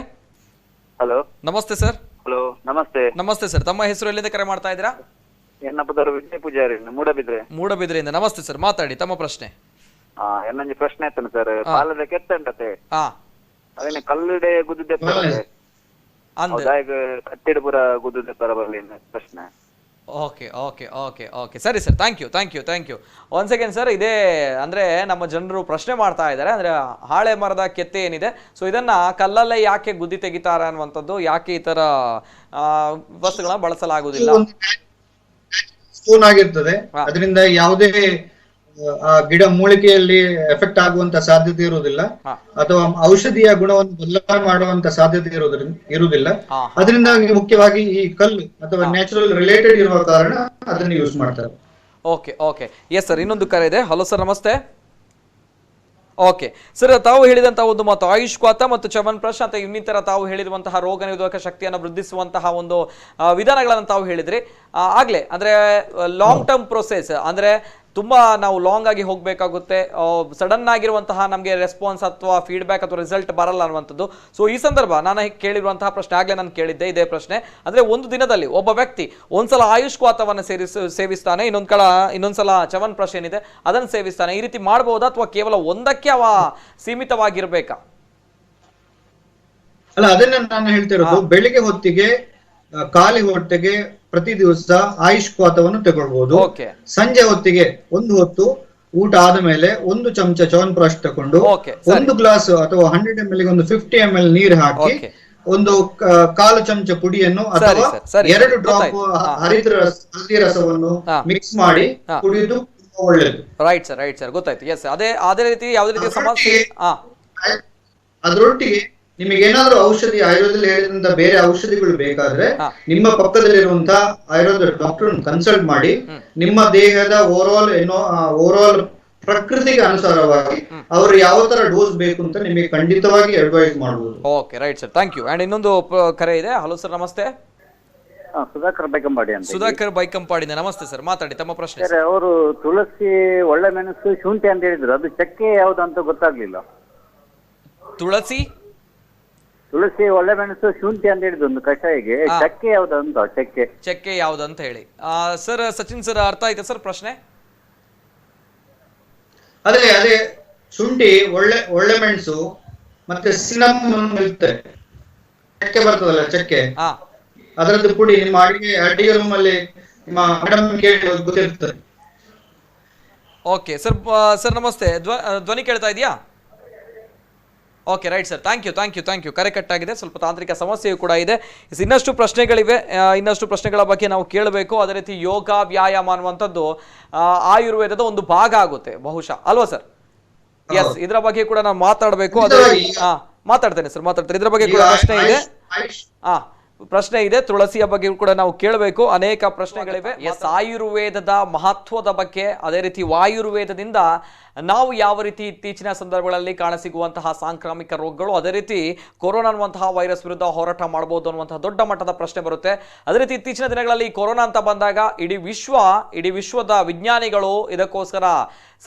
ಹಲೋ ನಮಸ್ತೆ ಸರ್. ಹಲೋ ನಮಸ್ತೆ. ನಮಸ್ತೆ ಸರ್, ತಮ್ಮ ಹೆಸರು ಎಲ್ಲಿಂದ ಕರೆ ಮಾಡ್ತಾ ಇದ್ದೀರಾ? ಎನ್ನಪ್ಪದವರು ವಿಜಯ ಪೂಜಾರಿ, ಮೂಡಬಿದ್ರೆ. ನಮಸ್ತೆ ಸರ್, ಮಾತಾಡಿ ತಮ್ಮ ಪ್ರಶ್ನೆ. ಎನ್ನಂಜಿ ಪ್ರಶ್ನೆ ಆಯ್ತಾನೆ ಸರ್. ಪಾಲದ ಕೆತ್ತಂಟತೆ ಅದನ್ನ ಕಲ್ಲುಡೆ ಗುದ್ದುದೆ ಕಟ್ಟಿಡ ಪುರ ಗುದ್ದುದೆ ಬರಬರ್ಲಿ ಪ್ರಶ್ನೆ. ಓಕೆ ಓಕೆ ಓಕೆ ಓಕೆ, ಸರಿ sir, thank you. One second sir. ಇದೇ ಅಂದ್ರೆ ನಮ್ಮ ಜನರು ಪ್ರಶ್ನೆ ಮಾಡ್ತಾ ಇದ್ದಾರೆ, ಅಂದ್ರೆ ಹಾಳೆ ಮರದ ಕೆತ್ತೆ ಏನಿದೆ, ಸೊ ಇದನ್ನ ಕಲ್ಲಲ್ಲೇ ಯಾಕೆ ಗುದ್ದಿ ತೆಗಿತಾರೆ ಅನ್ನುವಂಥದ್ದು, ಯಾಕೆ ಈ ತರ ವಸ್ತುಗಳನ್ನ ಬಳಸಲಾಗುವುದಿಲ್ಲ? ಸ್ಟೋನ್ ಆಗಿರ್ತದೆ, ಅದರಿಂದ ಯಾವುದೇ ಗಿಡ ಮೂಲಿಕೆಯಲ್ಲಿ ಎಫೆಕ್ಟ್ ಆಗುವಂತ ಸಾಧ್ಯತೆ ಇರುವುದಿಲ್ಲ, ಅಥವಾ ಔಷಧಿಯ ಗುಣವನ್ನು ಬದಲಾವಣೆ ಮಾಡುವಂತ ಸಾಧ್ಯತೆ ಇರುವುದಿಲ್ಲ. ಅದರಿಂದಾಗಿ ಮುಖ್ಯವಾಗಿ ಈ ಕಲ್ಲು ಅಥವಾ ನ್ಯಾಚುರಲ್ ರಿಲೇಟೆಡ್ ಇರುವ ಕಾರಣ ಅದನ್ನು ಯೂಸ್ ಮಾಡ್ತಾರೆ. Okay okay. ಎಸ್ ಸರ್, ಇನ್ನೊಂದು ಕರೆ ಇದೆ. ಹಲೋ ಸರ್, ನಮಸ್ತೆ. ಓಕೆ ಸರ್, ತಾವು ಹೇಳಿದಂತಹ ಒಂದು ಮಾತು ಆಯುಷ್ ಕ್ವಾಥ ಮತ್ತು ಚ್ಯವನ್ಪ್ರಾಶ್ ಅಂತ ಇನ್ನಿತರ ತಾವು ಹೇಳಿರುವಂತಹ ರೋಗ ನಿರೋಧಕ ಶಕ್ತಿಯನ್ನು ವೃದ್ಧಿಸುವಂತಹ ಒಂದು ವಿಧಾನಗಳನ್ನು ತಾವು ಹೇಳಿದ್ರಿ ಆಗ್ಲೇ. ಅಂದ್ರೆ ಲಾಂಗ್ ಟರ್ಮ್ ಪ್ರೊಸೆಸ್, ಅಂದ್ರೆ ತುಂಬಾ ನಾವು ಲಾಂಗ್ ಆಗಿ ಹೋಗ್ಬೇಕಾಗುತ್ತೆ, ಸಡನ್ ಆಗಿರುವಂತಹ ನಮಗೆ ರೆಸ್ಪಾನ್ಸ್ ಅಥವಾ ಫೀಡ್ಬ್ಯಾಕ್ ಅಥವಾ ರಿಸಲ್ಟ್ ಬರಲ್ಲ ಅನ್ನುವಂಥದ್ದು. ಸೊ ಈ ಸಂದರ್ಭ ನಾನು ಕೇಳಿರುವಂತಹ ಪ್ರಶ್ನೆ ಆಗ್ಲೇ ನಾನು ಕೇಳಿದ್ದೆ ಇದೇ ಪ್ರಶ್ನೆ. ಅಂದ್ರೆ ಒಂದು ದಿನದಲ್ಲಿ ಒಬ್ಬ ವ್ಯಕ್ತಿ ಒಂದ್ಸಲ ಆಯುಷ್ ಕ್ವಾಥವನ್ನು ಸೇವಿಸ್ತಾನೆ, ಇನ್ನೊಂದ್ಸಲ ಚ್ಯವನ್ಪ್ರಾಶ್ ಏನಿದೆ ಅದನ್ನು ಸೇವಿಸ್ತಾನೆ. ಈ ರೀತಿ ಮಾಡಬಹುದಾ ಅಥವಾ ಕೇವಲ ಒಂದಕ್ಕೆ ಅವ ಸೀಮಿತವಾಗಿರ್ಬೇಕಾ? ಅಲ್ಲ, ಅದನ್ನ ನಾನು ಹೇಳ್ತಿರೋದು, ಬೆಳಿಗ್ಗೆ ಹೊತ್ತಿಗೆ ಖಾಲಿ ಹೊಟ್ಟೆಗೆ ಪ್ರತಿ ದಿವಸ ಆಯುಷ್ ಕ್ವಾಥವನ್ನು ತಗೊಳ್ಬಹುದು. ಸಂಜೆ ಹೊತ್ತಿಗೆ ಒಂದು ಹೊತ್ತು ಊಟ ಆದ ಮೇಲೆ 1 ಚಮಚ ಚ್ಯವನ್ಪ್ರಾಶ್ ತಕೊಂಡು 1 ಗ್ಲಾಸ್ ಅಥವಾ 100 ml ಒಂದು 50 ml ನೀರು ಹಾಕಿ ಒಂದು 1/4 ಚಮಚ ಪುಡಿಯನ್ನು ಅಥವಾ 2 ಡ್ರಾಪ್ ಹಳದಿ ರಸವನ್ನು ಮಿಕ್ಸ್ ಮಾಡಿ ಕುಡಿಯುವುದು ಒಳ್ಳೆಯದು. ರೈಟ್ ಸರ್, ಗೊತ್ತಾಯ್ತು. ಎಸ್, ಅದೇ ರೀತಿ ಯಾವುದೇ ರೀತಿಯ ಸಮಸ್ಯೆ ಅದರೊಟ್ಟಿಗೆ ನಿಮಗೆ ಏನಾದ್ರೂ ಔಷಧಿ ಆಯುರ್ವೇದದಲ್ಲಿ ಹೇಳಿದಂತ ಬೇರೆ ಔಷಧಿಗಳು ಬೇಕಾದ್ರೆ ನಿಮ್ಮ ಪಕ್ಕದಲ್ಲಿರುವಂತಹ ಆಯುರ್ವೇದ ಡಾಕ್ಟರ್ ಕನ್ಸಲ್ಟ್ ಮಾಡಿ ನಿಮ್ಮ ದೇಹದ ಓವರಾಲ್ ಪ್ರಕೃತಿಗೆ ಅನುಸಾರವಾಗಿ ಅವರು ಯಾವ ತರ ಡೋಸ್ ಬೇಕು ಅಂತ ನಿಮಗೆ ಖಂಡಿತವಾಗಿ ಅಡ್ವೈಸ್ ಮಾಡಬಹುದು. Okay, right sir, thank you. And ಇನ್ನೊಂದು ಕರೆ ಇದೆ. ಹಲೋ ಸರ್, ನಮಸ್ತೆ. ಸುಧಾಕರ್ ಬೈಕಂಪಾಡಿ ಅಂತ. ಸುಧಾಕರ್ ಬೈಕಂಪಾಡಿಂದ. ನಮಸ್ತೆ ಸರ್, ಮಾತಾಡಿ ತಮ್ಮ ಪ್ರಶ್ನೆ. ಸರ್, ಅವರು ತುಳಸಿ, ಒಳ್ಳೆ ಮೆಣಸು, ಶುಂಠಿ ಅಂತ ಹೇಳಿದ್ರು, ಅದು ಚಕ್ಕೆ ಯಾವ್ದು ಅಂತ ಗೊತ್ತಾಗ್ಲಿಲ್ಲ. ತುಳಸಿ, ಒಳ್ಳೆ ಮೆಣಸು, ಶುಂಠಿ ಅಂತ ಹೇಳಿದ್ರು ಒಂದು ಕಷಾಯಿಗೆ, ಚಕ್ಕೆ ಯಾವ್ದಂತ? ಚಕ್ಕೆ ಯಾವ್ದಂತ ಹೇಳಿ ಸರ್. ಸಚಿನ್ ಸರ್, ಅರ್ಥ ಆಯ್ತಾ ಸರ್ ಪ್ರಶ್ನೆ? ಅದೇ ಶುಂಠಿ, ಒಳ್ಳೆ ಮೆಣಸು ಮತ್ತೆ ಸಿನ್ನಮನ್ ಇರುತ್ತೆ, ಚಕ್ಕೆ ಬರ್ತದಲ್ಲ, ಚಕ್ಕೆ, ಅದರದ್ದು ಪುಡಿ ನಿಮ್ಮ ಅಡಿಗೆ ರೂಮ್ ಅಲ್ಲಿ ನಿಮ್ಮ ಮೇಡಮ್ ಕೇಳಿ ಗೊತ್ತಿರ್ತದೆ. ಓಕೆ ಸರ್, ನಮಸ್ತೆ. ಧ್ವನಿ ಕೇಳ್ತಾ ಇದೆಯಾ? Okay, right sir, thank you. ಕರೆ ಕಟ್ಟಾಗಿದೆ, ಸ್ವಲ್ಪ ತಾಂತ್ರಿಕ ಸಮಸ್ಯೆಯೂ ಕೂಡ ಇದೆ. ಇನ್ನಷ್ಟು ಪ್ರಶ್ನೆಗಳಿವೆ, ಇನ್ನಷ್ಟು ಪ್ರಶ್ನೆಗಳ ಬಗ್ಗೆ ನಾವು ಕೇಳಬೇಕು. ಅದೇ ರೀತಿ ಯೋಗ, ವ್ಯಾಯಾಮ ಅನ್ನುವಂಥದ್ದು ಆಯುರ್ವೇದದ ಒಂದು ಭಾಗ ಆಗುತ್ತೆ ಬಹುಶಃ, ಅಲ್ವಾ ಸರ್? ಎಸ್, ಇದರ ಬಗ್ಗೆ ಕೂಡ ನಾವು ಮಾತಾಡಬೇಕು. ಅದೇ ಮಾತಾಡ್ತೇನೆ ಸರ್, ಇದ್ರ ಬಗ್ಗೆ ಕೂಡ ಪ್ರಶ್ನೆ ಇದೆ. ಪ್ರಶ್ನೆ ಇದೆ, ತುಳಸಿಯ ಬಗ್ಗೆ ಕೂಡ ನಾವು ಕೇಳಬೇಕು, ಅನೇಕ ಪ್ರಶ್ನೆಗಳಿವೆ. ಎಸ್, ಆಯುರ್ವೇದದ ಮಹತ್ವದ ಬಗ್ಗೆ, ಅದೇ ರೀತಿ ವಾಯುರ್ವೇದದಿಂದ ನಾವು ಯಾವ ರೀತಿ ಇತ್ತೀಚಿನ ಸಂದರ್ಭಗಳಲ್ಲಿ ಕಾಣಸಿಗುವಂತಹ ಸಾಂಕ್ರಾಮಿಕ ರೋಗಗಳು, ಅದೇ ರೀತಿ ಕೊರೋನಾ ಅನ್ನುವಂತಹ ವೈರಸ್ ವಿರುದ್ಧ ಹೋರಾಟ ಮಾಡಬಹುದು ಅನ್ನುವಂತಹ ದೊಡ್ಡ ಮಟ್ಟದ ಪ್ರಶ್ನೆ ಬರುತ್ತೆ. ಅದೇ ರೀತಿ ಇತ್ತೀಚಿನ ದಿನಗಳಲ್ಲಿ ಕೊರೋನಾ ಅಂತ ಬಂದಾಗ ಇಡೀ ವಿಶ್ವದ ವಿಜ್ಞಾನಿಗಳು ಇದಕ್ಕೋಸ್ಕರ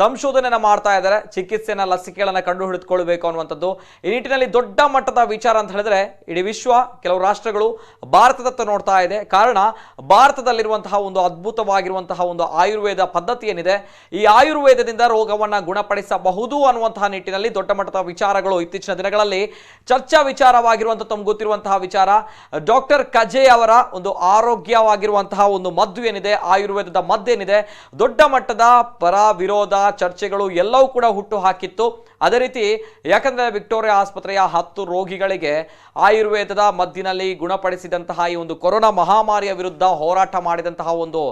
ಸಂಶೋಧನೆಯನ್ನ ಮಾಡ್ತಾ ಇದ್ದಾರೆ, ಚಿಕಿತ್ಸೆನ ಲಸಿಕೆಗಳನ್ನ ಕಂಡು ಹಿಡಿದುಕೊಳ್ಬೇಕು ಅನ್ನುವಂಥದ್ದು. ಈ ನಿಟ್ಟಿನಲ್ಲಿ ದೊಡ್ಡ ಮಟ್ಟದ ವಿಚಾರ ಅಂತ ಹೇಳಿದ್ರೆ ಇಡೀ ವಿಶ್ವ, ಕೆಲವು ರಾಷ್ಟ್ರಗಳು ಭಾರತದತ್ತ ನೋಡ್ತಾ ಇದೆ. ಕಾರಣ ಭಾರತದಲ್ಲಿರುವಂತಹ ಒಂದು ಅದ್ಭುತವಾಗಿರುವಂತಹ ಒಂದು ಆಯುರ್ವೇದ ಪದ್ಧತಿ ಏನಿದೆ, ಈ ಆಯುರ್ವೇದದಿಂದ ರೋಗವನ್ನ ಗುಣಪಡಿಸಬಹುದು ಅನ್ನುವಂತಹ ನಿಟ್ಟಿನಲ್ಲಿ ದೊಡ್ಡ ಮಟ್ಟದ ವಿಚಾರಗಳು ಇತ್ತೀಚಿನ ದಿನಗಳಲ್ಲಿ ಚರ್ಚಾ ವಿಚಾರವಾಗಿರುವಂತಹ ತಮ್ಗೆ ಗೊತ್ತಿರುವಂತಹ ವಿಚಾರ. ಡಾಕ್ಟರ್ ಕಜೆ ಅವರ ಒಂದು ಆರೋಗ್ಯವಾಗಿರುವಂತಹ ಒಂದು ಮದ್ದು ಏನಿದೆ, ಆಯುರ್ವೇದದ ಮದ್ದೇನಿದೆ, ದೊಡ್ಡ ಮಟ್ಟದ ಪರ ವಿರೋಧ ಚರ್ಚೆಗಳು ಎಲ್ಲವೂ ಕೂಡ ಹುಟ್ಟು ಹಾಕಿತ್ತು. ಅದೇ ರೀತಿ ಯಾಕಂದ್ರೆ ವಿಕ್ಟೋರಿಯಾ ಆಸ್ಪತ್ರೆಯ 10 ರೋಗಿಗಳಿಗೆ ಆಯುರ್ವೇದದ ಮದ್ದಿನಲ್ಲಿ ಗುಣಪಡಿಸಿದಂತಹ ಈ ಒಂದು ಕೊರೋನಾ ಮಹಾಮಾರಿಯ ವಿರುದ್ಧ ಹೋರಾಟ ಮಾಡಿದಂತಹ ಒಂದು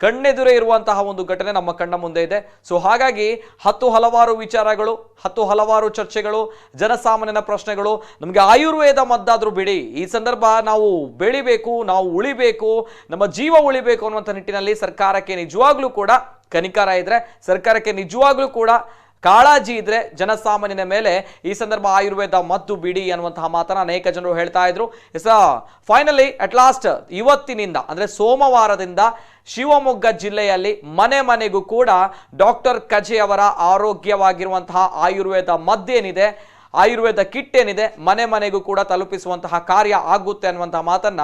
ಕಣ್ಣೆದುರೇ ಇರುವಂತಹ ಒಂದು ಘಟನೆ ನಮ್ಮ ಕಣ್ಣ ಮುಂದೆ ಇದೆ. ಸೊ ಹಾಗಾಗಿ ಹಲವಾರು ವಿಚಾರಗಳು, ಹಲವಾರು ಚರ್ಚೆಗಳು, ಜನಸಾಮಾನ್ಯನ ಪ್ರಶ್ನೆಗಳು. ನಮಗೆ ಆಯುರ್ವೇದ ಮದ್ದಾದ್ರೂ ಬಿಡಿ, ಈ ಸಂದರ್ಭ ನಾವು ಬೆಳಿಬೇಕು, ನಾವು ಉಳಿಬೇಕು, ನಮ್ಮ ಜೀವ ಉಳಿಬೇಕು ಅನ್ನುವಂಥ ನಿಟ್ಟಿನಲ್ಲಿ ಸರ್ಕಾರಕ್ಕೆ ನಿಜವಾಗ್ಲೂ ಕೂಡ ಕನಿಕರ ಇದ್ರೆ, ಸರ್ಕಾರಕ್ಕೆ ನಿಜವಾಗ್ಲೂ ಕೂಡ ಕಾಳಜಿ ಇದ್ರೆ ಜನಸಾಮಾನ್ಯನ ಮೇಲೆ ಈ ಸಂದರ್ಭ ಆಯುರ್ವೇದ ಮದ್ದು ಬಿಡಿ ಅನ್ನುವಂತಹ ಮಾತನ್ನ ಅನೇಕ ಜನರು ಹೇಳ್ತಾ ಇದ್ರು. ಫೈನಲಿ ಅಟ್ ಲಾಸ್ಟ್ ಇವತ್ತಿನಿಂದ ಅಂದ್ರೆ ಸೋಮವಾರದಿಂದ ಶಿವಮೊಗ್ಗ ಜಿಲ್ಲೆಯಲ್ಲಿ ಮನೆಗೂ ಕೂಡ ಡಾಕ್ಟರ್ ಕಜೆ ಅವರ ಆರೋಗ್ಯವಾಗಿರುವಂತಹ ಆಯುರ್ವೇದ ಮದ್ದೇನಿದೆ, ಆಯುರ್ವೇದ ಕಿಟ್ ಏನಿದೆ, ಮನೆಗೂ ಕೂಡ ತಲುಪಿಸುವಂತಹ ಕಾರ್ಯ ಆಗುತ್ತೆ ಅನ್ನುವಂತಹ ಮಾತನ್ನ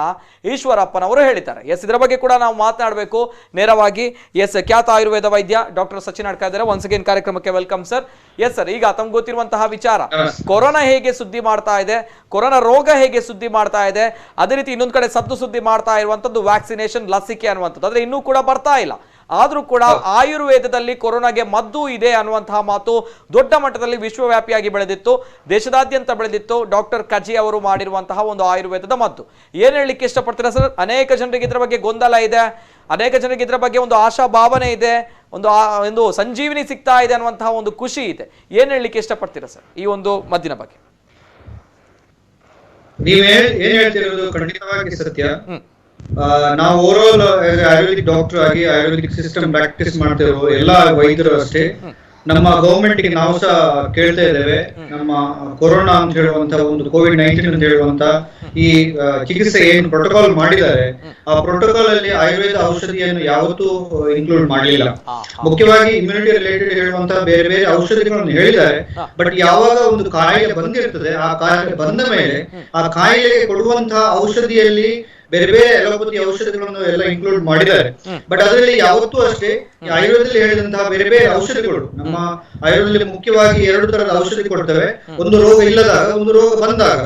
ಈಶ್ವರಪ್ಪನವರು ಹೇಳಿದ್ದಾರೆ. ಎಸ್, ಇದರ ಬಗ್ಗೆ ಕೂಡ ನಾವು ಮಾತನಾಡಬೇಕು ನೇರವಾಗಿ. ಎಸ್, ಖ್ಯಾತ ಆಯುರ್ವೇದ ವೈದ್ಯ ಡಾಕ್ಟರ್ ಸಚಿನ್ ಅಡ್ಕ ಇದ್ದಾರೆ. ಒನ್ಸ್ ಅಗೇನ್ ಕಾರ್ಯಕ್ರಮಕ್ಕೆ ವೆಲ್ಕಮ್ ಸರ್. ಎಸ್ ಸರ್, ಈಗ ತಮ್ಗೆ ಗೊತ್ತಿರುವಂತಹ ವಿಚಾರ, ಕೊರೋನಾ ಹೇಗೆ ಸುದ್ದಿ ಮಾಡ್ತಾ ಇದೆ, ಕೊರೋನಾ ರೋಗ ಹೇಗೆ ಸುದ್ದಿ ಮಾಡ್ತಾ ಇದೆ, ಅದೇ ರೀತಿ ಇನ್ನೊಂದು ಕಡೆ ಸುದ್ದಿ ಮಾಡ್ತಾ ಇರುವಂತದ್ದು ವ್ಯಾಕ್ಸಿನೇಷನ್, ಲಸಿಕೆ ಅನ್ನುವಂಥದ್ದು. ಆದ್ರೆ ಇನ್ನೂ ಕೂಡ ಬರ್ತಾ ಇಲ್ಲ. ಆದ್ರೂ ಕೂಡ ಆಯುರ್ವೇದದಲ್ಲಿ ಕೊರೋನಾಗೆ ಮದ್ದು ಇದೆ ಅನ್ನುವಂತಹ ಮಾತು ದೊಡ್ಡ ಮಟ್ಟದಲ್ಲಿ ವಿಶ್ವವ್ಯಾಪಿಯಾಗಿ ಬೆಳೆದಿತ್ತು, ದೇಶದಾದ್ಯಂತ ಬೆಳೆದಿತ್ತು. ಡಾಕ್ಟರ್ ಕಜೆ ಅವರು ಮಾಡಿರುವಂತಹ ಒಂದು ಆಯುರ್ವೇದದ ಮದ್ದು ಏನ್ ಹೇಳಲಿಕ್ಕೆ ಇಷ್ಟಪಡ್ತೀರಾ ಸರ್? ಅನೇಕ ಜನರಿಗೆ ಇದರ ಬಗ್ಗೆ ಗೊಂದಲ ಇದೆ, ಅನೇಕ ಜನರಿಗೆ ಇದರ ಬಗ್ಗೆ ಒಂದು ಆಶಾ ಭಾವನೆ ಇದೆ, ಒಂದು ಸಂಜೀವಿನಿ ಸಿಗ್ತಾ ಇದೆ ಅನ್ನುವಂತಹ ಒಂದು ಖುಷಿ ಇದೆ. ಏನ್ ಹೇಳಲಿಕ್ಕೆ ಇಷ್ಟಪಡ್ತೀರಾ ಸರ್ ಈ ಒಂದು ಮದ್ದಿನ ಬಗ್ಗೆ? ಏನ್ ಹೇಳ್ತಿರೋದು ಖಂಡಿತವಾಗಿ ಸತ್ಯ. ನಾವು ಓವರ್ ಆಲ್ ಆಯುರ್ವೇದಿಕ್ ಡಾಕ್ಟರ್ ಆಗಿ ಆಯುರ್ವೇದಿಕ್ ಸಿಸ್ಟಮ್ ಪ್ರಾಕ್ಟೀಸ್ ಮಾಡ್ತಿರೋ ಎಲ್ಲಾ ವೈದ್ಯರು ಅಷ್ಟೇ, ನಮ್ಮ ಗವರ್ಮೆಂಟ್ ಗೆ ನಾವು ಸಹ ಕೇಳ್ತಾ ಇದ್ದೇವೆ. ನಮ್ಮ ಕೊರೋನಾ ಅಂತ ಹೇಳುವಂತ ಒಂದು COVID-19 ಅಂತ ಹೇಳುವಂತ ಈ ಚಿಕಿತ್ಸೆ ಏನು ಪ್ರೋಟೋಕಾಲ್ ಮಾಡಿದ್ದಾರೆ, ಆ ಪ್ರೋಟೋಕಾಲ್ ಅಲ್ಲಿ ಆಯುರ್ವೇದ ಔಷಧಿಯನ್ನು ಯಾವತ್ತೂ ಇನ್ಕ್ಲೂಡ್ ಮಾಡಲಿಲ್ಲ. ಮುಖ್ಯವಾಗಿ ಇಮ್ಯುನಿಟಿ ರಿಲೇಟೆಡ್ ಹೇಳುವಂತ ಬೇರೆ ಬೇರೆ ಔಷಧಿಗಳನ್ನು ಹೇಳಿದ್ದಾರೆ. ಬಟ್ ಯಾವಾಗ ಒಂದು ಕಾಯಿಲೆ ಬಂದಿರ್ತದೆ, ಆ ಕಾಯಿಲೆ ಬಂದ ಮೇಲೆ ಆ ಕಾಯಿಲೆಗೆ ಕೊಡುವಂತಹ ಔಷಧಿಯಲ್ಲಿ ಬೇರೆ ಬೇರೆ ಅಲೋಪತಿ ಔಷಧಿಗಳನ್ನು ಎಲ್ಲ ಇನ್ಕ್ಲೂಡ್ ಮಾಡಿದ್ದಾರೆ. ಬಟ್ ಅದರಲ್ಲಿ ಯಾವತ್ತೂ ಅಷ್ಟೇ ಆಯುರ್ವೇದದಲ್ಲಿ ಹೇಳಿದಂತಹ ಬೇರೆ ಬೇರೆ ಔಷಧಿಗಳು, ನಮ್ಮ ಆಯುರ್ವೇದದಲ್ಲಿ ಮುಖ್ಯವಾಗಿ 2 ತರದ ಔಷಧಿ ಕೊಡ್ತೇವೆ. ಒಂದು ರೋಗ ಇಲ್ಲದಾಗ, ಒಂದು ರೋಗ ಬಂದಾಗ.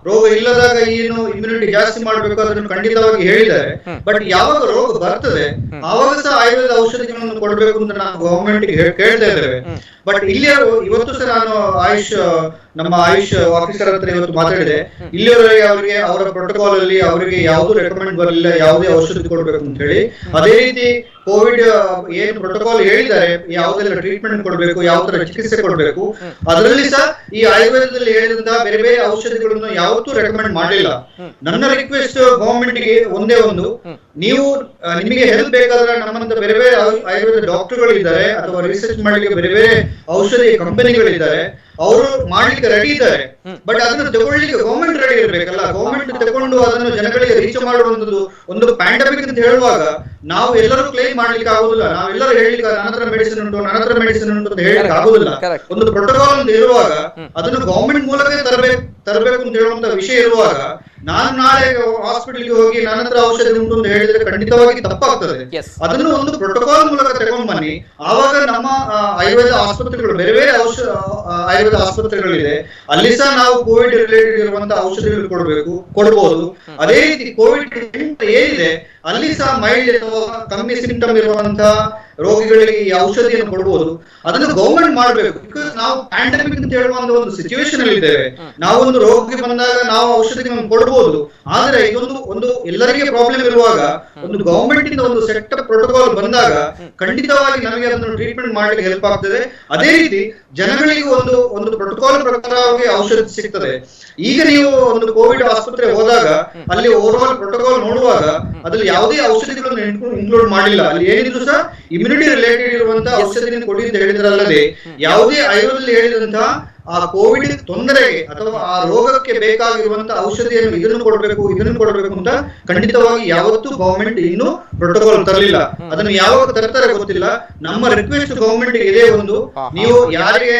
ರೋಗ ಇಲ್ಲದಾಗ ಏನು ಇಮ್ಯುನಿಟಿ ಜಾಸ್ತಿ ಮಾಡ್ಬೇಕು ಅದನ್ನು ಖಂಡಿತವಾಗಿ ಹೇಳಿದ್ದಾರೆ. ಬಟ್ ಯಾವಾಗ ರೋಗ ಬರ್ತದೆ ಆವಾಗ ಸಹ ಆಯುರ್ವೇದ ಔಷಧಿಗಳನ್ನು ಕೊಡ್ಬೇಕು ಅಂತ ನಾವು ಗವರ್ಮೆಂಟ್ ಕೇಳ್ತಾ ಇದ್ದೇವೆ. ಬಟ್ ಇಲ್ಲಿ ಇವತ್ತು ಸಹ ನಾನು ನಮ್ಮ ಆಯುಷ್ ಆಫೀಸರ್ ಹತ್ರ ಇವತ್ತು ಮಾತಾಡಿದೆ. ಇಲ್ಲಿಯವರೆಗೆ ಅವರಿಗೆ ಅವರ ಪ್ರೋಟೋಕಾಲ್ ಅಲ್ಲಿ ಅವರಿಗೆ ಯಾವ್ದು ರೆಕಮೆಂಡ್ ಬರಲಿಲ್ಲ ಯಾವುದೇ ಔಷಧಿ ಕೊಡ್ಬೇಕು ಅಂತ ಹೇಳಿ. ಅದೇ ರೀತಿ ಕೋವಿಡ್ ಏನು ಪ್ರೋಟೋಕಾಲ್ ಹೇಳಿದ್ದಾರೆ, ಯಾವ್ದೆಲ್ಲ ಟ್ರೀಟ್ಮೆಂಟ್ ಕೊಡ್ಬೇಕು, ಯಾವ ತರ ಚಿಕಿತ್ಸೆ ಕೊಡ್ಬೇಕು, ಅದರಲ್ಲಿ ಸಹ ಈ ಆಯುರ್ವೇದದಲ್ಲಿ ಹೇಳಿದಂತಹ ಬೇರೆ ಬೇರೆ ಔಷಧಿಗಳನ್ನು ಯಾವತ್ತೂ ರೆಕಮೆಂಡ್ ಮಾಡಲಿಲ್ಲ. ನನ್ನ ರಿಕ್ವೆಸ್ಟ್ ಗವರ್ಮೆಂಟ್ ಗೆ ಒಂದೇ ಒಂದು, ನೀವು ನಿಮಗೆ ಹೆಲ್ಪ್ ಬೇಕಾದ್ರೆ ನಮ್ಮಂತ ಬೇರೆ ಬೇರೆ ಆಯುರ್ವೇದ ಡಾಕ್ಟರ್ಗಳು ಇದ್ದಾರೆ, ಅಥವಾ ರಿಸರ್ಚ್ ಮಾಡಲಿಕ್ಕೆ ಬೇರೆ ಬೇರೆ ಔಷಧಿ ಕಂಪನಿಗಳಿದ್ದಾರೆ, ಅವರು ಮಾಡ್ಲಿಕ್ಕೆ ರೆಡಿ ಇದ್ದಾರೆ. ಬಟ್ ಅದನ್ನು ತಗೊಳ್ಳಿಕ್ಕೆ ಗವರ್ಮೆಂಟ್ ರೆಡಿ ಇರಬೇಕಲ್ಲ. ಗವರ್ಮೆಂಟ್ ತಗೊಂಡು ಅದನ್ನು ಜನಗಳಿಗೆ ರೀಚ್ ಮಾಡುವಂತದ್ದು ಒಂದು ಪ್ಯಾಂಡಮಿಕ್ ಅಂತ ಹೇಳುವಾಗ ನಾವು ಎಲ್ಲರೂ ಕ್ಲೈಮ್ ಮಾಡ್ಲಿಕ್ಕೆ ಆಗುದಿಲ್ಲ. ನಾವೆಲ್ಲರೂ ಹೇಳಿಕ್ಕೆ ನನ್ನ ಹತ್ರ ಮೆಡಿಸಿನ್ ಉಂಟು ಅಂತ ಹೇಳಿಕ್ಕೆ ಆಗುದಿಲ್ಲ. ಒಂದು ಪ್ರೋಟೋಕಾಲ್ ಅಂತ ಇರುವಾಗ ಅದನ್ನು ಗವರ್ಮೆಂಟ್ ಮೂಲಕ ತರಬೇಕು ಅಂತ ಹೇಳುವಂತ ವಿಷಯ ಇರುವಾಗ ನಾನು ನಾಳೆ ಹಾಸ್ಪಿಟಲ್ಗೆ ಹೋಗಿ ನನ್ನ ಹತ್ರ ಔಷಧಿ ಉಂಟು ಅಂತ ಹೇಳಿದ್ರೆ ಖಂಡಿತವಾಗಿ ತಪ್ಪಾಗ್ತದೆ. ಅದನ್ನು ಒಂದು ಪ್ರೋಟೋಕಾಲ್ ಮೂಲಕ ತಗೊಂಡು ಬನ್ನಿ. ಆವಾಗ ನಮ್ಮ ಆಯುರ್ವೇದ ಆಸ್ಪತ್ರೆಗಳು ಬೇರೆ ಬೇರೆ ಆಯುರ್ವೇದ ಆಸ್ಪತ್ರೆಗಳಿದೆ, ಅಲ್ಲಿ ಸಹ ನಾವು ಕೋವಿಡ್ ರಿಲೇಟೆಡ್ ಇರುವಂತಹ ಔಷಧಿಗಳು ಕೊಡಬಹುದು. ಅದೇ ರೀತಿ ಕೋವಿಡ್ ಏನಿದೆ ಅಲ್ಲಿ ಸಹ ಮೈಲ್ಡ್ ಅಥವಾ ಕಮ್ಮಿ ಸಿಂಪ್ಟಮ್ ಇರುವಂತಹ ರೋಗಿಗಳಿಗೆ ಈ ಔಷಧಿಯನ್ನು ಕೊಡಬಹುದು. ಅದನ್ನು ಗೌರ್ಮೆಂಟ್ ಮಾಡಬೇಕು. ಬಿಕಾಸ್ ನಾವು ಪ್ಯಾಂಡಮಿಕ್ ಅಂತ ಹೇಳುವ ಒಂದು ಸಿಚುವೇಶನ್ ಅಲ್ಲಿ ಇದ್ದೇವೆ. ನಾವೊಂದು ರೋಗಿ ಬಂದಾಗ ನಾವು ಔಷಧಿಗಳನ್ನು ಕೊಡಬಹುದು, ಆದ್ರೆ ಒಂದು ಎಲ್ಲರಿಗೆ ಪ್ರಾಬ್ಲಮ್ ಇರುವಾಗ ಒಂದು ಗೌರ್ಮೆಂಟ್ ಇಂದ ಒಂದು ಸೆಟ್ ಪ್ರೋಟೋಕಾಲ್ ಬಂದಾಗ ಖಂಡಿತವಾಗಿ ನಮಗೆ ಅದನ್ನು ಟ್ರೀಟ್ಮೆಂಟ್ ಮಾಡಲಿಕ್ಕೆ ಹೆಲ್ಪ್ ಆಗ್ತದೆ. ಅದೇ ರೀತಿ ಜನಗಳಿಗೂ ಒಂದು ಪ್ರೋಟೋಕಾಲ್ ಪ್ರಕಾರವಾಗಿ ಔಷಧಿ ಸಿಗ್ತದೆ. ಈಗ ನೀವು ಒಂದು ಕೋವಿಡ್ ಆಸ್ಪತ್ರೆ ಹೋದಾಗ ಅಲ್ಲಿ ಓವರ್ ಆಲ್ ಪ್ರೋಟೋಕಾಲ್ ನೋಡುವಾಗ ಅದ್ರಲ್ಲಿ ಯಾವುದೇ ಔಷಧಿಗಳನ್ನು ಇನ್ಕ್ಲೂಡ್ ಮಾಡಿಲ್ಲ. ಅಲ್ಲಿ ಏನಿದ್ರು ಸಹ ಇಮ್ಯುನಿಟಿ ರಿಲೇಟೆಡ್ ಇರುವಂತಹ ಔಷಧಿಯನ್ನು ಕೊಡಿ ಅಂತ ಹೇಳಿದ್ರಲ್ಲದೆ ಯಾವುದೇ ಆಯುರ್ವೇದದಲ್ಲಿ ಹೇಳಿದಂತಹ ಆ ಕೋವಿಡ್ ತೊಂದರೆಗೆ ಅಥವಾ ಆ ರೋಗಕ್ಕೆ ಬೇಕಾಗಿರುವಂತಹ ಔಷಧಿಯನ್ನು ಇದನ್ನು ಕೊಡಬೇಕು ಅಂತ ಖಂಡಿತವಾಗಿ ಯಾವತ್ತೂ ಗವರ್ಮೆಂಟ್ ಇನ್ನೂ ಪ್ರೋಟೋಕಾಲ್ ತರಲಿಲ್ಲ. ಅದನ್ನು ಯಾವಾಗ ತರ್ತಾರೆ ಗೊತ್ತಿಲ್ಲ. ನಮ್ಮ ರಿಕ್ವೆಸ್ಟ್ ಗವರ್ಮೆಂಟ್ ಇದೇ ಒಂದು, ನೀವು ಯಾರಿಗೆ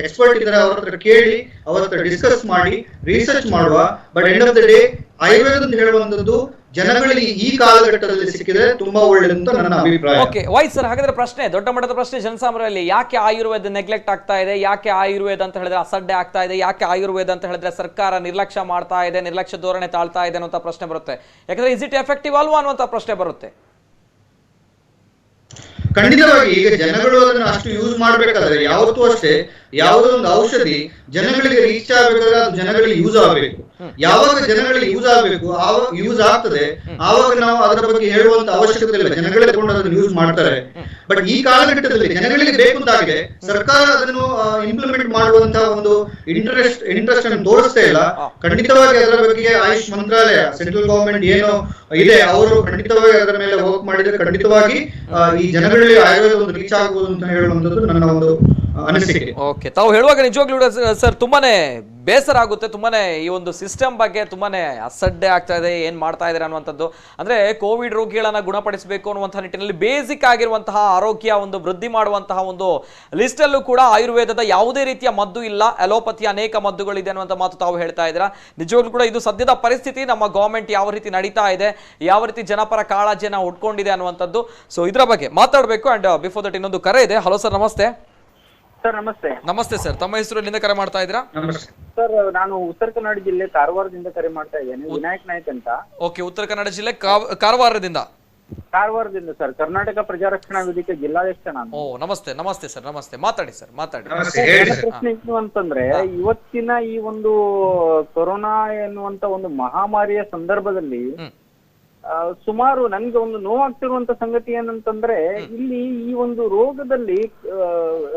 ಎಕ್ಸ್ಪರ್ಟ್ ಇದ್ದಾರೆ ಅವ್ರ ಹತ್ರ ಕೇಳಿ, ಅವ್ರ ಹತ್ರ ಡಿಸ್ಕಸ್ ಮಾಡಿ, ರಿಸರ್ಚ್ ಮಾಡುವ. But end of the day Ayurveda ಅಂತ ಹೇಳುವಂತದ್ದು ಜನಗಳಿಗೆ ಈ ಕಾಲಘಟ್ಟದಲ್ಲಿ ಸಿಕ್ಕಿದ್ರೆ ತುಂಬಾ ಒಳ್ಳೆಯದು ಅಂತ ನನ್ನ ಅಭಿಪ್ರಾಯ. ಓಕೆ ವೈಸ್ ಸರ್, ಹಾಗಾದ್ರೆ ಪ್ರಶ್ನೆ, ದೊಡ್ಡ ಮಟ್ಟದ ಪ್ರಶ್ನೆ ಜನಸಾಮಾನ್ಯರಲ್ಲಿ, ಯಾಕೆ ಆಯುರ್ವೇದ ನೆಗ್ಲೆಕ್ಟ್ ಆಗ್ತಾ ಇದೆ? ಯಾಕೆ ಆಯುರ್ವೇದ ಅಂತ ಹೇಳಿದ್ರೆ ಅಸಡ್ಡೆ ಆಗ್ತಾ ಇದೆ? ಯಾಕೆ ಆಯುರ್ವೇದ ಅಂತ ಹೇಳಿದ್ರೆ ಸರ್ಕಾರ ನಿರ್ಲಕ್ಷ್ಯ ಮಾಡ್ತಾ ಇದೆ, ನಿರ್ಲಕ್ಷ್ಯ ಧೋರಣೆ ತಾಳ್ತಾ ಇದೆ ಅನ್ನುವಂಥ ಪ್ರಶ್ನೆ ಬರುತ್ತೆ. ಯಾಕಂದ್ರೆ ಇಸ್ ಇಟ್ ಎಫೆಕ್ಟಿವ್ ಅಲ್ವಾ ಅನ್ನುವಂಥ ಪ್ರಶ್ನೆ ಬರುತ್ತೆ. ಖಂಡಿತವಾಗಿ ಈಗ ಜನಗಳು ಅದನ್ನು ಅಷ್ಟು ಯೂಸ್ ಮಾಡ್ಬೇಕಾದ್ರೆ ಯಾವತ್ತೂ ಅಷ್ಟೇ ಯಾವುದೋ ಒಂದು ಔಷಧಿ ಜನಗಳಿಗೆ ರೀಚ್ ಆಗಬೇಕಾದ್ರೆ ಅದು ಜನಗಳಿಗೆ ಯೂಸ್ ಆಗಬೇಕು. ಯಾವಾಗ ಜನಗಳಿಗೆ ಯೂಸ್ ಆಗಬೇಕು, ಆವಾಗ ಯೂಸ್ ಆಗ್ತದೆ, ಆವಾಗ ನಾವು ಅದರ ಬಗ್ಗೆ ಹೇಳುವಂತ ಅವಶ್ಯಕತೆ ಇಲ್ಲ. ಜನಗಳೇ ತಗೊಂಡು ಅದನ್ನು ಯೂಸ್ ಮಾಡ್ತಾರೆ. ಬಟ್ ಈ ಕಾಲಘಟ್ಟದಲ್ಲಿ ಜನಗಳಿಗೆ ಬೇಕು ಅಂತಾಗಿದೆ, ಸರ್ಕಾರ ಅದನ್ನು ಇಂಪ್ಲಿಮೆಂಟ್ ಮಾಡುವಂತಹ ಒಂದು ಇಂಟ್ರೆಸ್ಟ್ ಅನ್ನು ತೋರಿಸ್ತಾ ಇಲ್ಲ. ಖಂಡಿತವಾಗಿ ಅದರ ಬಗ್ಗೆ ಆಯುಷ್ ಮಂತ್ರಾಲಯ, ಸೆಂಟ್ರಲ್ ಗವರ್ಮೆಂಟ್ ಏನು ಇದೆ, ಅವರು ಖಂಡಿತವಾಗಿ ಅದರ ಮೇಲೆ ವರ್ಕ್ ಮಾಡಿದ್ರೆ ಖಂಡಿತವಾಗಿ ಈ ಜನಗಳಲ್ಲಿ ಆಯುರ್ವೇದ ಒಂದು ರೀಚ್ ಆಗಬಹುದು ಅಂತ ಹೇಳುವಂತದ್ದು ನನ್ನ ಒಂದು ಅನಿಸಿಕೆ. ಓಕೆ, ತಾವು ಹೇಳುವಾಗ ನಿಜವಾಗ್ಲೂ ಸರ್ ತುಂಬಾನೇ ಬೇಸರ ಆಗುತ್ತೆ. ತುಂಬಾನೇ ಈ ಒಂದು ಸಿಸ್ಟಮ್ ಬಗ್ಗೆ ತುಂಬಾನೇ ಅಸಡ್ಡೆ ಆಗ್ತಾ ಇದೆ, ಏನ್ ಮಾಡ್ತಾ ಇದ್ದಾರೆ ಅನ್ನುವಂಥದ್ದು. ಅಂದ್ರೆ ಕೋವಿಡ್ ರೋಗಿಗಳನ್ನ ಗುಣಪಡಿಸಬೇಕು ಅನ್ನುವಂತಹ ನಿಟ್ಟಿನಲ್ಲಿ ಬೇಸಿಕ್ ಆಗಿರುವಂತಹ ಆರೋಗ್ಯ ಒಂದು ವೃದ್ಧಿ ಮಾಡುವಂತಹ ಒಂದು ಲಿಸ್ಟ್ ಅಲ್ಲೂ ಕೂಡ ಆಯುರ್ವೇದದ ಯಾವುದೇ ರೀತಿಯ ಮದ್ದು ಇಲ್ಲ, ಅಲೋಪತಿ ಅನೇಕ ಮದ್ದುಗಳಿದೆ ಅನ್ನುವಂಥ ಮಾತು ತಾವು ಹೇಳ್ತಾ ಇದ್ದೀರಾ. ನಿಜವಾಗ್ಲೂ ಕೂಡ ಇದು ಸದ್ಯದ ಪರಿಸ್ಥಿತಿ. ನಮ್ಮ ಗವರ್ಮೆಂಟ್ ಯಾವ ರೀತಿ ನಡೀತಾ ಇದೆ, ಯಾವ ರೀತಿ ಜನಪರ ಕಾಳಜಿಯನ್ನ ಉಟ್ಕೊಂಡಿದೆ ಅನ್ನುವಂಥದ್ದು. ಸೊ ಇದರ ಬಗ್ಗೆ ಮಾತಾಡಬೇಕು. ಅಂಡ್ ಬಿಫೋರ್ ದಟ್ ಇನ್ನೊಂದು ಕರೆ ಇದೆ. ಹಲೋ ಸರ್, ನಮಸ್ತೆ. ಸರ್ ನಮಸ್ತೆ. ನಮಸ್ತೆ ಸರ್, ತಮ್ಮ ಹೆಸರು, ಎಲ್ಲಿಂದ ಕರೆ ಮಾಡ್ತಾ ಇದ್ದೀರಾ? ಸರ್ ನಾನು ಉತ್ತರ ಕನ್ನಡ ಜಿಲ್ಲೆ ಕಾರವಾರದಿಂದ ಕರೆ ಮಾಡ್ತಾ ಇದ್ದೇನೆ, ವಿನಾಯಕ್ ನಾಯ್ಕ್ ಅಂತ. ಓಕೆ, ಉತ್ತರ ಕನ್ನಡ ಜಿಲ್ಲೆ ಕಾರವಾರದಿಂದ ಸರ್, ಕರ್ನಾಟಕ ಪ್ರಜಾರಕ್ಷಣಾ ವೇದಿಕೆ ಜಿಲ್ಲಾಧ್ಯಕ್ಷ ನಾನು. ಓ ನಮಸ್ತೆ. ನಮಸ್ತೆ ಸರ್, ನಮಸ್ತೆ. ಮಾತಾಡಿ ಸರ್, ಮಾತಾಡಿ. ಪ್ರಶ್ನೆ ಏನು ಅಂತಂದ್ರೆ, ಇವತ್ತಿನ ಈ ಒಂದು ಕೊರೋನಾ ಎನ್ನುವಂತ ಒಂದು ಮಹಾಮಾರಿಯ ಸಂದರ್ಭದಲ್ಲಿ ಸುಮಾರು ನನ್ಗೆ ಒಂದು ನೋವಾಗ್ತಿರುವಂತ ಸಂಗತಿ ಏನಂತಂದ್ರೆ, ಇಲ್ಲಿ ಈ ಒಂದು ರೋಗದಲ್ಲಿ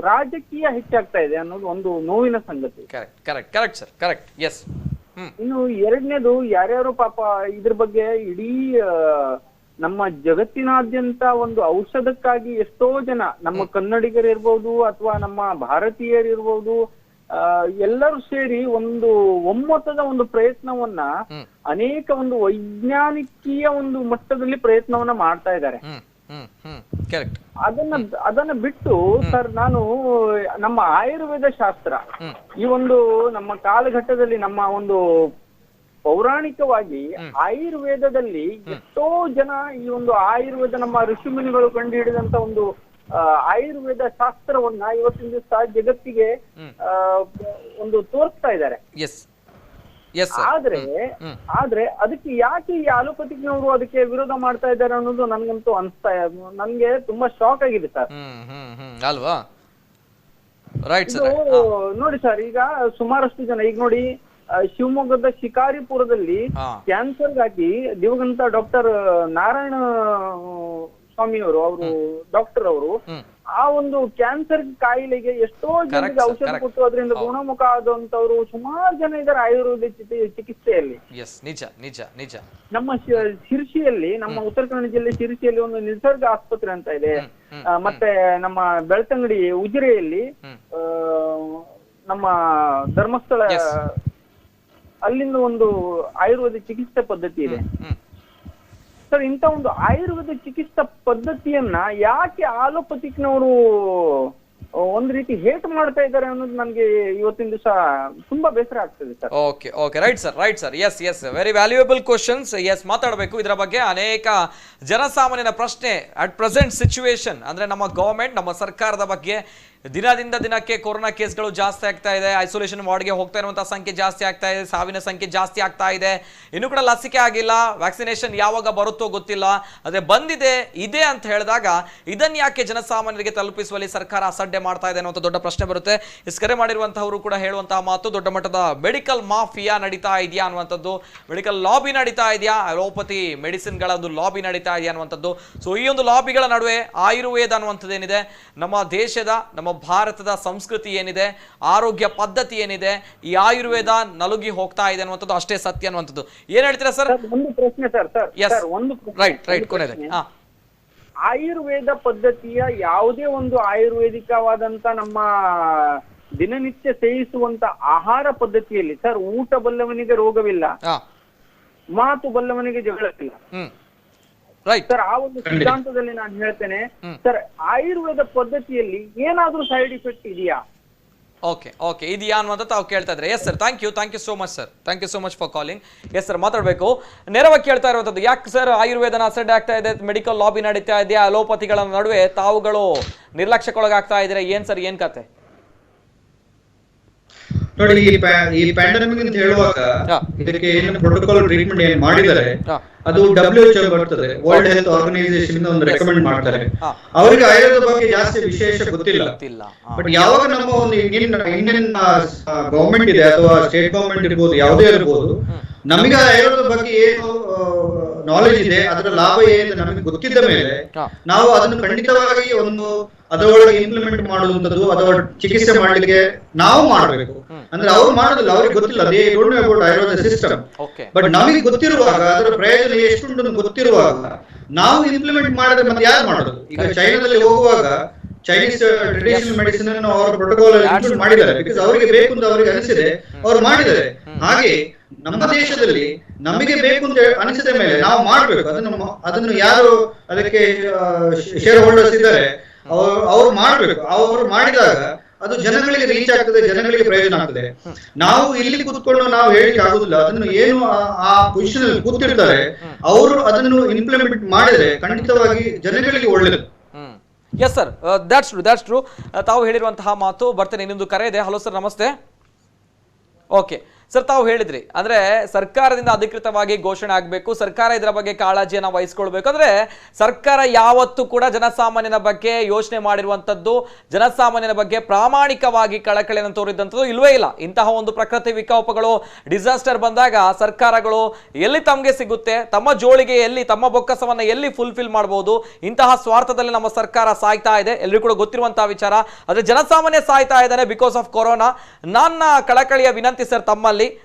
ರಾಜಕೀಯ ಹೆಚ್ಚಾಗ್ತಾ ಇದೆ ಅನ್ನೋದು ಒಂದು ನೋವಿನ ಸಂಗತಿ. Correct sir, correct. ಎಸ್. ಇನ್ನು ಎರಡನೇದು, ಯಾರ್ಯಾರು ಪಾಪ ಇದ್ರ ಬಗ್ಗೆ ಇಡೀ ನಮ್ಮ ಜಗತ್ತಿನಾದ್ಯಂತ ಒಂದು ಔಷಧಕ್ಕಾಗಿ ಎಷ್ಟೋ ಜನ, ನಮ್ಮ ಕನ್ನಡಿಗರಿರ್ಬೋದು ಅಥವಾ ನಮ್ಮ ಭಾರತೀಯರಿರ್ಬೋದು, ಎಲ್ಲರೂ ಸೇರಿ ಒಂದು ಒಮ್ಮತದ ಒಂದು ಪ್ರಯತ್ನವನ್ನ, ಅನೇಕ ಒಂದು ವೈಜ್ಞಾನಿಕೀಯ ಒಂದು ಮಟ್ಟದಲ್ಲಿ ಪ್ರಯತ್ನವನ್ನ ಮಾಡ್ತಾ ಇದ್ದಾರೆ. ಅದನ್ನ ಬಿಟ್ಟು ಸರ್, ನಾನು ನಮ್ಮ ಆಯುರ್ವೇದ ಶಾಸ್ತ್ರ ಈ ಒಂದು ನಮ್ಮ ಕಾಲಘಟ್ಟದಲ್ಲಿ ನಮ್ಮ ಒಂದು ಪೌರಾಣಿಕವಾಗಿ ಆಯುರ್ವೇದದಲ್ಲಿ ಎಷ್ಟೋ ಜನ ಈ ಒಂದು ಆಯುರ್ವೇದ ನಮ್ಮ ಋಷಿಮುನಿಗಳು ಕಂಡು ಹಿಡಿದಂತ ಒಂದು ಆಯುರ್ವೇದ ಶಾಸ್ತ್ರವನ್ನ ಇವತ್ತಿನ ದಿವಸ ಜಗತ್ತಿಗೆ ಒಂದು ತೋರಿಸ್ತಾ ಇದ್ದಾರೆ. ಆದ್ರೆ ಅದಕ್ಕೆ ಯಾಕೆ ಈ ಅಲೋಪತಿಕ್ನವರು ಅದಕ್ಕೆ ವಿರೋಧ ಮಾಡ್ತಾ ಇದ್ದಾರೆ ಅನ್ನೋದು ನನ್ಗಂತೂ ನನ್ಗೆ ತುಂಬಾ ಶಾಕ್ ಆಗಿದೆ ಸರ್. ಅಲ್ವಾ? ನೋಡಿ ಸರ್, ಈಗ ಸುಮಾರಷ್ಟು ಜನ, ಈಗ ನೋಡಿ ಶಿವಮೊಗ್ಗದ ಶಿಕಾರಿಪುರದಲ್ಲಿ ಕ್ಯಾನ್ಸರ್ಗಾಗಿ ದಿವಂಗತ ಡಾಕ್ಟರ್ ನಾರಾಯಣ ಸ್ವಾಮಿಯವರು, ಅವರು ಡಾಕ್ಟರ್ ಅವರು, ಆ ಒಂದು ಕ್ಯಾನ್ಸರ್ ಕಾಯಿಲೆಗೆ ಎಷ್ಟೋ ಜನರಿಗೆ ಔಷಧ ಕೊಟ್ಟು ಅದರಿಂದ ಗುಣಮುಖ ಆದಂತವ್ರು ಸುಮಾರು ಜನ ಇದ್ದಾರೆ ಆಯುರ್ವೇದ ಚಿಕಿತ್ಸೆಯಲ್ಲಿ. ನಮ್ಮ ಶಿರ್ಸಿಯಲ್ಲಿ, ನಮ್ಮ ಉತ್ತರ ಕನ್ನಡ ಜಿಲ್ಲೆ ಶಿರ್ಸಿಯಲ್ಲಿ ಒಂದು ನಿಸರ್ಗ ಆಸ್ಪತ್ರೆ ಅಂತ ಇದೆ. ಮತ್ತೆ ನಮ್ಮ ಬೆಳ್ತಂಗಡಿ ಉಜಿರೆಯಲ್ಲಿ ನಮ್ಮ ಧರ್ಮಸ್ಥಳ, ಅಲ್ಲಿಂದ ಒಂದು ಆಯುರ್ವೇದ ಚಿಕಿತ್ಸೆ ಪದ್ಧತಿ ಇದೆ ಸರ್. ಇಂಥ ಒಂದು ಆಯುರ್ವೇದ ಚಿಕಿತ್ಸಾ ಪದ್ಧತಿಯನ್ನ ಯಾಕೆ ಆಲೋಪತಿಕ್ನವರು ಒಂದ್ ರೀತಿ ಹೇಟ್ ಮಾಡ್ತಾ ಇದ್ದಾರೆ ಅನ್ನೋದು ನನ್ಗೆ ಇವತ್ತಿನ ದಿವಸ ತುಂಬಾ ಬೇಸರ ಆಗ್ತದೆ sir. Okay right sir. Yes very valuable questions. Yes, ಮಾತಾಡಬೇಕು ಇದರ ಬಗ್ಗೆ. ಅನೇಕ ಜನಸಾಮಾನ್ಯನ ಪ್ರಶ್ನೆ ಅಟ್ ಪ್ರೆಸೆಂಟ್ ಸಿಚುವೇಶನ್ ಅಂದ್ರೆ ನಮ್ಮ ಗವರ್ಮೆಂಟ್, ನಮ್ಮ ಸರ್ಕಾರದ ಬಗ್ಗೆ ದಿನದಿಂದ ದಿನಕ್ಕೆ ಕೊರೋನಾ ಕೇಸ್ಗಳು ಜಾಸ್ತಿ ಆಗ್ತಾ ಇದೆ, ಐಸೋಲೇಷನ್ ವಾರ್ಡ್ಗೆ ಹೋಗ್ತಾ ಇರುವಂತಹ ಸಂಖ್ಯೆ ಜಾಸ್ತಿ ಆಗ್ತಾ ಇದೆ, ಸಾವಿನ ಸಂಖ್ಯೆ ಜಾಸ್ತಿ ಆಗ್ತಾ ಇದೆ. ಇನ್ನು ಕೂಡ ಲಸಿಕೆ ಆಗಿಲ್ಲ, ವ್ಯಾಕ್ಸಿನೇಷನ್ ಯಾವಾಗ ಬರುತ್ತೋ ಗೊತ್ತಿಲ್ಲ. ಅದೇ ಬಂದಿದೆ ಇದೆ ಅಂತ ಹೇಳಿದಾಗ ಇದನ್ನ ಯಾಕೆ ಜನಸಾಮಾನ್ಯರಿಗೆ ತಲುಪಿಸುವಲ್ಲಿ ಸರ್ಕಾರ ಅಸಡ್ಡೆ ಮಾಡ್ತಾ ಇದೆ ಅನ್ನುವಂಥ ದೊಡ್ಡ ಪ್ರಶ್ನೆ ಬರುತ್ತೆ. ಕರೆ ಮಾಡಿರುವಂತಹವರು ಕೂಡ ಹೇಳುವಂತಹ ಮಾತು, ದೊಡ್ಡ ಮಟ್ಟದ ಮೆಡಿಕಲ್ ಮಾಫಿಯಾ ನಡೀತಾ ಇದೆಯಾ ಅನ್ನುವಂಥದ್ದು, ಮೆಡಿಕಲ್ ಲಾಬಿ ನಡೀತಾ ಇದೆಯಾ, ಅಲೋಪತಿ ಮೆಡಿಸಿನ್ಗಳ ಒಂದು ಲಾಬಿ ನಡೀತಾ ಇದೆಯಾ ಅನ್ನುವಂಥದ್ದು. ಸೊ ಈ ಒಂದು ಲಾಬಿಗಳ ನಡುವೆ ಆಯುರ್ವೇದ ಅನ್ನುವಂಥದ್ದು ಏನಿದೆ, ನಮ್ಮ ದೇಶದ ನಮ್ಮ ಭಾರತದ ಸಂಸ್ಕೃತಿ ಏನಿದೆ, ಆರೋಗ್ಯ ಪದ್ಧತಿ ಏನಿದೆ, ಈ ಆಯುರ್ವೇದ ನಲುಗಿ ಹೋಗ್ತಾ ಇದೆ ಅನ್ನುವಂಥದ್ದು ಅಷ್ಟೇ ಸತ್ಯ ಅನ್ನುವಂಥದ್ದು. ಏನ್ ಹೇಳ್ತೀರಾ ಸರ್? ಒಂದು ಪ್ರಶ್ನೆ ಸರ್. ರೈಟ್ ಕೊನೆಯದಾಗಿ ಆಯುರ್ವೇದ ಪದ್ಧತಿಯ ಯಾವುದೇ ಒಂದು ಆಯುರ್ವೇದಿಕವಾದಂತ ನಮ್ಮ ದಿನನಿತ್ಯ ಸೇವಿಸುವಂತ ಆಹಾರ ಪದ್ಧತಿಯಲ್ಲಿ ಸರ್, ಊಟ ಬಲ್ಲವನಿಗೆ ರೋಗವಿಲ್ಲ, ಮಾತು ಬಲ್ಲವನಿಗೆ ಜಗಳವಿಲ್ಲ ಸರ್. ಆ ಒಂದು ಸಿದ್ಧಾಂತದಲ್ಲಿ ನಾನು ಹೇಳ್ತೇನೆ ಸರ್, ಆಯುರ್ವೇದ ಪದ್ಧತಿಯಲ್ಲಿ ಏನಾದ್ರೂ ಸೈಡ್ ಇಫೆಕ್ಟ್ ಇದೆಯಾ? ಓಕೆ ಇದೆಯಾ ಅನ್ನುವಂತ ತಾವು ಕೇಳ್ತಾ ಇದ್ರೆ. Yes sir, thank you so much sir, thank you so much for calling. Yes sir, ಮಾತಾಡಬೇಕು. ನೇರವಾಗಿ ಕೇಳ್ತಾ ಇರುವಂತದ್ದು, ಯಾಕೆ ಸರ್ ಆಯುರ್ವೇದನ ಅಸಡ್ಡೆ ಆಗ್ತಾ ಇದೆ, ಮೆಡಿಕಲ್ ಲಾಬಿ ನಡೀತಾ ಇದೆಯಾ, ಅಲೋಪತಿಗಳ ನಡುವೆ ತಾವುಗಳು ನಿರ್ಲಕ್ಷ್ಯಕ್ಕೊಳಗಾಗ್ತಾ ಇದ್ರೆ, ಏನ್ ಸರ್ ಏನ್ ಕತೆ? ನೋಡಿ, ಈ ಪ್ಯಾಂಡಮಿಕ್ ಅಂತ ಹೇಳುವಾಗ ಇದಕ್ಕೆ ಏನು ಪ್ರೋಟೋಕಾಲ್ ಟ್ರೀಟ್ಮೆಂಟ್ ಏನ್ ಮಾಡಿದ್ದಾರೆ ಅದು WHO ಬರ್ತದೆ, ವರ್ಲ್ಡ್ ಹೆಲ್ತ್ ಆರ್ಗನೈಸೇಷನ್ ಒಂದು ರೆಕಮೆಂಡ್ ಮಾಡ್ತಾರೆ. ಅವರಿಗೆ ಆಯುರ್ವೇದ ಬಗ್ಗೆ ಜಾಸ್ತಿ ವಿಶೇಷ ಗೊತ್ತಿಲ್ಲ. ಬಟ್ ಯಾವಾಗ ನಮ್ಮ ಒಂದು ಇಂಡಿಯನ್ ಗವರ್ಮೆಂಟ್ ಇದೆ ಅಥವಾ ಸ್ಟೇಟ್ ಗವರ್ಮೆಂಟ್ ಇರ್ಬೋದು, ಯಾವುದೇ ಇರ್ಬೋದು, ನಮಗೆ ಆಯುರ್ವೇದ ಬಗ್ಗೆ ಏನು ನಾಲೆಜ್ ಇದೆ, ಅದರ ಲಾಭ ಏನು ನಮಗೆ ಗೊತ್ತಿದ್ದ ಮೇಲೆ ನಾವು ಅದನ್ನು ಖಂಡಿತವಾಗಿ ಒಂದು ಅದರೊಳಗೆ ಇಂಪ್ಲಿಮೆಂಟ್ ಮಾಡುವಂತದ್ದು ಅಥವಾ ಚಿಕಿತ್ಸೆ ಮಾಡ್ಲಿಕ್ಕೆ ನಾವು ಮಾಡಬೇಕು. ಅಂದ್ರೆ ಅವ್ರು ಮಾಡೋದಿಲ್ಲ, ಅವ್ರಿಗೆ ಗೊತ್ತಿಲ್ಲ, they don't know about Ayurveda system. But ನಮಗೆ ಗೊತ್ತಿರುವಾಗ, ಅದರ ಪ್ರಯೋಜನ ಎಷ್ಟುಂಟು ಗೊತ್ತಿರುವಾಗ ನಾವು ಇಂಪ್ಲಿಮೆಂಟ್ ಮಾಡಿದ್ರೆ ಮತ್ತೆ ಯಾರು ಮಾಡೋದು? ಈಗ ಚೈನಾದಲ್ಲಿ ಹೋಗುವಾಗ ಚೈನೀಸ್ ಟ್ರೆಡಿಷನಲ್ ಮೆಡಿಸಿನ್ ಅನ್ನು ಅವರ ಪ್ರೋಟೋಕಾಲ್ ಇಂಪ್ಲಿಮೆಂಟ್ ಮಾಡಿದ್ದಾರೆ, ಬಿಕಾಸ್ ಅವರಿಗೆ ಬೇಕು ಅಂತ ಅವರಿಗೆ ಅನಿಸಿದೆ, ಅವ್ರು ಮಾಡಿದ್ದಾರೆ. ಹಾಗೆ ನಮ್ಮ ದೇಶದಲ್ಲಿ ನಮಗೆ ಬೇಕು ಅಂತ ಅನಿಸಿದ ಮೇಲೆ ನಾವು ಮಾಡ್ಬೇಕು. ಅದನ್ನು ಯಾರು ಅದಕ್ಕೆ ಶೇರ್ ಹೋಲ್ಡರ್ಸ್ ಇದ್ದಾರೆ ಅವ್ರು ಮಾಡ್ಬೇಕು. ಅವ್ರು ಮಾಡಿದಾಗ ಅದು ಜನಗಳಿಗೆ ರೀಚ್ ಆಗ್ತದೆ, ಜನಗಳಿಗೆ ಪ್ರಯೋಜನ ಆಗ್ತದೆ. ನಾವು ಇಲ್ಲಿ ಕೂತ್ಕೊಂಡು ನಾವು ಹೇಳಿಕ್ಕೆ ಆಗುದಿಲ್ಲ. ಅದನ್ನು ಏನು ಆ ಪೊಸಿಷನ್ ಅಲ್ಲಿ ಕೂತಿರ್ತಾರೆ ಅವರು ಅದನ್ನು ಇಂಪ್ಲಿಮೆಂಟ್ ಮಾಡಿದ್ರೆ ಖಂಡಿತವಾಗಿ ಜನಗಳಿಗೆ ಒಳ್ಳೆಯದು. Yes sir, that's true. ತಾವು ಹೇಳಿರುವಂತಹ ಮಾತು. ಬರ್ತೇನೆ, ಇನ್ನೊಂದು ಕರೆ ಇದೆ. ಹಲೋ ಸರ್, ನಮಸ್ತೆ. ಓಕೆ ಸರ್, ತಾವು ಹೇಳಿದ್ರಿ ಅಂದ್ರೆ ಸರ್ಕಾರದಿಂದ ಅಧಿಕೃತವಾಗಿ ಘೋಷಣೆ ಆಗಬೇಕು, ಸರ್ಕಾರ ಇದರ ಬಗ್ಗೆ ಕಾಳಜಿಯನ್ನು ವಹಿಸ್ಕೊಳ್ಬೇಕು. ಅಂದ್ರೆ ಸರ್ಕಾರ ಯಾವತ್ತೂ ಕೂಡ ಜನಸಾಮಾನ್ಯನ ಬಗ್ಗೆ ಯೋಚನೆ ಮಾಡಿರುವಂತದ್ದು, ಜನಸಾಮಾನ್ಯನ ಬಗ್ಗೆ ಪ್ರಾಮಾಣಿಕವಾಗಿ ಕಳಕಳಿಯನ್ನು ತೋರಿದಂಥದ್ದು ಇಲ್ವೇ ಇಲ್ಲ. ಇಂತಹ ಒಂದು ಪ್ರಕೃತಿ ವಿಕೋಪಗಳು, ಡಿಸಾಸ್ಟರ್ ಬಂದಾಗ ಸರ್ಕಾರಗಳು ಎಲ್ಲಿ ತಮಗೆ ಸಿಗುತ್ತೆ, ತಮ್ಮ ಜೋಳಿಗೆ ಎಲ್ಲಿ, ತಮ್ಮ ಬೊಕ್ಕಸವನ್ನ ಎಲ್ಲಿ ಫುಲ್ಫಿಲ್ ಮಾಡಬಹುದು, ಇಂತಹ ಸ್ವಾರ್ಥದಲ್ಲಿ ನಮ್ಮ ಸರ್ಕಾರ ಸಾಯ್ತಾ ಇದೆ, ಎಲ್ಲರಿಗೂ ಕೂಡ ಗೊತ್ತಿರುವಂತಹ ವಿಚಾರ. ಆದ್ರೆ ಜನಸಾಮಾನ್ಯ ಸಾಯ್ತಾ ಇದ್ದಾನೆ ಬಿಕಾಸ್ ಆಫ್ ಕೊರೋನಾ. ನನ್ನ ಕಳಕಳಿಯ ವಿನಂತಿ ಸರ್, ತಮ್ಮಲ್ಲಿ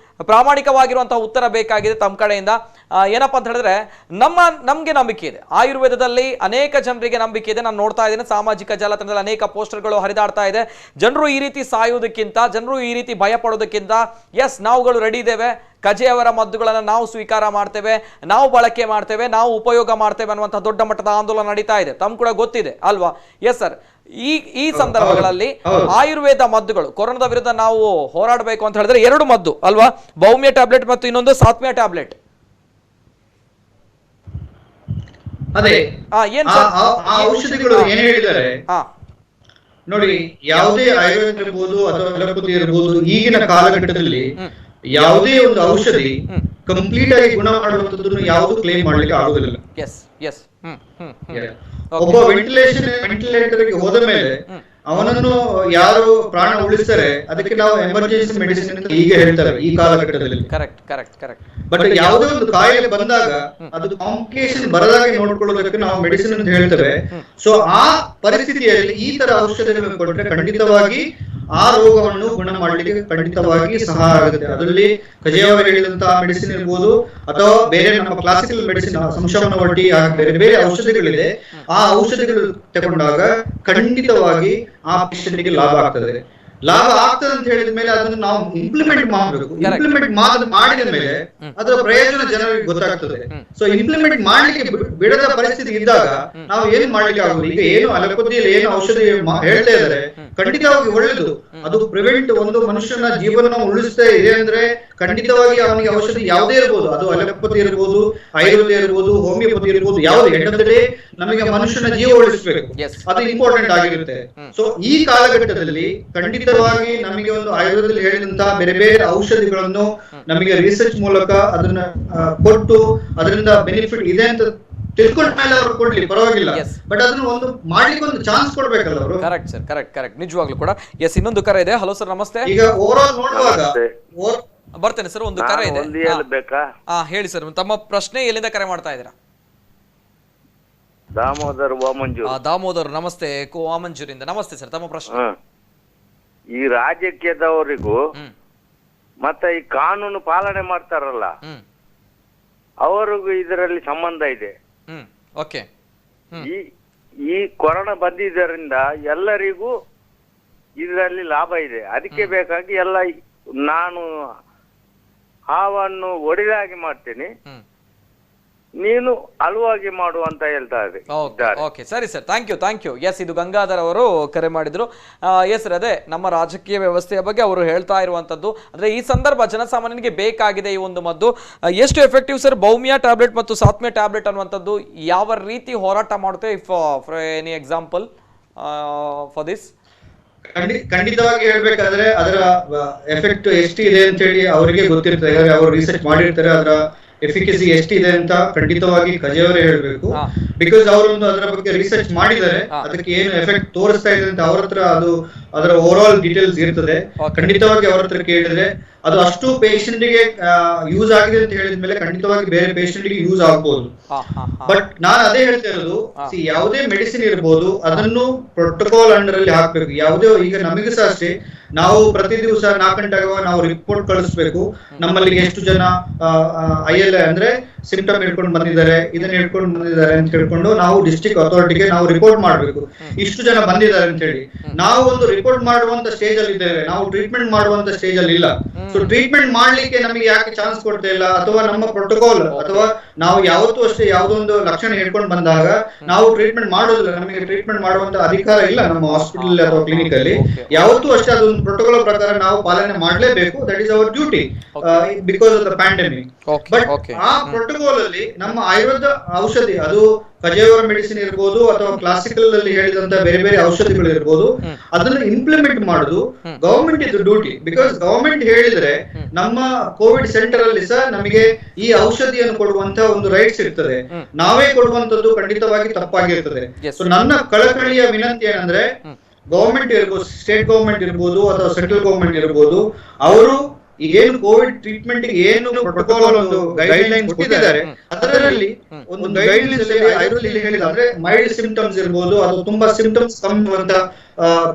ಪ್ರಾಮಾಣಿಕವಾಗಿರುವಂತಹ ಉತ್ತರ ಬೇಕಾಗಿದೆ ತಮ್ಮ ಕಡೆಯಿಂದ. ಏನಪ್ಪಾ ಅಂತ ಹೇಳಿದ್ರೆ, ನಮ್ಗೆ ನಂಬಿಕೆ ಇದೆ, ಆಯುರ್ವೇದದಲ್ಲಿ ಅನೇಕ ಜನರಿಗೆ ನಂಬಿಕೆ ಇದೆ. ನಾನು ನೋಡ್ತಾ ಇದ್ದೇನೆ ಸಾಮಾಜಿಕ ಜಾಲತಾಣದಲ್ಲಿ ಅನೇಕ ಪೋಸ್ಟರ್ಗಳು ಹರಿದಾಡ್ತಾ ಇದೆ. ಜನರು ಈ ರೀತಿ ಸಾಯುವುದಕ್ಕಿಂತ, ಜನರು ಈ ರೀತಿ ಭಯ ಪಡೋದಕ್ಕಿಂತ, ಎಸ್ ನಾವುಗಳು ರೆಡಿ ಇದ್ದೇವೆ, ಕಜೆಯವರ ಮದ್ದುಗಳನ್ನು ನಾವು ಸ್ವೀಕಾರ ಮಾಡ್ತೇವೆ, ನಾವು ಬಳಕೆ ಮಾಡ್ತೇವೆ, ನಾವು ಉಪಯೋಗ ಮಾಡ್ತೇವೆ ಅನ್ನುವಂಥ ದೊಡ್ಡ ಮಟ್ಟದ ಆಂದೋಲನ ನಡೀತಾ ಇದೆ. ತಮ್ಗೆ ಕೂಡ ಗೊತ್ತಿದೆ ಅಲ್ವಾ? ಎಸ್ ಸರ್, ಈ ಸಂದರ್ಭಗಳಲ್ಲಿ ಆಯುರ್ವೇದ ಮದ್ದುಗಳು, ಕೊರೋನಾದ ವಿರುದ್ಧ ನಾವು ಹೋರಾಡಬೇಕು ಅಂತ ಹೇಳಿದ್ರೆ ಎರಡು ಮದ್ದು ಅಲ್ವಾ, ಭೌಮ್ಯ ಟ್ಯಾಬ್ಲೆಟ್ ಮತ್ತು ಇನ್ನೊಂದು ಸಾತ್ಮ್ಯ ಟ್ಯಾಬ್ಲೆಟ್. ಅದೇ ಔಷಧಿಗಳು ಏನ್ ಹೇಳಿದ್ದಾರೆ ನೋಡಿ, ಯಾವುದೇ ಆಯುರ್ವೇದ ಇರ್ಬೋದು ಅಥವಾ ಅಲೋಪತಿ ಇರ್ಬೋದು, ಈಗಿನ ಕಾಲಘಟ್ಟದಲ್ಲಿ ಯಾವುದೇ ಒಂದು ಔಷಧಿ ಕಂಪ್ಲೀಟ್ ಆಗಿ ಗುಣ ಮಾಡುವಂತದ್ದನ್ನು ಯಾವುದು ಕ್ಲೇಮ್ ಮಾಡ್ಲಿಕ್ಕೆ ಆಗುದಿಲ್ಲ. ಒಬ್ಬ ವೆಂಟಿಲೇಟರ್ಗೆ ಹೋದ ಮೇಲೆ ಅವನನ್ನು ಯಾರು ಪ್ರಾಣ ಉಳಿಸ್ತಾರೆ ಅದಕ್ಕೆ ನಾವು ಎಮರ್ಜೆನ್ಸಿ ಮೆಡಿಸಿನ್ ಅಂತ ಈಗ ಹೇಳ್ತಾರೆ ಈ ಕಾಲಘಟ್ಟದಲ್ಲಿ. ಬಟ್ ಯಾವುದೇ ಒಂದು ಕಾಯಿಲೆ ಬಂದಾಗ ಅದು ಕಾಂಪ್ಲಿಕೇಶನ್ ಬರದಾಗೆ ನೋಡ್ಕೊಳ್ಳೋದಕ್ಕೆ ನಾವು ಮೆಡಿಸಿನ್ ಅಂತ ಹೇಳ್ತೇವೆ. ಸೊ ಆ ಪರಿಸ್ಥಿತಿಯಲ್ಲಿ ಈ ತರ ಔಷಧಿಗಳನ್ನು ಕೊಟ್ಟರೆ ಖಂಡಿತವಾಗಿ ಆ ರೋಗವನ್ನು ಗುಣ ಮಾಡಲಿಕ್ಕೆ ಖಂಡಿತವಾಗಿ ಸಹಾಯ ಆಗುತ್ತೆ. ಅದರಲ್ಲಿ ಕಜೆಯವರು ಹೇಳಿದಂತಹ ಮೆಡಿಸಿನ್ ಇರ್ಬೋದು ಅಥವಾ ಬೇರೆ ನಮ್ಮ ಕ್ಲಾಸಿಕಲ್ ಮೆಡಿಸಿನ್, ಸಂಶಮನ ವಡ್ಡಿ, ಬೇರೆ ಬೇರೆ ಔಷಧಿಗಳಿದೆ. ಆ ಔಷಧಿಗಳು ತಗೊಂಡಾಗ ಖಂಡಿತವಾಗಿ ಆ ಪೇಷಂಟ್ಗೆ ಲಾಭ ಆಗ್ತದೆ. ಲಾಭ ಆಗ್ತದೆ ಅಂತ ಹೇಳಿದ ಮೇಲೆ ಅದನ್ನು ನಾವು ಇಂಪ್ಲಿಮೆಂಟ್ ಮಾಡಬೇಕು. ಇಂಪ್ಲಿಮೆಂಟ್ ಮಾಡಿದ ಮೇಲೆ ಅದರ ಪ್ರಯೋಜನ ಜನರಿಗೆ ಗೊತ್ತಾಗ್ತದೆ. ಸೊ ಇಂಪ್ಲಿಮೆಂಟ್ ಮಾಡ್ಲಿಕ್ಕೆ ಬಿಡದ ಪರಿಸ್ಥಿತಿ ಇದ್ದಾಗ ನಾವು ಏನು ಮಾಡ್ಲಿಕ್ಕೆ ಆಗುದು? ಈಗ ಏನು ಅಲೋಪತಿಯಲ್ಲಿ ಏನು ಔಷಧಿ ಹೇಳ್ತಾ ಇದ್ದಾರೆ ಖಂಡಿತವಾಗಿ ಒಳ್ಳೆಯದು. ಅದು ಪ್ರಿವೆಂಟ್, ಒಂದು ಮನುಷ್ಯನ ಜೀವನ ಉಳಿಸ್ತಾ ಇದೆ ಅಂದ್ರೆ ಖಂಡಿತವಾಗಿ ಅವನಿಗೆ ಔಷಧಿ ಯಾವುದೇ ಇರ್ಬೋದು, ಅದು ಅಲೋಪತಿ ಇರ್ಬೋದು, ಆಯುರ್ವೇದ ಇರ್ಬೋದು, ಹೋಮಿಯೋಪತಿ ಇರ್ಬೋದು, ಯಾವುದೇ ಎಂಡ್ ಆಫ್ ದ ಡೇ ನಮಗೆ ಮನುಷ್ಯನ ಜೀವ ಉಳಿಸಬೇಕು, ಅದು ಇಂಪಾರ್ಟೆಂಟ್ ಆಗಿರುತ್ತೆ. ಸೊ ಈ ಕಾಲಘಟ್ಟದಲ್ಲಿ ಖಂಡಿತವಾಗಿ ನಮಗೆ ಒಂದು ಆಯುರ್ವೇದದಲ್ಲಿ ಹೇಳಿದಂತಹ ಬೇರೆ ಬೇರೆ ಔಷಧಿಗಳನ್ನು ನಮಗೆ ರಿಸರ್ಚ್ ಮೂಲಕ ಅದನ್ನ ಕೊಟ್ಟು ಅದರಿಂದ ಬೆನಿಫಿಟ್ ಇದೆ ಅಂತ ತಿಳ್ಕೊಂಡ ಮೇಲೆ ಅವ್ರು ಕೊಡ್ಲಿ, ಪರವಾಗಿಲ್ಲ, ಬಟ್ ಅದನ್ನ ಒಂದು ಮಾಡ್ಲಿಕ್ಕೆ ಒಂದು ಚಾನ್ಸ್ ಕೊಡ್ಬೇಕಲ್ಲ ಅವರು. ಕರೆಕ್ಟ್ ಸರ್, ಕರೆಕ್ಟ್ ನಿಜವಾಗ್ಲೂ ಕೂಡ. ಎಸ್, ಇನ್ನೊಂದು ಕರೆ ಇದೆ. ಹಲೋ ಸರ್, ನಮಸ್ತೆ. ಈಗ ಓವರ್ ಆಲ್ ನೋಡುವಾಗ ಬರ್ತೇನೆ ಸರ್, ಒಂದು ಕರೆ ಇದೆ. ಹೇಳಿ ಸರ್, ತಮ್ಮ ಪ್ರಶ್ನೆ, ಎಲ್ಲಿಂದ ಕರೆ ಮಾಡ್ತಾ ಇದ್ದೀರಾ? ದಾಮೋದರ್, ನಮಸ್ತೆ, ವಾಮಂಜೂರಿಂದ. ನಮಸ್ತೆ ಸರ್, ತಮ್ಮ ಪ್ರಶ್ನೆ. ಈ ರಾಜಕೀಯದವರಿಗೂ ಮತ್ತೆ ಈ ಕಾನೂನು ಪಾಲನೆ ಮಾಡ್ತಾರಲ್ಲ ಅವರಿಗೂ ಇದರಲ್ಲಿ ಸಂಬಂಧ ಇದೆ. ಈ ಕೊರೋನಾ ಬಂದಿದ್ದರಿಂದ ಎಲ್ಲರಿಗೂ ಇದರಲ್ಲಿ ಲಾಭ ಇದೆ. ಅದಕ್ಕೆ ಬೇಕಾಗಿ ಎಲ್ಲ ನಾನು ಹಾವನ್ನು ಒಡೆದಾಗಿ ಮಾಡ್ತೀನಿ, ನೀನು ಅಳುವಾಗಿ ಮಾಡು ಅಂತ ಹೇಳ್ತಾ ಇದೆ. ಓಕೆ, ಸರಿ ಸರ್, ಥ್ಯಾಂಕ್ ಯು. ಎಸ್, ಇದು ಗಂಗಾಧರ್ ಅವರು ಕರೆ ಮಾಡಿದ್ರು. ಎಸ್ ಸರ್, ಅದೇ ನಮ್ಮ ರಾಜಕೀಯ ವ್ಯವಸ್ಥೆಯ ಬಗ್ಗೆ ಅವರು ಹೇಳ್ತಾ ಇರುವಂತದ್ದು. ಅಂದ್ರೆ ಈ ಸಂದರ್ಭ ಜನಸಾಮಾನ್ಯನಿಗೆ ಬೇಕಾಗಿದೆ ಈ ಒಂದು ಮದ್ದು. ಎಷ್ಟು ಎಫೆಕ್ಟಿವ್ ಸರ್ ಬೌಮಿಯಾ ಟ್ಯಾಬ್ಲೆಟ್ ಮತ್ತು ಸಾತ್ಮೆ ಟ್ಯಾಬ್ಲೆಟ್ ಅನ್ನುವಂಥದ್ದು? ಯಾವ ರೀತಿ ಹೋರಾಟ ಮಾಡುತ್ತೆ? If for any example for this? ಖಂಡಿತವಾಗಿ ಹೇಳ್ಬೇಕಾದ್ರೆ ಅದರ ಎಫೆಕ್ಟ್ ಎಷ್ಟಿದೆ ಅಂತ ಹೇಳಿ ಅವರಿಗೆ ಗೊತ್ತಿರ್ತದೆ, ಅವರು ರಿಸರ್ಚ್ ಮಾಡಿರ್ತಾರೆ. ಅದರ ಎಫಿಕಸಿ ಎಷ್ಟಿದೆ ಅಂತ ಖಂಡಿತವಾಗಿ ಕಜೆಯವರೇ ಹೇಳ್ಬೇಕು. ಬಿಕಾಸ್ ಅವರೊಂದು ಅದರ ಬಗ್ಗೆ ರಿಸರ್ಚ್ ಮಾಡಿದ್ದಾರೆ, ಅದಕ್ಕೆ ಏನು ಎಫೆಕ್ಟ್ ತೋರಿಸ್ತಾ ಇದೆ ಅಂತ ಅವ್ರ ಹತ್ರ ಅದು ಅದರ ಓವರ್ ಆಲ್ ಡೀಟೇಲ್ಸ್ ಇರ್ತದೆ. ಖಂಡಿತವಾಗಿ ಅವ್ರ ಹತ್ರ ಕೇಳಿದ್ರೆ ಅದು ಅಷ್ಟು ಪೇಷಂಟ್ ಗೆ ಯೂಸ್ ಆಗಿದೆ ಅಂತ ಹೇಳಿದ್ಮೇಲೆ ಖಂಡಿತವಾಗಿ ಬೇರೆ ಪೇಷಂಟ್ ಗೆ ಯೂಸ್ ಆಗ್ಬಹುದು. ಬಟ್ ನಾನು ಅದೇ ಹೇಳ್ತಾ ಇರೋದು, ಯಾವುದೇ ಮೆಡಿಸಿನ್ ಇರ್ಬೋದು ಅದನ್ನು ಪ್ರೋಟೋಕಾಲ್ ಅಂಡರ್ ಅಲ್ಲಿ ಹಾಕ್ಬೇಕು. ಯಾವುದೇ, ಈಗ ನಮಗೆ ಸಹ ಅಷ್ಟೇ, ನಾವು ಪ್ರತಿ ದಿವಸ 4 ಗಂಟೆಗೆ ನಾವು ರಿಪೋರ್ಟ್ ಕಳಿಸ್ಬೇಕು. ನಮ್ಮಲ್ಲಿ ಎಷ್ಟು ಜನ ILA ಅಂದ್ರೆ ಸಿಂಪ್ಟಮ್ ಹಿಡ್ಕೊಂಡು ಬಂದಿದ್ದಾರೆ, ಇದನ್ನ ಹಿಡ್ಕೊಂಡು ಬಂದಿದ್ದಾರೆ ಅಂತ ಹೇಳ್ಕೊಂಡು ನಾವು ಡಿಸ್ಟ್ರಿಕ್ಟ್ ಅಥಾರಿಟಿಗೆ ನಾವು ರಿಪೋರ್ಟ್ ಮಾಡ್ಬೇಕು, ಇಷ್ಟು ಜನ ಬಂದಿದ್ದಾರೆ ಅಂತ ಹೇಳಿ. ನಾವು ಒಂದು ರಿಪೋರ್ಟ್ ಮಾಡುವಂತ ಸ್ಟೇಜ್ ಅಲ್ಲಿ ಇದ್ದೇವೆ, ನಾವು ಟ್ರೀಟ್ಮೆಂಟ್ ಮಾಡುವಂತ ಸ್ಟೇಜ್ ಅಲ್ಲಿ ಇಲ್ಲ. ಸೊ ಟ್ರೀಟ್ಮೆಂಟ್ ಮಾಡ್ಲಿಕ್ಕೆ ನಮಗೆ ಯಾಕೆ ಚಾನ್ಸ್ ಕೊಡ್ತಾ ಇಲ್ಲ? ಅಥವಾ ನಮ್ಮ ಪ್ರೋಟೋಕಾಲ್, ಅಥವಾ ನಾವು ಯಾವತ್ತೂ ಅಷ್ಟೇ ಯಾವುದೋ ಒಂದು ಲಕ್ಷಣ ಹಿಡ್ಕೊಂಡು ಬಂದಾಗ ನಾವು ಟ್ರೀಟ್ಮೆಂಟ್ ಮಾಡೋದಿಲ್ಲ. ನಮಗೆ ಟ್ರೀಟ್ಮೆಂಟ್ ಮಾಡುವಂತ ಅಧಿಕಾರ ಇಲ್ಲ ನಮ್ಮ ಹಾಸ್ಪಿಟಲ್ ಅಥವಾ ಕ್ಲಿನಿಕ್ ಅಲ್ಲಿ. ಯಾವತ್ತೂ ಅಷ್ಟೇ ಅದೊಂದು ಪ್ರೋಟೋಕಾಲ್ ಪ್ರಕಾರ ನಾವು ಪಾಲನೆ ಮಾಡಲೇಬೇಕು. That is our duty because of the pandemic. But ಆ ಪ್ರೋಟೋಕಾಲ್ ಅಲ್ಲಿ ನಮ್ಮ ಆಯುರ್ವೇದ ಔಷಧಿ, ಅದು ಕಜೇವರ ಮೆಡಿಸಿನ್ ಇರ್ಬೋದು ಅಥವಾ ಕ್ಲಾಸಿಕಲ್ ಅಲ್ಲಿ ಹೇಳಿದಂತ ಬೇರೆ ಬೇರೆ ಔಷಧಿಗಳು ಇರ್ಬೋದು, ಅದನ್ನ ಇಂಪ್ಲಿಮೆಂಟ್ ಮಾಡುದು ಗವರ್ಮೆಂಟ್ ಇದು ಡ್ಯೂಟಿ. ಬಿಕಾಸ್ ಗವರ್ಮೆಂಟ್ ಹೇಳಿದ್ರೆ ನಮ್ಮ ಕೋವಿಡ್ ಸೆಂಟರ್ ಅಲ್ಲಿ ಸಹ ನಮಗೆ ಈ ಔಷಧಿಯನ್ನು ಕೊಡುವಂತ ಒಂದು ರೈಟ್ಸ್ ಇರ್ತದೆ. ನಾವೇ ಕೊಡುವಂತದ್ದು ಖಂಡಿತವಾಗಿ ತಪ್ಪಾಗಿರ್ತದೆ. ಸೊ ನನ್ನ ಕಳಕಳಿಯ ವಿನಂತಿ ಏನಂದ್ರೆ, ಗವರ್ಮೆಂಟ್ ಇರ್ಬೋದು, ಸ್ಟೇಟ್ ಗವರ್ಮೆಂಟ್ ಇರ್ಬೋದು ಅಥವಾ ಸೆಂಟ್ರಲ್ ಗವರ್ಮೆಂಟ್ ಇರ್ಬೋದು, ಅವರು ಏನು ಕೋವಿಡ್ ಟ್ರೀಟ್ಮೆಂಟ್ ಏನು ಪ್ರೋಟೋಕಾಲ್ ಒಂದು ಗೈಡ್ ಲೈನ್ ಕೊಟ್ಟಿದ್ದಾರೆ, ಅದರಲ್ಲಿ ಒಂದು ಗೈಡ್ ಲೈನ್ಸ್ ಆಯುರ್ವೇದದಲ್ಲಿ ಹೇಳಿದ ಅಂದ್ರೆ ಮೈಲ್ಡ್ ಸಿಂಪ್ಟಮ್ಸ್ ಇರ್ಬೋದು ಅಥವಾ ತುಂಬಾ ಸಿಂಪ್ಟಮ್ಸ್ ಕಮ್ಮಿ ಅಂತ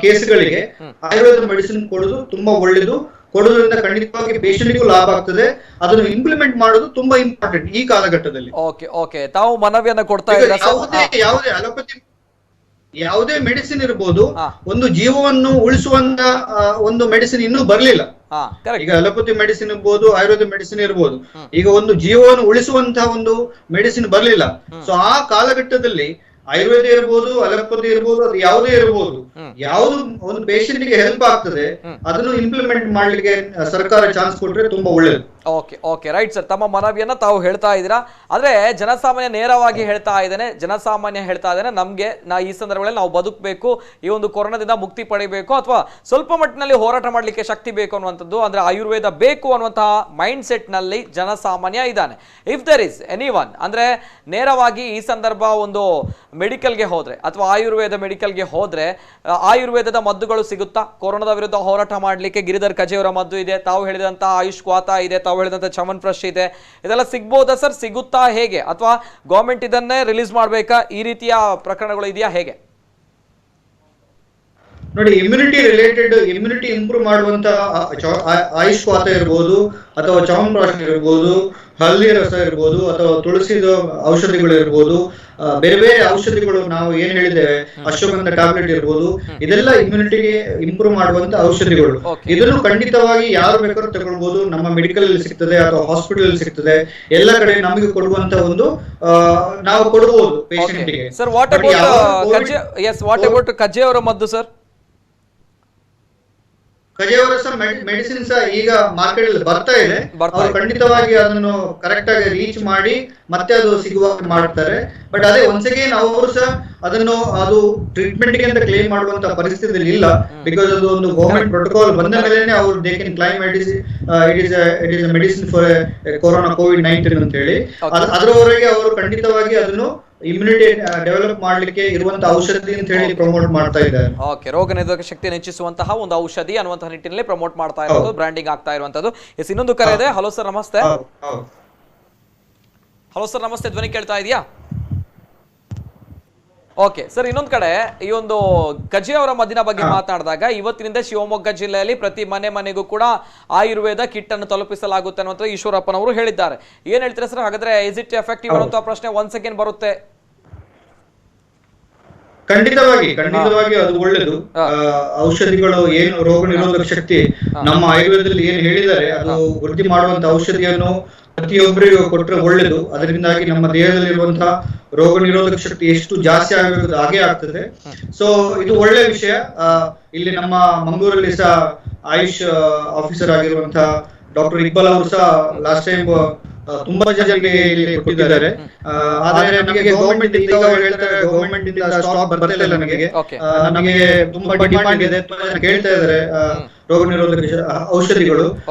ಕೇಸ್ಗಳಿಗೆ ಆಯುರ್ವೇದ ಮೆಡಿಸಿನ್ ಕೊಡೋದು ತುಂಬಾ ಒಳ್ಳೇದು. ಕೊಡೋದ್ರಿಂದ ಖಂಡಿತವಾಗಿ ಪೇಷಂಟ್ಗೂ ಲಾಭ ಆಗ್ತದೆ. ಅದನ್ನು ಇಂಪ್ಲಿಮೆಂಟ್ ಮಾಡೋದು ತುಂಬಾ ಇಂಪಾರ್ಟೆಂಟ್ ಈ ಕಾಲಘಟ್ಟದಲ್ಲಿ. ಓಕೆ, ತಾವು ಮನವಿಯನ್ನ ಕೊಡ್ತಾ ಇದ್ದೀರಾ? ಯಾವುದೇ ಅಲೋಪತಿ, ಯಾವುದೇ ಮೆಡಿಸಿನ್ ಇರ್ಬೋದು, ಒಂದು ಜೀವವನ್ನು ಉಳಿಸುವಂತ ಒಂದು ಮೆಡಿಸಿನ್ ಇನ್ನೂ ಬರ್ಲಿಲ್ಲ. ಈಗ ಅಲೋಪತಿ ಮೆಡಿಸಿನ್ ಇರ್ಬೋದು, ಆಯುರ್ವೇದ ಮೆಡಿಸಿನ್ ಇರ್ಬೋದು, ಈಗ ಒಂದು ಜೀವವನ್ನು ಉಳಿಸುವಂತಹ ಒಂದು ಮೆಡಿಸಿನ್ ಬರ್ಲಿಲ್ಲ. ಸೊ ಆ ಕಾಲಘಟ್ಟದಲ್ಲಿ ಆಯುರ್ವೇದ ಇರ್ಬೋದು, ಅಲೋಪತಿ ಇರ್ಬೋದು, ಅದು ಯಾವುದೇ ಇರ್ಬೋದು, ಯಾವುದು ಒಂದು ಪೇಷಂಟ್ ಗೆ ಹೆಲ್ಪ್ ಆಗ್ತದೆ ಅದನ್ನು ಇಂಪ್ಲಿಮೆಂಟ್ ಮಾಡ್ಲಿಕ್ಕೆ ಸರ್ಕಾರ ಚಾನ್ಸ್ ಕೊಟ್ರೆ ತುಂಬಾ ಒಳ್ಳೇದು. ಓಕೆ, ರೈಟ್ ಸರ್, ತಮ್ಮ ಮನವಿಯನ್ನ ತಾವು ಹೇಳ್ತಾ ಇದ್ದೀರಾ. ಆದ್ರೆ ಜನಸಾಮಾನ್ಯ ನೇರವಾಗಿ ಹೇಳ್ತಾ ಇದ್ದೇನೆ, ನಮ್ಗೆ ಈ ಸಂದರ್ಭಗಳಲ್ಲಿ ನಾವು ಬದುಕಬೇಕು, ಈ ಒಂದು ಕೊರೋನಾದಿಂದ ಮುಕ್ತಿ ಪಡಿಬೇಕು, ಅಥವಾ ಸ್ವಲ್ಪ ಮಟ್ಟಿನಲ್ಲಿ ಹೋರಾಟ ಮಾಡ್ಲಿಕ್ಕೆ ಶಕ್ತಿ ಬೇಕು ಅನ್ನುವಂಥದ್ದು, ಅಂದ್ರೆ ಆಯುರ್ವೇದ ಬೇಕು ಅನ್ನುವಂತಹ ಮೈಂಡ್ ಸೆಟ್ ನಲ್ಲಿ ಜನಸಾಮಾನ್ಯ ಇದ್ದಾನೆ. ಇಫ್ ದರ್ ಇಸ್ ಎನಿವನ್, ಅಂದ್ರೆ ನೇರವಾಗಿ ಈ ಸಂದರ್ಭ ಒಂದು ಮೆಡಿಕಲ್ಗೆ ಹೋದ್ರೆ ಅಥವಾ ಆಯುರ್ವೇದ ಮೆಡಿಕಲ್ಗೆ ಹೋದ್ರೆ ಆಯುರ್ವೇದದ ಮದ್ದುಗಳು ಸಿಗುತ್ತಾ? ಕೊರೋನಾದ ವಿರುದ್ಧ ಹೋರಾಟ ಮಾಡ್ಲಿಕ್ಕೆ ಗಿರಿಧರ್ ಕಜೆಯವರ ಮದ್ದು ಇದೆ, ತಾವು ಹೇಳಿದಂತ ಆಯುಷ್ ಕ್ವಾತ ಇದೆ, ತಾವು ಹೇಳಿದಂತ ಚಮನ್ ಫ್ರೆಶ್ ಇದೆ, ಇದೆಲ್ಲ ಸಿಗ್ಬೋದಾ ಸರ್? ಸಿಗುತ್ತಾ ಹೇಗೆ? ಅಥವಾ ಗವರ್ಮೆಂಟ್ ಇದನ್ನೇ ರಿಲೀಸ್ ಮಾಡ್ಬೇಕಾ? ಈ ರೀತಿಯ ಪ್ರಕರಣಗಳು ಇದೆಯಾ ಹೇಗೆ? ನೋಡಿ, ಇಮ್ಯುನಿಟಿ ಇಂಪ್ರೂವ್ ಮಾಡುವಂತ ಆಯುಷ್ ವಾತ ಇರ್ಬೋದು ಅಥವಾ ಚವನ್ಪ್ರಾಶ್ ಇರ್ಬೋದು, ಹಲ್ದಿ ರಸ ಇರ್ಬೋದು ಅಥವಾ ತುಳಸಿದ ಔಷಧಿಗಳು ಇರ್ಬೋದು, ಬೇರೆ ಬೇರೆ ಔಷಧಿಗಳು ನಾವು ಏನ್ ಹೇಳಿದ್ದೇವೆ, ಅಶ್ವಗಂಧ ಟ್ಯಾಬ್ಲೆಟ್ ಇರ್ಬೋದು, ಇದೆಲ್ಲ ಇಮ್ಯುನಿಟಿಗೆ ಇಂಪ್ರೂವ್ ಮಾಡುವಂತ ಔಷಧಿಗಳು. ಇದನ್ನು ಖಂಡಿತವಾಗಿ ಯಾರು ಬೇಕಾದ್ರೂ ತಗೊಳ್ಬಹುದು. ನಮ್ಮ ಮೆಡಿಕಲ್ ಅಲ್ಲಿ ಸಿಗ್ತದೆ ಅಥವಾ ಹಾಸ್ಪಿಟಲ್ ಸಿಗ್ತದೆ, ಎಲ್ಲ ಕಡೆ ನಮಗೆ ಕೊಡುವಂತ ಒಂದು ನಾವು ಕೊಡಬಹುದು ಪೇಷಂಟ್ ಗೆ. ಸರ್, ವಾಟ್ ಅಬೌಟ್ ಕಜೆ ಅವರ ಮದ್ದು ಸರ್? ಕಜೆಯವರ ಸಹ ಮೆಡಿಸಿನ್ ಸಹ ಈಗ ಮಾರ್ಕೆಟ್ ಅಲ್ಲಿ ಬರ್ತಾ ಇದೆ. ಅವರು ಖಂಡಿತವಾಗಿ ಅದನ್ನು ಕರೆಕ್ಟ್ ಆಗಿ ರೀಚ್ ಮಾಡಿ ಮತ್ತೆ ಅದು ಸಿಗುವಾಗ ಮಾಡ್ತಾರೆ. ಬಟ್ ಅದೇ ಒನ್ಸ್ ಅಗೇನ್ ಅವರು ಸಹ ಅದನ್ನು ಅದು ಟ್ರೀಟ್ಮೆಂಟ್ ಗೆ ಅಂತ ಕ್ಲೇಮ್ ಮಾಡುವಂತ ಪರಿಸ್ಥಿತಿ ಇಲ್ಲ. ಬಿಕಾಸ್ ಅದು ಒಂದು ಗವರ್ಮೆಂಟ್ ಪ್ರೋಟೋಕಾಲ್ ಬಂದ ಮೇಲೆ ಅವರು they can claim it is medicine for corona COVID-19 ಅಂತ ಹೇಳಿ. ಅದರವರೆಗೆ ಅವರು ಖಂಡಿತವಾಗಿ ಅದನ್ನು ಇಮ್ಯುನಿಟಿ ಡೆವಲಪ್ ಮಾಡ್ಲಿಕ್ಕೆ ಇರುವಂತಹ ಔಷಧಿ ಅಂತ ಹೇಳಿ ಪ್ರಮೋಟ್ ಮಾಡ್ತಾ ಇದ್ದಾರೆ. ಓಕೆ, ರೋಗ ನಿರೋಧಕ ಶಕ್ತಿಯನ್ನು ಹೆಚ್ಚಿಸುವಂತಹ ಒಂದು ಔಷಧಿ ಅನ್ನುವಂತಹ ನಿಟ್ಟಿನಲ್ಲಿ ಪ್ರಮೋಟ್ ಮಾಡ್ತಾ ಇರೋದು, ಬ್ರ್ಯಾಂಡಿಂಗ್ ಆಗ್ತಾ ಇರುವಂತದ್ದು. ಎಸ್, ಇನ್ನೊಂದು ಕರೆ ಇದೆ. ಹಲೋ ಸರ್, ನಮಸ್ತೆ. ಹಲೋ ಸರ್, ನಮಸ್ತೆ. ಧ್ವನಿ ಕೇಳ್ತಾ ಇದೆಯಾ? ಓಕೆ ಸರ್, ಇನ್ನೊಂದು ಕಡೆ ಈ ಒಂದು ಕಜೆ ಅವರ ಮದ್ದಿನ ಬಗ್ಗೆ ಮಾತನಾಡಿದಾಗ ಇವತ್ತಿನಿಂದ ಶಿವಮೊಗ್ಗ ಜಿಲ್ಲೆಯಲ್ಲಿ ಪ್ರತಿ ಮನೆಗೂ ಕೂಡ ಆಯುರ್ವೇದ ಕಿಟ್ ಅನ್ನು ತಲುಪಿಸಲಾಗುತ್ತೆ ಅನ್ನುವಂಥ ಈಶ್ವರಪ್ಪನವರು ಹೇಳಿದ್ದಾರೆ. ಏನ್ ಹೇಳ್ತೀರಾ ಸರ್? ಹಾಗಾದ್ರೆ ಇಸ್ ಇಟ್ ಎಫೆಕ್ಟಿವ್ ಅನ್ನುವಂಥ ಪ್ರಶ್ನೆ ಒನ್ಸ್ ಅಗೇನ್ ಬರುತ್ತೆ. ಖಂಡಿತವಾಗಿ ಅದು ಒಳ್ಳೆದು. ಔಷಧಿಗಳು ಏನು ರೋಗ ನಿರೋಧಕ ಶಕ್ತಿ ನಮ್ಮ ಆಯುರ್ವೇದದಲ್ಲಿ ಏನು ಹೇಳಿದ್ದಾರೆ ಅದು ವೃದ್ಧಿ ಮಾಡುವಂತ ಔಷಧಿಯನ್ನು ಪ್ರತಿಯೊಬ್ಬರಿಗೂ ಕೊಟ್ಟರೆ ಒಳ್ಳೆದು. ಅದರಿಂದಾಗಿ ನಮ್ಮ ದೇಹದಲ್ಲಿರುವಂತಹ ರೋಗ ನಿರೋಧಕ ಶಕ್ತಿ ಎಷ್ಟು ಜಾಸ್ತಿ ಆಗಬೇಕು ಹಾಗೆ ಆಗ್ತದೆ. ಸೊ ಇದು ಒಳ್ಳೆ ವಿಷಯ. ಇಲ್ಲಿ ನಮ್ಮ ಮಂಗಳೂರಲ್ಲಿ ಸಹ ಆಯುಷ್ ಆಫೀಸರ್ ಆಗಿರುವಂತಹ ಡಾಕ್ಟರ್ ಇಕ್ಬಾಲ್ ಅವರು ಸಹ ಲಾಸ್ಟ್ ಟೈಮ್ ತುಂಬಾ ಜನರಿಗೆ ಇಲ್ಲಿ ಕೊಟ್ಟಿದ್ದಾರೆ. ಆದ್ರೆ ನಮಗೆ ಗವರ್ಮೆಂಟ್ ಈಗ ಹೇಳ್ತಾರೆ ಗವರ್ಮೆಂಟ್ ಇಂದ ಸ್ಟಾಕ್ ಬರ್ತಾ ಇಲ್ಲ ನಮಗೆ ತುಂಬಾ ಡಿಮಾಂಡ್ ಇದೆ, ತುಂಬಾ ಜನ ಕೇಳ್ತಾ ಇದ್ದಾರೆ ರೋಗ ನಿರೋಧಕ ಔಷಧಿಗಳು.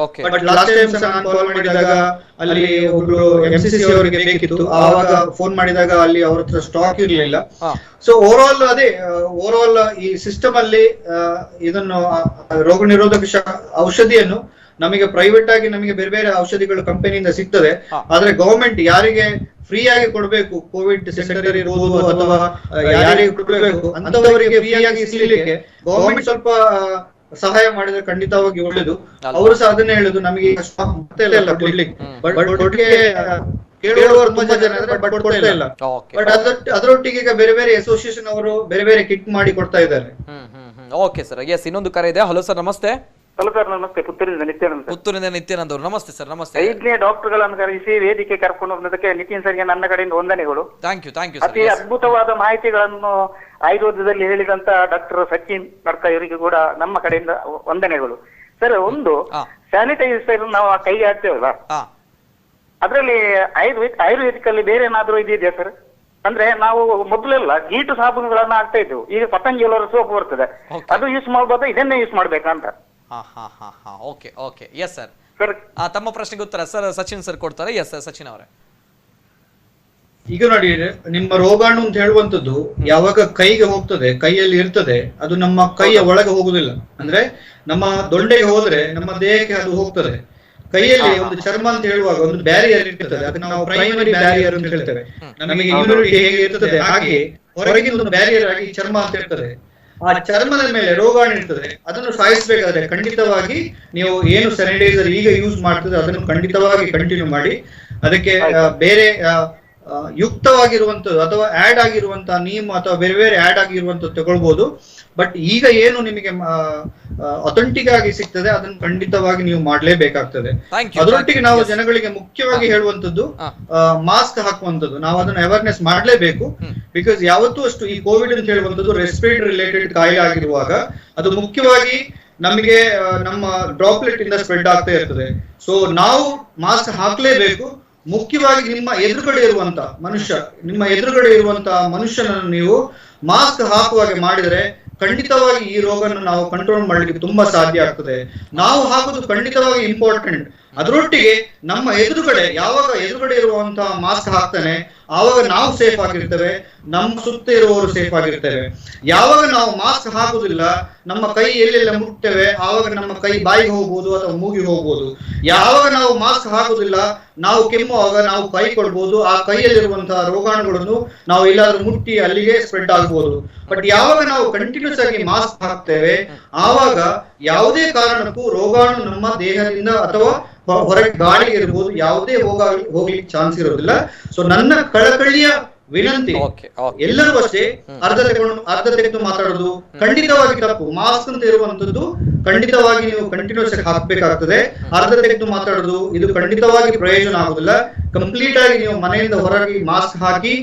ಬಟ್ ಲಾಸ್ಟ್ ಟೈಮ್ ನಾನು ಕಾಲ್ ಮಾಡಿದಾಗ ಅಲ್ಲಿ ಒಬ್ರು MCC ಅವರಿಗೆ ಬೇಕಿತ್ತು. ಆವಾಗ ಫೋನ್ ಮಾಡಿದಾಗ ಅಲ್ಲಿ ಅವ್ರ ಹತ್ರ ಸ್ಟಾಕ್ ಇರಲಿಲ್ಲ. ಸೊ ಓವರ್ ಆಲ್ ಈ ಸಿಸ್ಟಮ್ ಅಲ್ಲಿ ಇದನ್ನು ರೋಗ ನಿರೋಧಕ ಔಷಧಿಯನ್ನು ನಮಗೆ ಪ್ರೈವೇಟ್ ಆಗಿ ನಮಗೆ ಬೇರೆ ಬೇರೆ ಔಷಧಿಗಳು ಕಂಪನಿಯಿಂದ ಸಿಗ್ತದೆ. ಆದ್ರೆ ಗವರ್ಮೆಂಟ್ ಯಾರಿಗೆ ಫ್ರೀ ಆಗಿ ಕೊಡ್ಬೇಕು, ಕೋವಿಡ್ ಸೆಂಟರ್ ಇರ್ಬೋದು ಅಥವಾ ಯಾರಿಗೆ ಕೊಡ್ಬೇಕು ಅಂತವರಿಗೆ ಫ್ರೀ ಆಗಿ ಸಿಗಲಿಕ್ಕೆ ಗವರ್ಮೆಂಟ್ ಸ್ವಲ್ಪ ಸಹಾಯ ಮಾಡಿದ್ರೆ ಖಂಡಿತವಾಗಿ ಒಳ್ಳೇದು. ಅವರು ಸಹ ಅದನ್ನೇ ಹೇಳುದು, ನಮಗೆ ಇಲ್ಲ ಕೊಡ್ಲಿಕ್ಕೆ. ಬಟ್ ಕೇಳುವವರು ತುಂಬಾ ಜನ ಇದ್ದಾರೆ, ಬಟ್ ಕೊಡ್ತಾ ಇಲ್ಲ. ಬಟ್ ಅದರೊಟ್ಟಿಗೆ ಈಗ ಬೇರೆ ಬೇರೆ ಅಸೋಸಿಯೇಷನ್ ಅವರು ಬೇರೆ ಬೇರೆ ಕಿಟ್ ಮಾಡಿ ಕೊಡ್ತಾ ಇದ್ದಾರೆ. ಓಕೆ ಸರ್, ಎಸ್, ಇನ್ನೊಂದು ಕರೆ ಇದೆ. ಹಲೋ ಸರ್, ನಮಸ್ತೆ. ಹಲೋ ಸರ್, ನಮಸ್ತೆ. ಪುತ್ತೂರಿನಿಂದ ನಿತ್ಯಾನಂದ್ ಅವರು. ನಮಸ್ತೆ ಸರ್. ನಮಸ್ತೆ. 5ನೇ ಡಾಕ್ಟರ್ಗಳನ್ನು ಕರೆಸಿ ವೇದಿಕೆ ಕರ್ಕೊಂಡು ಹೋಗೋದಕ್ಕೆ ನಿತಿನ್ ಸರ್ಗೆ ನನ್ನ ಕಡೆಯಿಂದ ವಂದನೆಗಳು. ಥ್ಯಾಂಕ್ ಯು ಅತಿ ಅದ್ಭುತವಾದ ಮಾಹಿತಿಗಳನ್ನು ಆಯುರ್ವೇದದಲ್ಲಿ ಹೇಳಿದಂತ ಡಾಕ್ಟರ್ ಸಚಿನ್ ನಡ್ಕ ಇವರಿಗೆ ಕೂಡ ನಮ್ಮ ಕಡೆಯಿಂದ ವಂದನೆಗಳು. ಸರ್, ಒಂದು ಸ್ಯಾನಿಟೈಸರ್ ನಾವು ಕೈ ಹಾಕ್ತೇವಲ್ಲ, ಅದರಲ್ಲಿ ಆಯುರ್ವೇದಿಕ್ ಅಲ್ಲಿ ಬೇರೆ ಏನಾದ್ರು ಇದೆಯಾ ಸರ್? ಅಂದ್ರೆ ನಾವು ಮೊದಲೆಲ್ಲ ಗೀಟು ಸಾಬೂನುಗಳನ್ನ ಹಾಕ್ತಾ ಇದ್ದೆವು, ಈಗ ಪತಂಜಲಿ ಸೋಪ್ ಬರ್ತದೆ, ಅದು ಯೂಸ್ ಮಾಡ್ಬೋದಾ, ಇದನ್ನೇ ಯೂಸ್ ಮಾಡ್ಬೇಕಂತ? Okay okay, yes sir. ತಮ್ಮ ಪ್ರಶ್ನೆಗೆ ಉತ್ತರ ಸರ್ ಸಚಿನ್ ಸರ್ ಕೊಡ್ತಾರೆ. ಎಸ್ ಸರ್, ಸಚಿನ್ ಅವರೇ. ಈಗ ನೋಡಿ, ನಿಮ್ಮ ರೋಗಾಣು ಅಂತ ಹೇಳುವಂತದ್ದು ಯಾವಾಗ ಕೈಗೆ ಹೋಗ್ತದೆ, ಕೈಯಲ್ಲಿ ಇರ್ತದೆ, ಅದು ನಮ್ಮ ಕೈಯ ಒಳಗೆ ಹೋಗುದಿಲ್ಲ. ಅಂದ್ರೆ ನಮ್ಮ ದೊಡ್ಡೆಗೆ ಹೋದ್ರೆ ನಮ್ಮ ದೇಹಕ್ಕೆ ಅದು ಹೋಗ್ತದೆ. ಕೈಯಲ್ಲಿ ಒಂದು ಚರ್ಮ ಅಂತ ಹೇಳುವಾಗ ಒಂದು ಬ್ಯಾರಿಯರ್ ಇರ್ತದೆ, ಅದಕ್ಕೆ ನಾವು ಪ್ರೈಮರಿ ಬ್ಯಾರಿಯರ್ ಅಂತ ಹೇಳ್ತೇವೆ. ನಮಗೆ ಇಮ್ಯುನಿಟಿ ಹೇಗೆ ಇರ್ತದೆ ಹಾಗೆ ಹೊರಗಿನ ಒಂದು ಬ್ಯಾರಿಯರ್ ಆಗಿ ಚರ್ಮ ಅಂತ ಇರ್ತದೆ. ಆ ಚರ್ಮದ ಮೇಲೆ ರೋಗಾಣು ಇರ್ತದೆ, ಅದನ್ನು ಸಾಯಿಸಬೇಕಾದ್ರೆ ಖಂಡಿತವಾಗಿ ನೀವು ಏನು ಸ್ಯಾನಿಟೈಸರ್ ಈಗ ಯೂಸ್ ಮಾಡ್ತದೆ ಅದನ್ನು ಖಂಡಿತವಾಗಿ ಕಂಟಿನ್ಯೂ ಮಾಡಿ. ಅದಕ್ಕೆ ಬೇರೆ ಯುಕ್ತವಾಗಿರುವಂತದ್ದು ಅಥವಾ ಆಡ್ ಆಗಿರುವಂತಹ ನೀಮ್ ಅಥವಾ ಬೇರೆ ಬೇರೆ ಆಡ್ ಆಗಿರುವಂತದ್ದು ತಗೊಳ್ಬಹುದು. ಬಟ್ ಈಗ ಏನು ನಿಮಗೆ ಅಥೆಂಟಿಕ್ ಆಗಿ ಸಿಗ್ತದೆ ಅದನ್ನು ಖಂಡಿತವಾಗಿ ನೀವು ಮಾಡ್ಲೇಬೇಕಾಗ್ತದೆ. ಅದರೊಟ್ಟಿಗೆ ನಾವು ಜನಗಳಿಗೆ ಮುಖ್ಯವಾಗಿ ಹೇಳುವಂತದ್ದು ಮಾಸ್ಕ್ ಹಾಕುವಂತದ್ದು, ನಾವು ಅದನ್ನು ಅವೇರ್ನೆಸ್ ಮಾಡ್ಲೇಬೇಕು. ಬಿಕಾಸ್ ಯಾವತ್ತೂ ಅಷ್ಟು ಈ ಕೋವಿಡ್ ಅಂತ ಹೇಳುವಂತದ್ದು ರೆಸ್ಪಿರೇಟರಿ ರಿಲೇಟೆಡ್ ಕಾಯಿಲೆ ಆಗಿರುವಾಗ ಅದು ಮುಖ್ಯವಾಗಿ ನಮಗೆ ನಮ್ಮ ಡ್ರಾಪ್ಲೆಟ್ ಇಂದ ಸ್ಪ್ರೆಡ್ ಆಗ್ತಾ ಇರ್ತದೆ. ಸೊ ನಾವು ಮಾಸ್ಕ್ ಹಾಕ್ಲೇಬೇಕು. ಮುಖ್ಯವಾಗಿ ನಿಮ್ಮ ಎದುರುಗಡೆ ಇರುವಂತ ಮನುಷ್ಯನನ್ನು ನೀವು ಮಾಸ್ಕ್ ಹಾಕುವಾಗೆ ಮಾಡಿದರೆ ಖಂಡಿತವಾಗಿ ಈ ರೋಗವನ್ನು ನಾವು ಕಂಟ್ರೋಲ್ ಮಾಡ್ಲಿಕ್ಕೆ ತುಂಬಾ ಸಾಧ್ಯ ಆಗ್ತದೆ. ನಾವು ಹಾಕುದು ಖಂಡಿತವಾಗಿ ಇಂಪಾರ್ಟೆಂಟ್. ಅದರೊಟ್ಟಿಗೆ ನಮ್ಮ ಯಾವಾಗ ಎದುರುಗಡೆ ಇರುವಂತಹ ಮಾಸ್ಕ್ ಹಾಕ್ತಾನೆ ಆವಾಗ ನಾವು ಸೇಫ್ ಆಗಿರ್ತೇವೆ, ನಮ್ಮ ಸುತ್ತ ಇರುವವರು ಸೇಫ್ ಆಗಿರ್ತೇವೆ. ಯಾವಾಗ ನಾವು ಮಾಸ್ಕ್ ಹಾಕುದಿಲ್ಲ, ನಮ್ಮ ಕೈ ಎಲ್ಲೆಲ್ಲ ಮುಟ್ತೇವೆ ಆವಾಗ ನಮ್ಮ ಕೈ ಬಾಯಿಗೆ ಹೋಗ್ಬೋದು ಅಥವಾ ಮೂಗಿಗೆ ಹೋಗ್ಬೋದು. ಯಾವಾಗ ನಾವು ಮಾಸ್ಕ್ ಹಾಕುದಿಲ್ಲ, ನಾವು ಕೆಮ್ಮುವಾಗ ನಾವು ಕೈ ಕೊಡ್ಬೋದು, ಆ ಕೈಯಲ್ಲಿರುವಂತಹ ರೋಗಾಣುಗಳನ್ನು ನಾವು ಎಲ್ಲಾದ್ರೂ ಮುಟ್ಟಿ ಅಲ್ಲಿಗೆ ಸ್ಪ್ರೆಡ್ ಆಗ್ಬೋದು. ಬಟ್ ಯಾವಾಗ ನಾವು ಕಂಟಿನ್ಯೂಸ್ ಆಗಿ ಮಾಸ್ಕ್ ಹಾಕ್ತೇವೆ ಆವಾಗ ಯಾವುದೇ ಕಾರಣಕ್ಕೂ ರೋಗಾಣು ನಮ್ಮ ದೇಹದಿಂದ ಅಥವಾ ಹೊರಗೆ ಗಾಳಿಗೆ ಇರ್ಬೋದು ಯಾವುದೇ ಹೋಗ್ಲಿಕ್ಕೆ ಚಾನ್ಸ್ ಇರೋದಿಲ್ಲ. ಸೊ ನನ್ನ ಕಳಕಳಿಯ ವಿನಂತಿ. ಎಲ್ಲರೂ ಅಷ್ಟೇ ಅರ್ಧ ತೆಗೆದು ಮಾತಾಡೋದು ಖಂಡಿತವಾಗಿ ತಪ್ಪು. ಮಾಸ್ಕ್ ಅಂತ ಇರುವಂತದ್ದು ಖಂಡಿತವಾಗಿ ನೀವು ಕಂಟಿನ್ಯೂಸ್ ಆಗಿ ಹಾಕ್ಬೇಕಾಗ್ತದೆ. ಅರ್ಧ ತೆಗೆದು ಮಾತಾಡೋದು ಇದು ಖಂಡಿತವಾಗಿ ಪ್ರಯೋಜನ ಆಗುದಿಲ್ಲ. ಕಂಪ್ಲೀಟ್ ಆಗಿ ನೀವು ಮನೆಯಿಂದ ಹೊರಗೆ ಮಾಸ್ಕ್ ಹಾಕಿ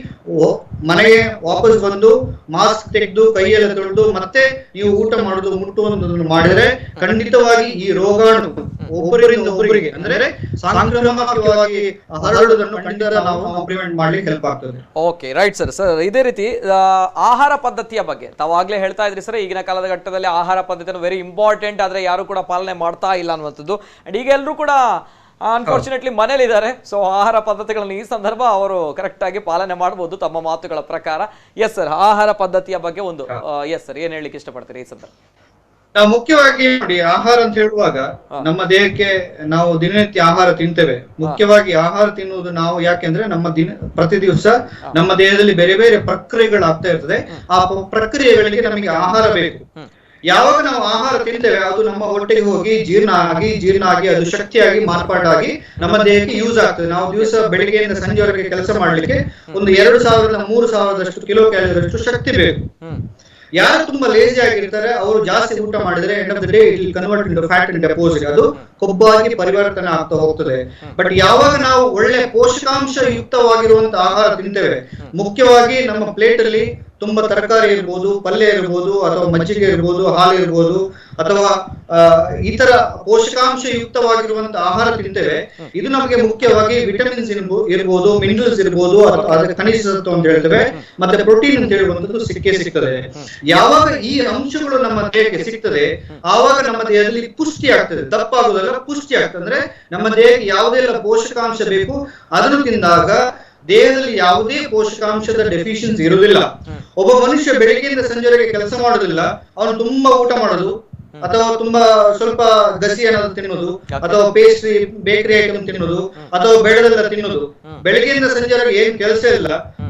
ಮನೆಗೆ ವಾಪಸ್ ಬಂದು ಮಾಸ್ಕ್ ತೆಗೆದು ಕೈಯೆಲ್ಲ ತೊಳೆದು ಮತ್ತೆ ನೀವು ಊಟ ಮಾಡುದು ಮುಟ್ಟುವುದನ್ನು ಮಾಡಿದ್ರೆ ಖಂಡಿತವಾಗಿ ಈ ರೋಗಾಣು ಒಬ್ಬರಿಂದ ಒಬ್ಬರಿಗೆ ಅಂದ್ರೆ ಸಾಂಕ್ರಾಮಿಕವಾಗಿ ಹರಡುವುದನ್ನು ಖಂಡಿತ ನಾವು ಪ್ರಿವೆಂಟ್ ಮಾಡ್ಲಿಕ್ಕೆ ಹೆಲ್ಪ್ ಆಗ್ತದೆ. Okay, right sir. ಇದೇ ರೀತಿ ಆಹಾರ ಪದ್ಧತಿಯ ಬಗ್ಗೆ ತಾವಾಗ್ಲೇ ಹೇಳ್ತಾ ಇದ್ರಿ ಸರ್, ಈಗಿನ ಕಾಲದ ಘಟ್ಟದಲ್ಲಿ ಆಹಾರ ಪದ್ಧತಿಯನ್ನು ವೆರಿ ಇಂಪಾರ್ಟೆಂಟ್, ಆದ್ರೆ ಯಾರು ಕೂಡ ಪಾಲನೆ ಮಾಡ್ತಾ ಇಲ್ಲ ಅನ್ನುವಂಥದ್ದು. ಅಂಡ್ ಈಗ ಎಲ್ಲರೂ ಕೂಡ ಅನ್ಫಾರ್ಚುನೇಟ್ಲಿ ಮನೇಲಿದ್ದಾರೆ. ಸೊ ಆಹಾರ ಪದ್ಧತಿಗಳನ್ನು ಈ ಸಂದರ್ಭ ಅವರು ಕರೆಕ್ಟ್ ಆಗಿ ಪಾಲನೆ ಮಾಡಬಹುದು ತಮ್ಮ ಮಾತುಗಳ ಪ್ರಕಾರ. ಎಸ್ ಸರ್, ಆಹಾರ ಪದ್ಧತಿಯ ಬಗ್ಗೆ ಒಂದು ಎಸ್ ಸರ್ ಏನ್ ಹೇಳಲಿಕ್ಕೆ ಇಷ್ಟಪಡ್ತೀರಿ ಈ ಸಂದರ್ಭ? ನಾವು ಮುಖ್ಯವಾಗಿ ನೋಡಿ, ಆಹಾರ ಅಂತ ಹೇಳುವಾಗ ನಮ್ಮ ದೇಹಕ್ಕೆ ನಾವು ದಿನನಿತ್ಯ ಆಹಾರ ತಿಂತೇವೆ. ಮುಖ್ಯವಾಗಿ ಆಹಾರ ತಿನ್ನುವುದು ನಾವು ಯಾಕೆಂದ್ರೆ ನಮ್ಮ ಪ್ರತಿ ದಿವಸ ನಮ್ಮ ದೇಹದಲ್ಲಿ ಬೇರೆ ಬೇರೆ ಪ್ರಕ್ರಿಯೆಗಳಾಗ್ತಾ ಇರ್ತದೆ. ಆ ಪ್ರಕ್ರಿಯೆಗಳಿಗೆ ನಮಗೆ ಆಹಾರ ಬೇಕು. ಯಾವಾಗ ನಾವು ಆಹಾರ ತಿಂತೇವೆ ಅದು ನಮ್ಮ ಹೊಟ್ಟೆಗೆ ಹೋಗಿ ಜೀರ್ಣ ಆಗಿ ಅದು ಶಕ್ತಿಯಾಗಿ ಮಾರ್ಪಾಟಾಗಿ ನಮ್ಮ ದೇಹಕ್ಕೆ ಯೂಸ್ ಆಗ್ತದೆ. ನಾವು ದಿವಸ ಬೆಳಿಗ್ಗೆಯಿಂದ ಸಂಜೆವರೆಗೆ ಕೆಲಸ ಮಾಡ್ಲಿಕ್ಕೆ ಒಂದು 2000-3000 ಕಿಲೋ ಕ್ಯಾಲೋರಿಯಷ್ಟು ಶಕ್ತಿ ಬೇಕು. ಯಾರು ತುಂಬಾ ಲೇಜಿ ಆಗಿರ್ತಾರೆ ಅವರು ಜಾಸ್ತಿ ಊಟ ಮಾಡಿದ್ರೆ end of the day it will convert into fat and deposit, ಅದು ಕೊಬ್ಬಾಗಿ ಪರಿವರ್ತನೆ ಆಗ್ತಾ ಹೋಗ್ತದೆ. ಬಟ್ ಯಾವಾಗ ನಾವು ಒಳ್ಳೆ ಪೋಷಕಾಂಶ ಯುಕ್ತವಾಗಿರುವಂತ ಆಹಾರ ತಿಂತೇವೆ, ಮುಖ್ಯವಾಗಿ ನಮ್ಮ ಪ್ಲೇಟ್ ಅಲ್ಲಿ ತುಂಬಾ ತರಕಾರಿ ಇರ್ಬೋದು, ಪಲ್ಯ ಇರ್ಬೋದು, ಅಥವಾ ಮಜ್ಜಿಗೆ ಇರ್ಬೋದು, ಹಾಲು ಇರ್ಬೋದು, ಅಥವಾ ಇತರ ಪೋಷಕಾಂಶ ಯುಕ್ತವಾಗಿರುವಂತಹ ಆಹಾರ ತಿಂತೇವೆ, ಇದು ನಮಗೆ ಮುಖ್ಯವಾಗಿ ವಿಟಮಿನ್ಸ್ ಇರ್ಬೋದು, ಮಿನರಲ್ಸ್ ಇರ್ಬೋದು, ಅದಕ್ಕೆ ಖನಿಜ ಸತ್ವ ಅಂತ ಹೇಳ್ತೇವೆ, ಮತ್ತೆ ಪ್ರೋಟೀನ್ ಅಂತ ಹೇಳುವಂಥದ್ದು ಸಿಗ್ತದೆ. ಯಾವಾಗ ಈ ಅಂಶಗಳು ನಮ್ಮ ದೇಹಕ್ಕೆ ಸಿಗ್ತದೆ ಆವಾಗ ನಮ್ಮ ದೇಹದಲ್ಲಿ ಪುಷ್ಟಿ ಆಗ್ತದೆ. ದಪ್ಪ ಆಗುದಲ್ಲ, ಪುಷ್ಟಿ ಆಗ್ತದೆ. ಅಂದ್ರೆ ನಮ್ಮ ದೇಹಕ್ಕೆ ಯಾವುದೆಲ್ಲ ಪೋಷಕಾಂಶ ಬೇಕು ಅದನ್ನು ತಿಂದಾಗ ದೇಹದಲ್ಲಿ ಯಾವುದೇ ಪೋಷಕಾಂಶದ ಡೆಫಿಷಿಯನ್ಸಿ ಇರುವುದಿಲ್ಲ. ಒಬ್ಬ ಮನುಷ್ಯ ಬೆಳಗ್ಗೆಯಿಂದ ಸಂಜೆವರೆಗೆ ಕೆಲಸ ಮಾಡೋದಿಲ್ಲ, ಅವನು ತುಂಬಾ ಊಟ ಮಾಡೋದು ಅಥವಾ ತುಂಬಾ ಸ್ವಲ್ಪ ಗಸಿ ಏನಾದ್ರು ತಿನ್ನೋದು ಅಥವಾ ಪೇಸ್ಟ್ರಿ ಬೇಕರಿ ಐಟಮ್ ತಿನ್ನೋದು ಅಥವಾ ಬೇಡದೆಲ್ಲ ತಿನ್ನೋದು, ಬೆಳಗ್ಗೆಯಿಂದ ಸಂಜೆವರೆಗೆ ಏನ್ ಕೆಲಸ ಇಲ್ಲ,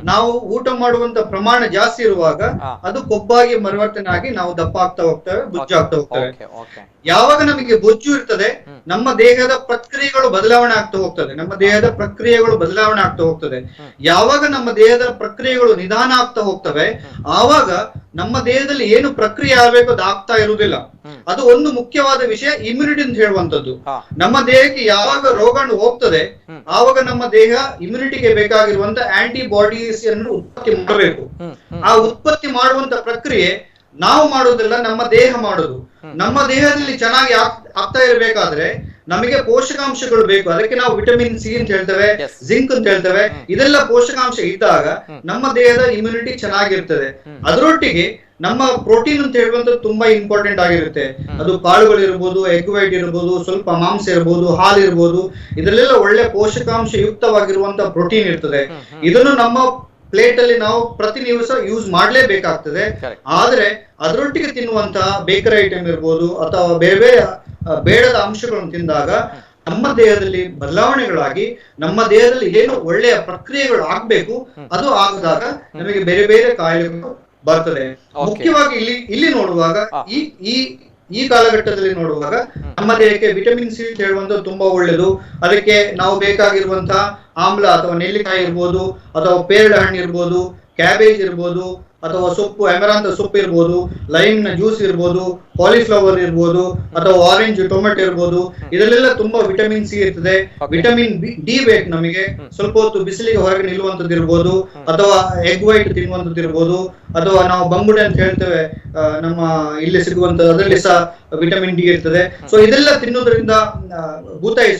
ನಾವು ಊಟ ಮಾಡುವಂತ ಪ್ರಮಾಣ ಜಾಸ್ತಿ ಇರುವಾಗ ಅದು ಕೊಬ್ಬಾಗಿ ಪರಿವರ್ತನೆ ಆಗಿ ನಾವು ದಪ್ಪ ಆಗ್ತಾ ಹೋಗ್ತೇವೆ, ಬೊಜ್ಜು ಆಗ್ತಾ ಹೋಗ್ತೇವೆ. ಯಾವಾಗ ನಮಗೆ ಬೊಜ್ಜು ಇರ್ತದೆ ನಮ್ಮ ದೇಹದ ಪ್ರಕ್ರಿಯೆಗಳು ಬದಲಾವಣೆ ಆಗ್ತಾ ಹೋಗ್ತದೆ. ಯಾವಾಗ ನಮ್ಮ ದೇಹದ ಪ್ರಕ್ರಿಯೆಗಳು ನಿಧಾನ ಆಗ್ತಾ ಹೋಗ್ತವೆ ಆವಾಗ ನಮ್ಮ ದೇಹದಲ್ಲಿ ಏನು ಪ್ರಕ್ರಿಯೆ ಆಗ್ಬೇಕು ಅದು ಆಗ್ತಾ ಇರುವುದಿಲ್ಲ. ಅದು ಒಂದು ಮುಖ್ಯವಾದ ವಿಷಯ, ಇಮ್ಯುನಿಟಿ ಅಂತ ಹೇಳುವಂತದ್ದು. ನಮ್ಮ ದೇಹಕ್ಕೆ ಯಾವಾಗ ರೋಗಾಣು ಹೋಗ್ತದೆ ಆವಾಗ ನಮ್ಮ ದೇಹ ಇಮ್ಯುನಿಟಿಗೆ ಬೇಕಾಗಿರುವಂತ ಆಂಟಿಬಾಡೀಸ್ ಅನ್ನು ಉತ್ಪತ್ತಿ ಮಾಡಬೇಕು. ಆ ಉತ್ಪತ್ತಿ ಮಾಡುವಂತ ಪ್ರಕ್ರಿಯೆ ನಾವು ಮಾಡೋದಿಲ್ಲ, ನಮ್ಮ ದೇಹ ಮಾಡೋದು. ನಮ್ಮ ದೇಹದಲ್ಲಿ ಚೆನ್ನಾಗಿ ಆಗ್ತಾ ಇರಬೇಕಾದ್ರೆ ನಮಗೆ ಪೋಷಕಾಂಶಗಳು ಬೇಕು. ಅದಕ್ಕೆ ನಾವು ವಿಟಮಿನ್ ಸಿ ಅಂತ ಹೇಳ್ತೇವೆ, ಜಿಂಕ್ ಅಂತ ಹೇಳ್ತೇವೆ. ಇದೆಲ್ಲ ಪೋಷಕಾಂಶ ಇದ್ದಾಗ ನಮ್ಮ ದೇಹದ ಇಮ್ಯುನಿಟಿ ಚೆನ್ನಾಗಿರ್ತದೆ. ಅದರೊಟ್ಟಿಗೆ ನಮ್ಮ ಪ್ರೋಟೀನ್ ಅಂತ ಹೇಳುವಂಥದ್ದು ತುಂಬಾ ಇಂಪಾರ್ಟೆಂಟ್ ಆಗಿರುತ್ತೆ. ಅದು ಕಾಳುಗಳು ಇರ್ಬೋದು, ಎಗ್ ವೈಟ್ ಇರ್ಬೋದು, ಸ್ವಲ್ಪ ಮಾಂಸ ಇರ್ಬೋದು, ಹಾಲು ಇರ್ಬೋದು, ಇದರಲ್ಲೆಲ್ಲ ಒಳ್ಳೆ ಪೋಷಕಾಂಶ ಯುಕ್ತವಾಗಿರುವಂತ ಪ್ರೋಟೀನ್ ಇರ್ತದೆ. ಇದನ್ನು ನಮ್ಮ ಪ್ಲೇಟ್ ಅಲ್ಲಿ ನಾವು ಪ್ರತಿ ದಿವಸ ಯೂಸ್ ಮಾಡ್ಲೇಬೇಕಾಗ್ತದೆ. ಆದ್ರೆ ಅದರೊಟ್ಟಿಗೆ ತಿನ್ನುವಂತಹ ಬೇಕರಿ ಐಟಮ್ ಇರ್ಬೋದು ಅಥವಾ ಬೇರೆ ಬೇರೆ ಬೇಡದ ಅಂಶಗಳನ್ನು ತಿಂದಾಗ ನಮ್ಮ ದೇಹದಲ್ಲಿ ಬದಲಾವಣೆಗಳಾಗಿ ನಮ್ಮ ದೇಹದಲ್ಲಿ ಏನು ಒಳ್ಳೆಯ ಪ್ರಕ್ರಿಯೆಗಳು ಆಗ್ಬೇಕು ಅದು ಆಗದಾಗ ನಮಗೆ ಬೇರೆ ಬೇರೆ ಕಾಯಿಲೆಗಳು ಬರ್ತದೆ. ಮುಖ್ಯವಾಗಿ ಇಲ್ಲಿ ನೋಡುವಾಗ ಈ ಕಾಲಘಟ್ಟದಲ್ಲಿ ನೋಡುವಾಗ ನಮ್ಮ ದೇಹಕ್ಕೆ ವಿಟಮಿನ್ ಸಿ ಹೇಳುವಂಥದ್ದು ತುಂಬಾ ಒಳ್ಳೆಯದು. ಅದಕ್ಕೆ ನಾವು ಬೇಕಾಗಿರುವಂತಹ ಆಮ್ಲ ಅಥವಾ ನೆಲ್ಲಿಕಾಯಿ ಇರ್ಬೋದು ಅಥವಾ ಪೇರಳೆ ಹಣ್ಣು ಇರ್ಬೋದು, ಕ್ಯಾಬೇಜ್ ಇರ್ಬೋದು, ಅಥವಾ ಸೊಪ್ಪು ಅಮೆರಾಂತ ಸೊಪ್ಪು ಇರ್ಬೋದು, ಲೈಮ್ ನ ಜ್ಯೂಸ್ ಇರ್ಬೋದು, ಕಾಲಿಫ್ಲವರ್ ಇರ್ಬೋದು, ಅಥವಾ ಆರೆಂಜ್ ಟೊಮೆಟೊ ಇರ್ಬೋದು, ಇದರಲ್ಲೆಲ್ಲ ತುಂಬಾ ವಿಟಮಿನ್ ಸಿ ಇರ್ತದೆ. ವಿಟಮಿನ್ ಡಿ ಬೇಕು ನಮಗೆ, ಸ್ವಲ್ಪ ಹೊತ್ತು ಬಿಸಿಲಿಗೆ ಹೊರಗೆ ನಿಲ್ಲುವಂಥದ್ದು ಇರ್ಬೋದು, ಅಥವಾ ಎಗ್ ವೈಟ್ ತಿನ್ನುವಂಥದ್ದು ಇರ್ಬೋದು, ಅಥವಾ ನಾವು ಬಂಗುಡೆ ಅಂತ ಹೇಳ್ತೇವೆ ನಮ್ಮ ಇಲ್ಲಿ ಸಿಗುವಂತದ್ದು, ಅದರಲ್ಲಿ ಸಹ ವಿಟಮಿನ್ ಡಿ ಇರ್ತದೆ. ಸೊ ಇದೆಲ್ಲ ತಿನ್ನೋದ್ರಿಂದ ಬೂತಾಯಿ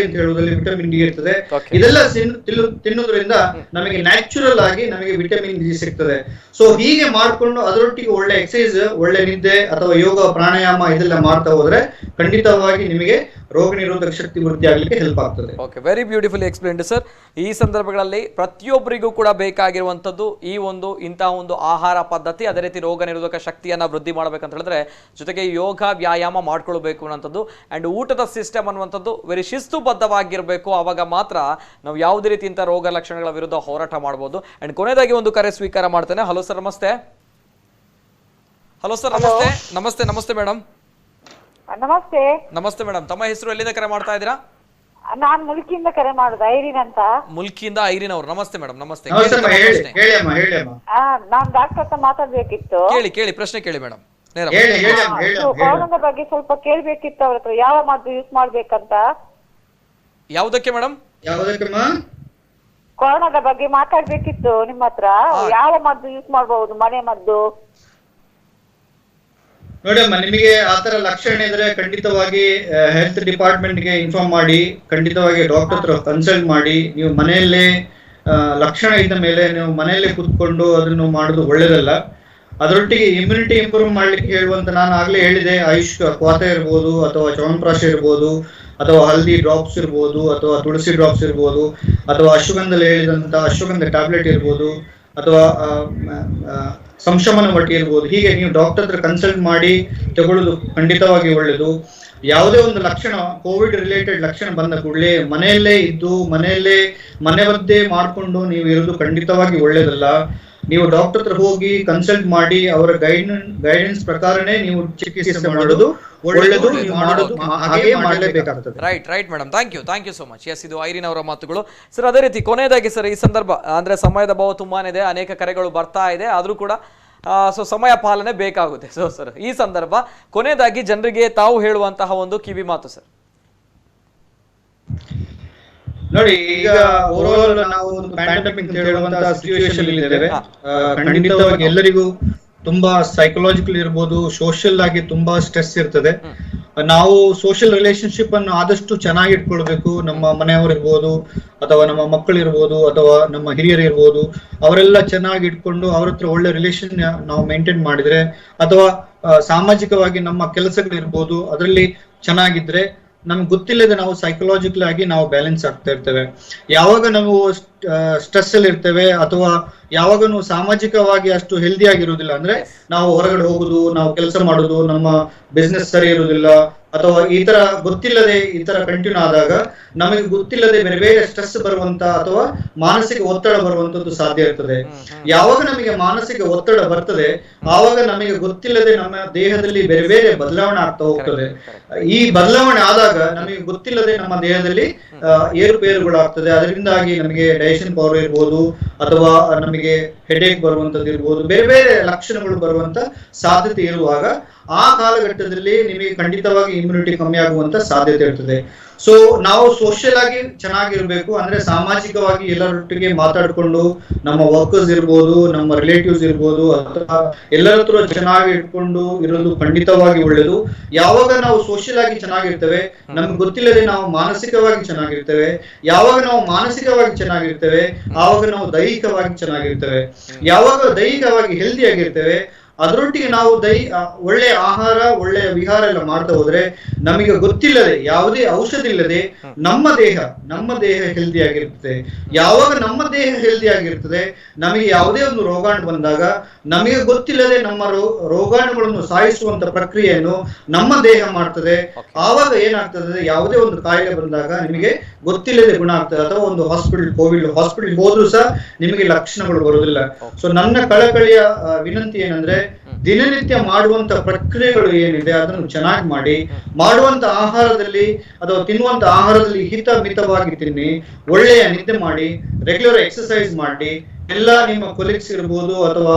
ಅಂತ ಹೇಳುವುದರಲ್ಲಿ ವಿಟಮಿನ್ ಡಿ ಇರ್ತದೆ. ಇದೆಲ್ಲ ತಿನ್ನೋದ್ರಿಂದ ನಮಗೆ ನ್ಯಾಚುರಲ್ ಆಗಿ ನಮಗೆ ವಿಟಮಿನ್ ಡಿ ಸಿಗ್ತದೆ. ಸೊ ಹೀಗೆ ಮಾಡ್ಕೊಂಡು ಅದರೊಟ್ಟಿಗೆ ಒಳ್ಳೆ ಎಕ್ಸಸೈಸ್, ಒಳ್ಳೆ ನಿದ್ದೆ ಅಥವಾ ಯೋಗ ಪ್ರಾಣಾಯಾಮ ಇದೆಲ್ಲ ಮಾಡ್ತಾ ಹೋದ್ರೆ ಖಂಡಿತವಾಗಿ ನಿಮಗೆ ರೋಗ ನಿರೋಧಕ ಶಕ್ತಿ ವೃದ್ಧಿ ಆಗಲಿಕ್ಕೆ ಹೆಲ್ಪ್ ಆಗ್ತದೆ. Okay, very beautiful explained sir. ಈ ಸಂದರ್ಭಗಳಲ್ಲಿ ಪ್ರತಿಯೊಬ್ಬರಿಗೂ ಕೂಡ ಬೇಕಾಗಿರುವಂಥದ್ದು ಇಂತಹ ಒಂದು ಆಹಾರ ಪದ್ಧತಿ, ಅದೇ ರೀತಿ ರೋಗ ನಿರೋಧಕ ಶಕ್ತಿಯನ್ನ ವೃದ್ಧಿ ಮಾಡ್ಬೇಕಂತ ಹೇಳಿದ್ರೆ ಜೊತೆಗೆ ಯೋಗ ವ್ಯಾಯಾಮ ಮಾಡ್ಕೊಳ್ಬೇಕು ಅನ್ನೋಂಥದ್ದು. ಅಂಡ್ ಊಟದ ಸಿಸ್ಟಮ್ ಅನ್ನುವಂಥದ್ದು ವೆರಿ ಶಿಸ್ತುಬದ್ಧವಾಗಿರಬೇಕು. ಆವಾಗ ಮಾತ್ರ ನಾವು ಯಾವುದೇ ರೀತಿ ಇಂಥ ರೋಗ ಲಕ್ಷಣಗಳ ವಿರುದ್ಧ ಹೋರಾಟ ಮಾಡಬಹುದು. ಅಂಡ್ ಕೊನೆಯದಾಗಿ ಒಂದು ಕರೆ ಸ್ವೀಕಾರ ಮಾಡ್ತೇನೆ. ಹಲೋ ಸರ್, ನಮಸ್ತೆ. ಹಲೋ ಸರ್, ನಮಸ್ತೆ ಮೇಡಮ್. ನಮಸ್ತೆ. ನಮಸ್ತೆ ಮೇಡಮ್, ತಮ್ಮ ಹೆಸರು, ಎಲ್ಲಿಂದ ಕರೆ ಮಾಡ್ತಾ ಇದ್ದೀರಾ? ನಾನ್ ಮುಲ್ಕಿಯಿಂದ ಕರೆ ಮಾಡುದು, ಐರಿನ್ ಅಂತ. ಮುಲ್ಕಿಯಿಂದ ಐರಿನ್ ಅವರು. ನಮಸ್ತೆ ಮೇಡಮ್. ನಮಸ್ತೆ. ನಾನ್ ಡಾಕ್ಟರ್ ಹತ್ರ ಮಾತಾಡ್ಬೇಕಿತ್ತು. ಕೇಳಿ ಪ್ರಶ್ನೆ ಕೇಳಿ ಮೇಡಮ್. ಕೊರೋನಾದ ಬಗ್ಗೆ ಸ್ವಲ್ಪ ಕೇಳ್ಬೇಕಿತ್ತು ಅವ್ರ ಹತ್ರ, ಯಾವ ಮದ್ದು ಯೂಸ್ ಮಾಡ್ಬೇಕಂತ. ಯಾವುದಕ್ಕೆ ಮೇಡಮ್? ಕೊರೋನಾದ ಬಗ್ಗೆ ಮಾತಾಡ್ಬೇಕಿತ್ತು ನಿಮ್ಮ ಹತ್ರ, ಯಾವ ಮದ್ದು ಯೂಸ್ ಮಾಡಬಹುದು, ಮನೆ ಮದ್ದು? ನೋಡಮ್ಮ, ನಿಮಗೆ ಆತರ ಲಕ್ಷಣ ಇದ್ರೆ ಖಂಡಿತವಾಗಿ ಹೆಲ್ತ್ ಡಿಪಾರ್ಟ್ಮೆಂಟ್ ಗೆ ಇನ್ಫಾರ್ಮ್ ಮಾಡಿ, ಖಂಡಿತವಾಗಿ ಡಾಕ್ಟರ್ ಹತ್ರ ಕನ್ಸಲ್ಟ್ ಮಾಡಿ. ನೀವು ಮನೆಯಲ್ಲೇ ಲಕ್ಷಣ ಇದ್ದ ಮೇಲೆ ನೀವು ಮನೆಯಲ್ಲೇ ಕೂತ್ಕೊಂಡು ಅದನ್ನು ಮಾಡೋದು ಒಳ್ಳೇದಲ್ಲ. ಅದರೊಟ್ಟಿಗೆ ಇಮ್ಯುನಿಟಿ ಇಂಪ್ರೂವ್ ಮಾಡ್ಲಿಕ್ಕೆ ಹೇಳುವಂತ ನಾನು ಆಗ್ಲೇ ಹೇಳಿದೆ, ಆಯುಷ್ ಕ್ವಾತ ಇರ್ಬೋದು, ಅಥವಾ ಚ್ಯವನಪ್ರಾಶ ಇರ್ಬೋದು, ಅಥವಾ ಹಲ್ದಿ ಡ್ರಾಪ್ಸ್ ಇರ್ಬೋದು, ಅಥವಾ ತುಳಸಿ ಡ್ರಾಪ್ಸ್ ಇರ್ಬೋದು, ಅಥವಾ ಅಶ್ವಗಂಧದಲ್ಲಿ ಹೇಳಿದಂತ ಅಶ್ವಗಂಧ ಟ್ಯಾಬ್ಲೆಟ್ ಇರ್ಬೋದು, ಅಥವಾ ಸಂಶಮನ ವಟಿ ಇರ್ಬೋದು. ಹೀಗೆ ನೀವು ಡಾಕ್ಟರ್ ಹತ್ರ ಕನ್ಸಲ್ಟ್ ಮಾಡಿ ತಗೊಳ್ಳೋದು ಖಂಡಿತವಾಗಿ ಒಳ್ಳೇದು. ಯಾವುದೇ ಒಂದು ಲಕ್ಷಣ, ಕೋವಿಡ್ ರಿಲೇಟೆಡ್ ಲಕ್ಷಣ ಬಂದ ಕೂಡಲೇ ಮನೆಯಲ್ಲೇ ಇದ್ದು ಮನೆಮದ್ದೇ ಮಾಡಿಕೊಂಡು ನೀವು ಇರೋದು ಖಂಡಿತವಾಗಿ ಒಳ್ಳೇದಲ್ಲ. ನೀವು ಡಾಕ್ಟರ್ ಹತ್ರ ಹೋಗಿ ಕನ್ಸಲ್ಟ್ ಮಾಡಿ ಅವರ ಗೈಡೆನ್ಸ್ ಪ್ರಕಾರನೇ ನೀವು ಚಿಕಿತ್ಸೆ ಮಾಡೋದು ಒಳ್ಳೆಯದು. ನೀವು ಮಾಡೋದು ಹಾಗೆ ಮಾಡಲೇಬೇಕಾಗ್ತದೆ. Right madam, thank you so much. Yes, ಇದು ಐರಿನ್ ಅವರ ಮಾತುಗಳು ಸರ್. ಅದೇ ರೀತಿ ಕೊನೆಯದಾಗಿ ಸರ್, ಈ ಸಂದರ್ಭ ಅಂದ್ರೆ ಸಮಯದ ಅಭಾವ ತುಂಬಾನೇ ಇದೆ, ಅನೇಕ ಕರೆಗಳು ಬರ್ತಾ ಇದೆ, ಆದ್ರೂ ಕೂಡ ಸೊ ಸಮಯ ಪಾಲನೆ ಬೇಕಾಗುತ್ತೆ. ಸೊ ಸರ್, ಈ ಸಂದರ್ಭ ಕೊನೆಯದಾಗಿ ಜನರಿಗೆ ತಾವು ಹೇಳುವಂತಹ ಒಂದು ಕಿವಿ ಮಾತು ಸರ್. ನೋಡಿ, ಈಗ ಓವರಾಲ್ ನಾವು ಒಂದು ಪ್ಯಾಂಡಮಿಕ್ ಹೇಳುವಂತಹ ಸಿಚುವೇಶನ್ ಇದ್ದೇವೆ. ಖಂಡಿತವಾಗಿ ಎಲ್ಲರಿಗೂ ತುಂಬಾ ಸೈಕಲಾಜಿಕಲ್ ಇರ್ಬೋದು, ಸೋಷಿಯಲ್ ಆಗಿ ತುಂಬಾ ಸ್ಟ್ರೆಸ್ ಇರ್ತದೆ. ನಾವು ಸೋಷಿಯಲ್ ರಿಲೇಶನ್ಶಿಪ್ ಅನ್ನು ಆದಷ್ಟು ಚೆನ್ನಾಗಿ ಇಟ್ಕೊಳ್ಬೇಕು. ನಮ್ಮ ಮನೆಯವರು ಇರ್ಬೋದು, ಅಥವಾ ನಮ್ಮ ಮಕ್ಕಳು ಇರ್ಬೋದು, ಅಥವಾ ನಮ್ಮ ಹಿರಿಯರು ಇರ್ಬೋದು, ಅವರೆಲ್ಲ ಚೆನ್ನಾಗಿ ಇಟ್ಕೊಂಡು ಅವ್ರ ಹತ್ರ ಒಳ್ಳೆ ರಿಲೇಶನ್ ನಾವು ಮೇಂಟೈನ್ ಮಾಡಿದ್ರೆ, ಅಥವಾ ಸಾಮಾಜಿಕವಾಗಿ ನಮ್ಮ ಕೆಲಸಗಳು ಇರ್ಬೋದು ಅದರಲ್ಲಿ ಚೆನ್ನಾಗಿದ್ರೆ, ನಮ್ಗೆ ಗೊತ್ತಿಲ್ಲದೆ ನಾವು ಸೈಕಲಾಜಿಕಲ್ ಆಗಿ ನಾವು ಬ್ಯಾಲೆನ್ಸ್ ಆಗ್ತಾ ಇರ್ತೇವೆ. ಯಾವಾಗ ನಾವು ಸ್ಟ್ರೆಸ್ ಅಲ್ಲಿ ಇರ್ತೇವೆ, ಅಥವಾ ಯಾವಾಗ ನಾವು ಸಾಮಾಜಿಕವಾಗಿ ಅಷ್ಟು ಹೆಲ್ದಿ ಆಗಿರುವುದಿಲ್ಲ, ಅಂದ್ರೆ ನಾವು ಹೊರಗಡೆ ಹೋಗುದು, ನಾವು ಕೆಲಸ ಮಾಡುದು, ನಮ್ಮ ಬಿಸ್ನೆಸ್ ಸರಿ ಇರುವುದಿಲ್ಲ, ಅಥವಾ ಈ ತರ ಗೊತ್ತಿಲ್ಲದೆ ಈ ತರ ಕಂಟಿನ್ಯೂ ಆದಾಗ ನಮಗೆ ಗೊತ್ತಿಲ್ಲದೆ ಬೇರೆ ಬೇರೆ ಸ್ಟ್ರೆಸ್ ಬರುವಂತ ಅಥವಾ ಮಾನಸಿಕ ಒತ್ತಡ ಬರುವಂತದ್ದು ಸಾಧ್ಯ ಇರ್ತದೆ. ಯಾವಾಗ ನಮಗೆ ಮಾನಸಿಕ ಒತ್ತಡ ಬರ್ತದೆ, ಆವಾಗ ನಮಗೆ ಗೊತ್ತಿಲ್ಲದೆ ನಮ್ಮ ದೇಹದಲ್ಲಿ ಬೇರೆ ಬೇರೆ ಬದಲಾವಣೆ ಆಗ್ತಾ ಹೋಗ್ತದೆ. ಈ ಬದಲಾವಣೆ ಆದಾಗ ನಮಗೆ ಗೊತ್ತಿಲ್ಲದೆ ನಮ್ಮ ದೇಹದಲ್ಲಿ ಏರುಪೇರುಗಳಾಗ್ತದೆ. ಅದರಿಂದಾಗಿ ನಮಗೆ ಡೈಜೆಷನ್ ಪವರ್ ಇರ್ಬೋದು, ಅಥವಾ ನಮಗೆ ಹೆಡೇಕ್ ಬರುವಂತದ್ದು ಇರ್ಬೋದು, ಬೇರೆ ಬೇರೆ ಲಕ್ಷಣಗಳು ಬರುವಂತ ಸಾಧ್ಯತೆ ಇರುವಾಗ ಆ ಕಾಲಘಟ್ಟದಲ್ಲಿ ನಿಮಗೆ ಖಂಡಿತವಾಗಿ ಇಮ್ಯುನಿಟಿ ಕಮ್ಮಿ ಆಗುವಂತ ಸಾಧ್ಯತೆ ಇರ್ತದೆ. ಸೊ ನಾವು ಸೋಷಿಯಲ್ ಆಗಿ ಚೆನ್ನಾಗಿರ್ಬೇಕು, ಅಂದ್ರೆ ಸಾಮಾಜಿಕವಾಗಿ ಎಲ್ಲರೊಟ್ಟಿಗೆ ಮಾತಾಡ್ಕೊಂಡು, ನಮ್ಮ ವರ್ಕರ್ಸ್ ಇರ್ಬೋದು, ನಮ್ಮ ರಿಲೇಟಿವ್ಸ್ ಇರ್ಬೋದು, ಅಥವಾ ಎಲ್ಲರ ಹತ್ರ ಚೆನ್ನಾಗಿ ಇಟ್ಕೊಂಡು ಇರೋದು ಖಂಡಿತವಾಗಿ ಒಳ್ಳೇದು. ಯಾವಾಗ ನಾವು ಸೋಷಿಯಲ್ ಆಗಿ ಚೆನ್ನಾಗಿರ್ತೇವೆ, ನಮ್ಗೆ ಗೊತ್ತಿಲ್ಲದೆ ನಾವು ಮಾನಸಿಕವಾಗಿ ಚೆನ್ನಾಗಿರ್ತೇವೆ. ಯಾವಾಗ ನಾವು ಮಾನಸಿಕವಾಗಿ ಚೆನ್ನಾಗಿರ್ತೇವೆ, ಆವಾಗ ನಾವು ದೈಹಿಕವಾಗಿ ಚೆನ್ನಾಗಿರ್ತೇವೆ. ಯಾವಾಗ ದೈಹಿಕವಾಗಿ ಹೆಲ್ದಿ ಆಗಿರ್ತೇವೆ, ಅದರೊಟ್ಟಿಗೆ ನಾವು ಒಳ್ಳೆಯ ಆಹಾರ, ಒಳ್ಳೆಯ ವಿಹಾರ ಎಲ್ಲ ಮಾಡ್ತಾ ಹೋದ್ರೆ, ನಮಗೆ ಗೊತ್ತಿಲ್ಲದೆ ಯಾವುದೇ ಔಷಧಿ ಇಲ್ಲದೆ ನಮ್ಮ ದೇಹ ಹೆಲ್ದಿ ಆಗಿರ್ತದೆ. ಯಾವಾಗ ನಮ್ಮ ದೇಹ ಹೆಲ್ದಿ ಆಗಿರ್ತದೆ, ನಮಗೆ ಯಾವುದೇ ಒಂದು ರೋಗಾಣು ಬಂದಾಗ ನಮಗೆ ಗೊತ್ತಿಲ್ಲದೆ ನಮ್ಮ ರೋಗಾಣುಗಳನ್ನು ಸಾಯಿಸುವಂತ ಪ್ರಕ್ರಿಯೆಯನ್ನು ನಮ್ಮ ದೇಹ ಮಾಡ್ತದೆ. ಆವಾಗ ಏನಾಗ್ತದೆ, ಯಾವುದೇ ಒಂದು ಕಾಯಿಲೆ ಬಂದಾಗ ನಿಮಗೆ ಗೊತ್ತಿಲ್ಲದೆ ಗುಣ ಆಗ್ತದೆ. ಅಥವಾ ಒಂದು ಕೋವಿಡ್ ಹಾಸ್ಪಿಟಲ್ ಹೋದ್ರೂ ಸಹ ನಿಮಗೆ ಲಕ್ಷಣಗಳು ಬರುವುದಿಲ್ಲ. ಸೊ ನನ್ನ ಕಳಕಳಿಯ ವಿನಂತಿ ಏನಂದ್ರೆ, ದಿನನಿತ್ಯ ಮಾಡುವಂತ ಪ್ರಕ್ರಿಯೆಗಳು ಏನಿದೆ ಅದನ್ನು ಚೆನ್ನಾಗಿ ಮಾಡಿ, ಮಾಡುವಂತ ಆಹಾರದಲ್ಲಿ ಅಥವಾ ತಿನ್ನುವಂತ ಆಹಾರದಲ್ಲಿ ಮಿತವಾಗಿ ತಿನ್ನಿ, ಒಳ್ಳೆಯ ನಿದ್ದೆ ಮಾಡಿ, ರೆಗ್ಯುಲರ್ ಎಕ್ಸರ್ಸೈಸ್ ಮಾಡಿ, ಎಲ್ಲ ನಿಮ್ಮ ಕೊಲೀಗ್ಸ್ ಇರ್ಬೋದು ಅಥವಾ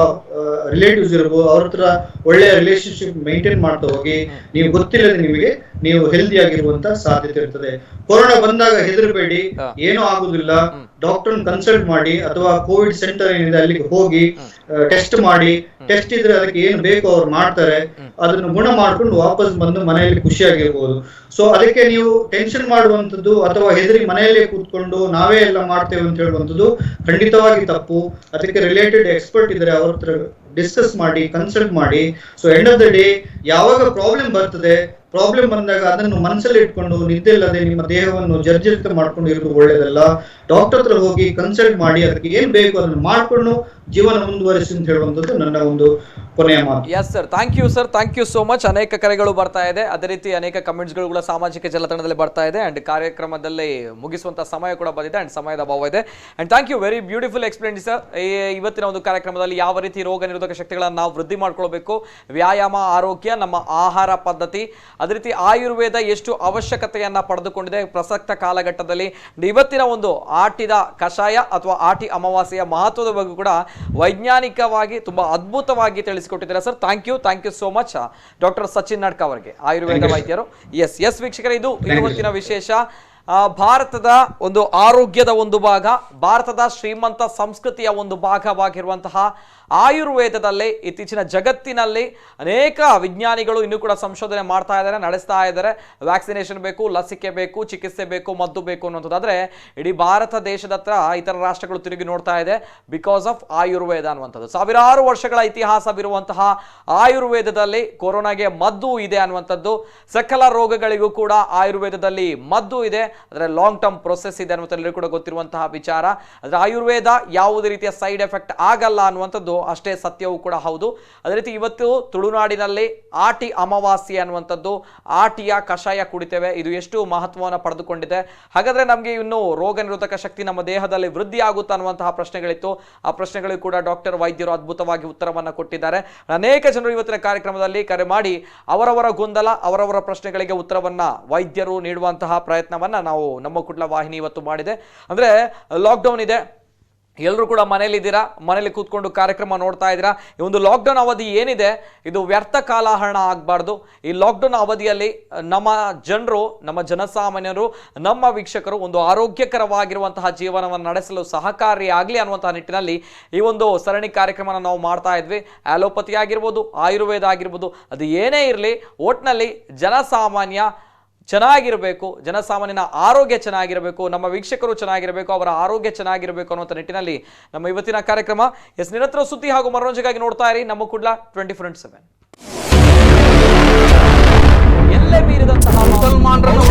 ರಿಲೇಟಿವ್ಸ್ ಇರ್ಬೋದು, ಅವ್ರ ಹತ್ರ ಒಳ್ಳೆಯ ರಿಲೇಶನ್ಶಿಪ್ ಮೇಂಟೈನ್ ಮಾಡ್ತಾ ಹೋಗಿ. ನೀವು ಗೊತ್ತಿಲ್ಲದೆ ನೀವು ಹೆಲ್ದಿ ಆಗಿರುವಂತ ಸಾಧ್ಯತೆ ಇರ್ತದೆ. ಕೊರೋನಾ ಬಂದಾಗ ಹೆದರಬೇಡಿ, ಏನೂ ಆಗುದಿಲ್ಲ. ಡಾಕ್ಟರ್ ಕನ್ಸಲ್ಟ್ ಮಾಡಿ, ಅಥವಾ ಕೋವಿಡ್ ಸೆಂಟರ್ ಏನಿದೆ ಅಲ್ಲಿಗೆ ಹೋಗಿ ಟೆಸ್ಟ್ ಮಾಡಿ, ಟೆಸ್ಟ್ ಇದ್ರೆ ಅದಕ್ಕೆ ಏನು ಬೇಕೋ ಅವ್ರು ಮಾಡ್ತಾರೆ. ಅದನ್ನು ಗುಣ ಮಾಡ್ಕೊಂಡು ವಾಪಸ್ ಬಂದು ಮನೆಯಲ್ಲಿ ಖುಷಿಯಾಗಿರ್ಬೋದು. ಸೊ ಅದಕ್ಕೆ ನೀವು ಟೆನ್ಷನ್ ಮಾಡುವಂಥದ್ದು ಅಥವಾ ಹೆದರಿ ಮನೆಯಲ್ಲೇ ಕೂತ್ಕೊಂಡು ನಾವೇ ಎಲ್ಲ ಮಾಡ್ತೇವೆ ಅಂತ ಹೇಳುವಂಥದ್ದು ಖಂಡಿತವಾಗಿ ತಪ್ಪು. ಅದಕ್ಕೆ ರಿಲೇಟೆಡ್ ಎಕ್ಸ್ಪರ್ಟ್ ಇದ್ರೆ ಅವ್ರ ಹತ್ರ ಡಿಸ್ಕಸ್ ಮಾಡಿ, ಕನ್ಸಲ್ಟ್ ಮಾಡಿ. So end of the day ಯಾವಾಗ ಪ್ರಾಬ್ಲಮ್ ಬಂದಾಗ ಅದನ್ನು ಮನಸ್ಸಲ್ಲಿ ಇಟ್ಕೊಂಡು ನಿದ್ದೆ ಇಲ್ಲದೆ ನಿಮ್ಮ ದೇಹವನ್ನು ಜರ್ಜರಿತ ಮಾಡ್ಕೊಂಡು ಇರೋದು ಒಳ್ಳೇದಲ್ಲ. ಡಾಕ್ಟರ್ ಹತ್ರ ಹೋಗಿ ಕನ್ಸಲ್ಟ್ ಮಾಡಿ, ಅದಕ್ಕೆ ಏನ್ ಬೇಕು ಅದನ್ನು ಮಾಡ್ಕೊಂಡು ಜೀವನ ಮುಂದುವರಿಸಿ ಅಂತ ಹೇಳುವಂಥದ್ದು ನನ್ನ ಒಂದು ಕೊನೆಯ ಮಾತು. Yes sir, thank you so much. ಅನೇಕ ಕರೆಗಳು ಬರ್ತಾ ಇದೆ, ಅದೇ ರೀತಿ ಅನೇಕ ಕಮೆಂಟ್ಸ್ಗಳು ಕೂಡ ಸಾಮಾಜಿಕ ಜಾಲತಾಣದಲ್ಲಿ ಬರ್ತಾ ಇದೆ. ಅಂಡ್ ಕಾರ್ಯಕ್ರಮದಲ್ಲಿ ಮುಗಿಸುವಂತ ಸಮಯ ಕೂಡ ಬಂದಿದೆ, ಅಂಡ್ ಸಮಯದ ಅಭಾವ ಇದೆ. And thank you, very beautiful explain sir. ಇವತ್ತಿನ ಒಂದು ಕಾರ್ಯಕ್ರಮದಲ್ಲಿ ಯಾವ ರೀತಿ ರೋಗ ನಿರೋಧಕ ನಿರೋಧಕ ಶಕ್ತಿಗಳನ್ನು ನಾವು ವೃದ್ಧಿ ಮಾಡ್ಕೊಳ್ಬೇಕು. ವ್ಯಾಯಾಮ, ಆರೋಗ್ಯ, ನಮ್ಮ ಆಹಾರ ಪದ್ಧತಿ, ಅದೇ ರೀತಿ ಆಯುರ್ವೇದ ಎಷ್ಟು ಅವಶ್ಯಕತೆಯನ್ನ ಪಡೆದುಕೊಂಡಿದೆ ಪ್ರಸಕ್ತ ಕಾಲಘಟ್ಟದಲ್ಲಿ. ಇವತ್ತಿನ ಒಂದು ಆಟಿದ ಕಷಾಯ ಅಥವಾ ಆಟಿ ಅಮಾವಾಸ್ಯೆಯ ಮಹತ್ವದ ಬಗ್ಗೆ ಕೂಡ ವೈಜ್ಞಾನಿಕವಾಗಿ ತುಂಬಾ ಅದ್ಭುತವಾಗಿ ತಿಳಿಸಿಕೊಟ್ಟಿದ್ದಾರೆ sir. Thank you so much doctor Sachin Nadka ಅವರಿಗೆ, ಆಯುರ್ವೇದ ವೈದ್ಯರು. ಎಸ್ ವೀಕ್ಷಕರೇ, ಇದು ಇವತ್ತಿನ ವಿಶೇಷ. ಭಾರತದ ಒಂದು ಆರೋಗ್ಯದ ಒಂದು ಭಾಗ, ಭಾರತದ ಶ್ರೀಮಂತ ಸಂಸ್ಕೃತಿಯ ಒಂದು ಭಾಗವಾಗಿರುವಂತಹ ಆಯುರ್ವೇದದಲ್ಲಿ ಇತ್ತೀಚಿನ ಜಗತ್ತಿನಲ್ಲಿ ಅನೇಕ ವಿಜ್ಞಾನಿಗಳು ಇನ್ನೂ ಕೂಡ ಸಂಶೋಧನೆ ಮಾಡ್ತಾ ಇದ್ದಾರೆ, ನಡೆಸ್ತಾ ಇದ್ದಾರೆ. ವ್ಯಾಕ್ಸಿನೇಷನ್ ಬೇಕು, ಲಸಿಕೆ ಬೇಕು, ಚಿಕಿತ್ಸೆ ಬೇಕು, ಮದ್ದು ಬೇಕು ಅನ್ನುವಂಥದ್ದಾದ್ರೆ ಇಡೀ ಭಾರತ ದೇಶದ ಹತ್ರ ಇತರ ರಾಷ್ಟ್ರಗಳು ತಿರುಗಿ ನೋಡ್ತಾ ಇದೆ ಬಿಕಾಸ್ ಆಫ್ ಆಯುರ್ವೇದ ಅನ್ನುವಂಥದ್ದು. ಸಾವಿರಾರು ವರ್ಷಗಳ ಇತಿಹಾಸವಿರುವಂತಹ ಆಯುರ್ವೇದದಲ್ಲಿ ಕೊರೋನಾಗೆ ಮದ್ದು ಇದೆ ಅನ್ನುವಂಥದ್ದು. ಸಕಲ ರೋಗಗಳಿಗೂ ಕೂಡ ಆಯುರ್ವೇದದಲ್ಲಿ ಮದ್ದು ಇದೆ, ಆದರೆ ಲಾಂಗ್ ಟರ್ಮ್ ಪ್ರೊಸೆಸ್ ಇದೆ ಅನ್ನುವಂಥದ್ದು ಕೂಡ ಗೊತ್ತಿರುವಂತಹ ವಿಚಾರ. ಆದರೆ ಆಯುರ್ವೇದ ಯಾವುದೇ ರೀತಿಯ ಸೈಡ್ ಎಫೆಕ್ಟ್ ಆಗಲ್ಲ ಅನ್ನುವಂಥದ್ದು ಅಷ್ಟೇ ಸತ್ಯವೂ ಕೂಡ ಹೌದು. ಅದೇ ರೀತಿ ಇವತ್ತು ತುಳುನಾಡಿನಲ್ಲಿ ಆಟಿ ಅಮಾವಾಸ್ಯೆ ಅನ್ನುವಂಥದ್ದು, ಆಟಿಯ ಕಷಾಯ ಕುಡಿತೇವೆ, ಇದು ಎಷ್ಟು ಮಹತ್ವವನ್ನು ಪಡೆದುಕೊಂಡಿದೆ. ಹಾಗಾದ್ರೆ ನಮಗೆ ಇನ್ನು ರೋಗ ನಿರೋಧಕ ಶಕ್ತಿ ನಮ್ಮ ದೇಹದಲ್ಲಿ ವೃದ್ಧಿ ಆಗುತ್ತಾ ಅನ್ನುವಂತಹ ಪ್ರಶ್ನೆಗಳಿತ್ತು. ಆ ಪ್ರಶ್ನೆಗಳಿಗೂ ಕೂಡ ಡಾಕ್ಟರ್ ವೈದ್ಯರು ಅದ್ಭುತವಾಗಿ ಉತ್ತರವನ್ನು ಕೊಟ್ಟಿದ್ದಾರೆ. ಅನೇಕ ಜನರು ಇವತ್ತಿನ ಕಾರ್ಯಕ್ರಮದಲ್ಲಿ ಕರೆ ಮಾಡಿ ಅವರವರ ಗೊಂದಲ, ಅವರವರ ಪ್ರಶ್ನೆಗಳಿಗೆ ಉತ್ತರವನ್ನ ವೈದ್ಯರು ನೀಡುವಂತಹ ಪ್ರಯತ್ನವನ್ನ ನಾವು ನಮ್ಮ ಕುಡ್ಲ ವಾಹಿನಿ ಇವತ್ತು ಮಾಡಿದೆ. ಅಂದ್ರೆ ಲಾಕ್ಡೌನ್ ಇದೆ, ಎಲ್ಲರೂ ಕೂಡ ಮನೇಲಿದ್ದೀರಾ, ಮನೇಲಿ ಕೂತ್ಕೊಂಡು ಕಾರ್ಯಕ್ರಮ ನೋಡ್ತಾ ಇದ್ದೀರಾ. ಈ ಒಂದು ಲಾಕ್ಡೌನ್ ಅವಧಿ ಏನಿದೆ ಇದು ವ್ಯರ್ಥ ಕಾಲಹರಣ ಆಗಬಾರ್ದು. ಈ ಲಾಕ್ಡೌನ್ ಅವಧಿಯಲ್ಲಿ ನಮ್ಮ ಜನರು, ನಮ್ಮ ಜನಸಾಮಾನ್ಯರು, ನಮ್ಮ ವೀಕ್ಷಕರು ಒಂದು ಆರೋಗ್ಯಕರವಾಗಿರುವಂತಹ ಜೀವನವನ್ನು ನಡೆಸಲು ಸಹಕಾರಿಯಾಗಲಿ ಅನ್ನುವಂತಹ ನಿಟ್ಟಿನಲ್ಲಿ ಈ ಒಂದು ಸರಣಿ ಕಾರ್ಯಕ್ರಮನ ನಾವು ಮಾಡ್ತಾ ಇದ್ವಿ. ಆಲೋಪತಿ ಆಗಿರ್ಬೋದು, ಆಯುರ್ವೇದ ಆಗಿರ್ಬೋದು, ಅದು ಏನೇ ಇರಲಿ, ಒಟ್ಟಿನಲ್ಲಿ ಜನಸಾಮಾನ್ಯ ಚೆನ್ನಾಗಿರಬೇಕು, ಜನಸಾಮಾನ್ಯನ ಆರೋಗ್ಯ ಚೆನ್ನಾಗಿರಬೇಕು, ನಮ್ಮ ವೀಕ್ಷಕರು ಚೆನ್ನಾಗಿರಬೇಕು, ಅವರ ಆರೋಗ್ಯ ಚೆನ್ನಾಗಿರಬೇಕು ಅನ್ನುವಂಥ ನಿಟ್ಟಿನಲ್ಲಿ ನಮ್ಮ ಇವತ್ತಿನ ಕಾರ್ಯಕ್ರಮ. ನಿರಂತರ ಸುದ್ದಿ ಹಾಗೂ ಮನೋರಂಜನೆಗಾಗಿ ನೋಡ್ತಾ ಇರಿ ನಮ್ಮ ಕುಡ್ಲ 24/7. ಎಲ್ಲೇ ಮೀರಿದಂತಹ ಮುಸಲ್ಮಾನರನ್ನು